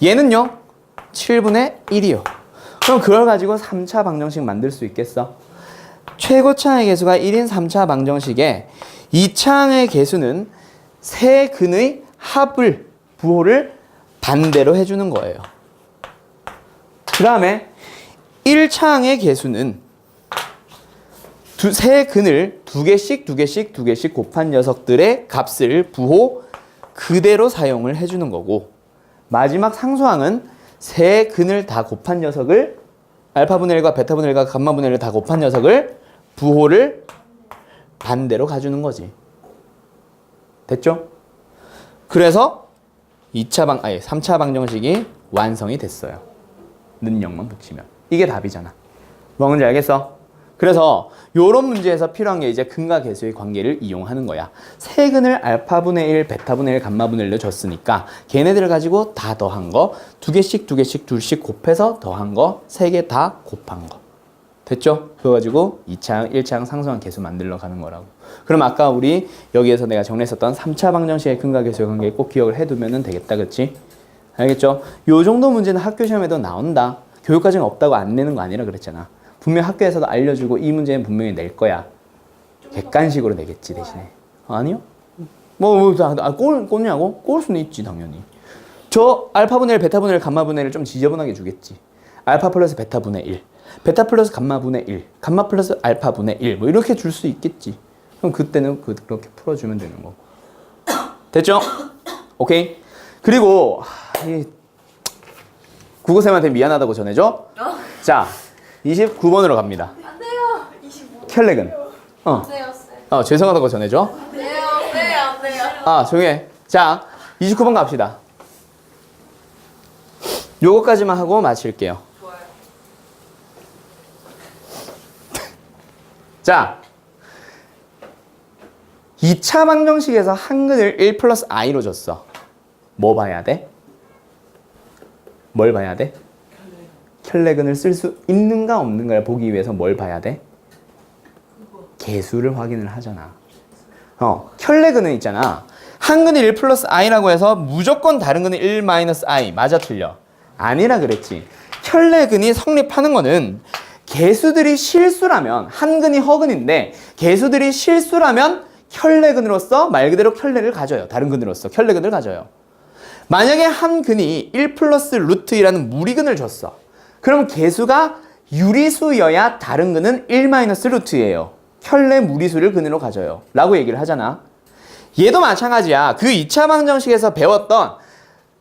얘는요? 7분의 1이요. 그럼 그걸 가지고 3차 방정식 만들 수 있겠어? 최고차항의 개수가 1인 3차 방정식에 2차항의 개수는 세 근의 합을, 부호를 반대로 해주는 거예요. 그 다음에 1차항의 개수는 세 근을 두 개씩 곱한 녀석들의 값을 부호 그대로 사용을 해주는 거고, 마지막 상수항은 세 근을 다 곱한 녀석을 알파분의 1과 베타분의 1과 감마분의 1을 다 곱한 녀석을 부호를 반대로 가주는 거지. 됐죠? 그래서 3차 방정식이 완성이 됐어요. 능력만 붙이면. 이게 답이잖아. 뭔지 알겠어? 그래서 요런 문제에서 필요한 게 이제 근과 계수의 관계를 이용하는 거야. 세 근을 알파분의 1, 베타분의 1, 감마분의 1로 줬으니까 걔네들을 가지고 다 더한 거, 둘씩 곱해서 더한 거, 세 개 다 곱한 거. 됐죠? 그거 가지고 2차항, 1차항 상수항 계수 만들러 가는 거라고. 그럼 아까 우리 여기에서 내가 정리했었던 3차 방정식의 근과 계수의 관계 꼭 기억을 해두면 되겠다. 그치? 알겠죠? 요 정도 문제는 학교 시험에도 나온다. 교육과정 없다고 안 내는 거 아니라 그랬잖아. 분명 학교에서도 알려주고 이 문제는 분명히 낼 거야. 객관식으로 내겠지 대신에. 아니요? 꼴냐고? 꼴 수는 있지 당연히. 저 알파분의 1, 베타분의 1, 감마분의 1을 좀 지저분하게 주겠지. 알파 플러스 베타분의 1, 베타 플러스 감마분의 1, 감마 플러스 알파분의 1 뭐 이렇게 줄 수 있겠지. 그럼 그때는 그렇게 풀어주면 되는 거고. 됐죠? 오케이? 그리고 국어쌤한테 미안하다고 전해줘. 자, 29번으로 갑니다. 안 돼요. 25. 켈렉은. 안 돼요, 쌤. 죄송하다고 전해줘. 안 돼요, 쌤. 안 돼요. 조용히 해. 자, 29번 갑시다. 요거까지만 하고 마칠게요. 좋아요. 자, 2차 방정식에서 한근을 1 플러스 i로 줬어. 뭐 봐야 돼? 뭘 봐야 돼? 켈레근을 쓸 수 있는가 없는가를 보기 위해서 뭘 봐야 돼? 개수를 확인을 하잖아. 켈레근은 있잖아. 한근이 1 플러스 i라고 해서 무조건 다른 근이 1 마이너스 i. 맞아 틀려? 아니라 그랬지. 켈레근이 성립하는 거는 개수들이 실수라면, 한근이 허근인데 개수들이 실수라면 켈레근으로서 말 그대로 켈레를 가져요. 다른 근으로서 켈레근을 가져요. 만약에 한 근이 1 플러스 루트 2라는 무리근을 줬어. 그럼 개수가 유리수여야 다른 근은 1 마이너스 루트예요. 켈레 무리수를 근으로 가져요. 라고 얘기를 하잖아. 얘도 마찬가지야. 그 2차 방정식에서 배웠던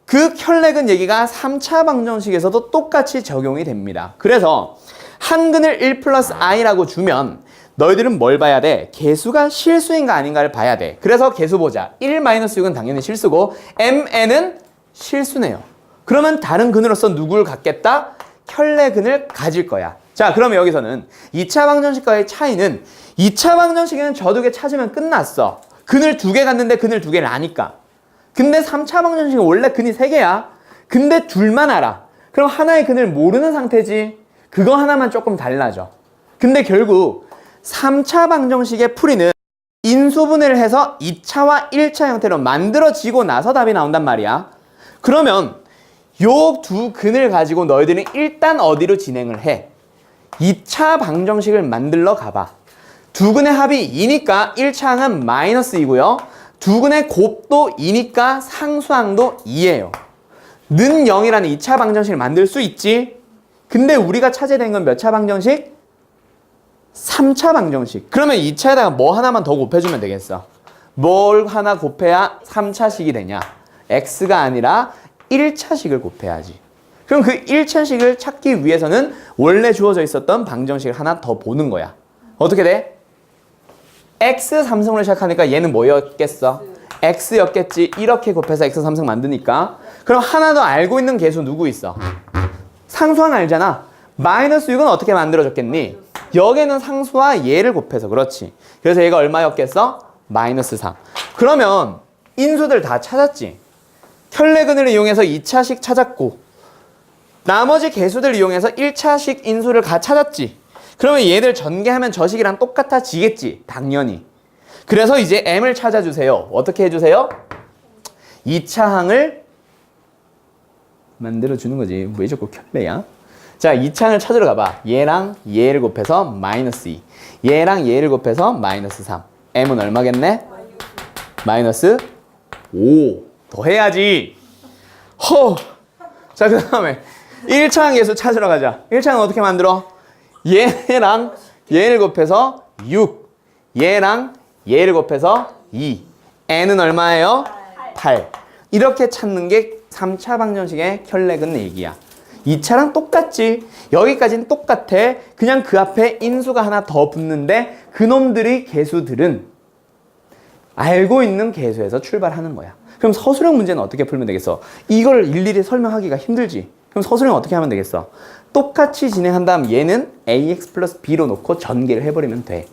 그 켈레근 얘기가 3차 방정식에서도 똑같이 적용이 됩니다. 그래서 한 근을 1 플러스 i라고 주면 너희들은 뭘 봐야 돼? 개수가 실수인가 아닌가를 봐야 돼. 그래서 개수 보자. 1 마이너스 6은 당연히 실수고 mn은 실수네요. 그러면 다른 근으로서 누구를 갖겠다? 켈레근을 가질 거야. 자, 그러면 여기서는 2차 방정식과의 차이는 2차 방정식에는 저 두 개 찾으면 끝났어. 근을 두 개 갔는데 근을 두 개를 아니까. 근데 3차 방정식은 원래 근이 3개야. 근데 둘만 알아. 그럼 하나의 근을 모르는 상태지. 그거 하나만 조금 달라져. 근데 결국 3차 방정식의 풀이는 인수분해를 해서 2차와 1차 형태로 만들어지고 나서 답이 나온단 말이야. 그러면 요 두 근을 가지고 너희들은 일단 어디로 진행을 해? 2차 방정식을 만들러 가봐. 두 근의 합이 2니까 1차항은 마이너스 2고요. 두 근의 곱도 2니까 상수항도 2예요. 는 0이라는 2차 방정식을 만들 수 있지. 근데 우리가 찾아야 되는 건 몇 차 방정식? 3차 방정식. 그러면 2차에다가 뭐 하나만 더 곱해주면 되겠어. 뭘 하나 곱해야 3차식이 되냐? x가 아니라 1차식을 곱해야지. 그럼 그 1차식을 찾기 위해서는 원래 주어져 있었던 방정식을 하나 더 보는 거야. 어떻게 돼? x 3승으로 시작하니까 얘는 뭐였겠어? x였겠지. 이렇게 곱해서 x 3승 만드니까. 그럼 하나 더 알고 있는 계수 누구 있어? 상수항 알잖아. 마이너스 6은 어떻게 만들어졌겠니? 여기는 상수와 얘를 곱해서 그렇지. 그래서 얘가 얼마였겠어? 마이너스 3. 그러면 인수들 다 찾았지. 혈내근을 이용해서 2차식 찾았고 나머지 계수들 이용해서 1차식 인수를 다 찾았지. 그러면 얘들 전개하면 저 식이랑 똑같아지겠지. 당연히. 그래서 이제 m을 찾아주세요. 어떻게 해주세요? 2차항을 만들어주는 거지. 왜 자꾸 켤레야? 자, 2차항을 찾으러 가봐. 얘랑 얘를 곱해서 마이너스 2. 얘랑 얘를 곱해서 마이너스 3. m은 얼마겠네? 마이너스 5. 더 해야지. 허. 자, 그 다음에 1차항 계수 찾으러 가자. 1차항은 어떻게 만들어? 얘랑 얘를 곱해서 6. 얘랑 얘를 곱해서 2. n은 얼마예요? 8. 이렇게 찾는 게 3차 방정식의 혈내근 얘기야. 2차랑 똑같지. 여기까지는 똑같아. 그냥 그 앞에 인수가 하나 더 붙는데 그놈들의 계수들은 알고 있는 계수에서 출발하는 거야. 그럼 서술형 문제는 어떻게 풀면 되겠어? 이걸 일일이 설명하기가 힘들지. 그럼 서술형 어떻게 하면 되겠어? 똑같이 진행한 다음 얘는 ax 플러스 b로 놓고 전개를 해버리면 돼.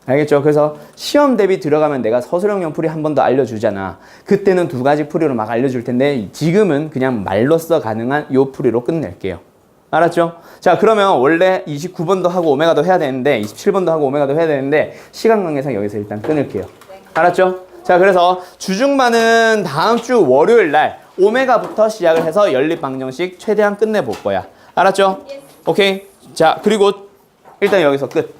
알겠죠? 그래서 시험 대비 들어가면 내가 서술형용 풀이 한 번 더 알려주잖아. 그때는 두 가지 풀이로 막 알려줄 텐데 지금은 그냥 말로써 가능한 요 풀이로 끝낼게요. 알았죠? 자, 그러면 원래 29번도 하고 오메가도 해야 되는데 27번도 하고 오메가도 해야 되는데 시간 관계상 여기서 일단 끊을게요. 알았죠? 자, 그래서 주중반은 다음 주 월요일 날 오메가부터 시작을 해서 연립 방정식 최대한 끝내볼 거야. 알았죠? 오케이. 자, 그리고 일단 여기서 끝.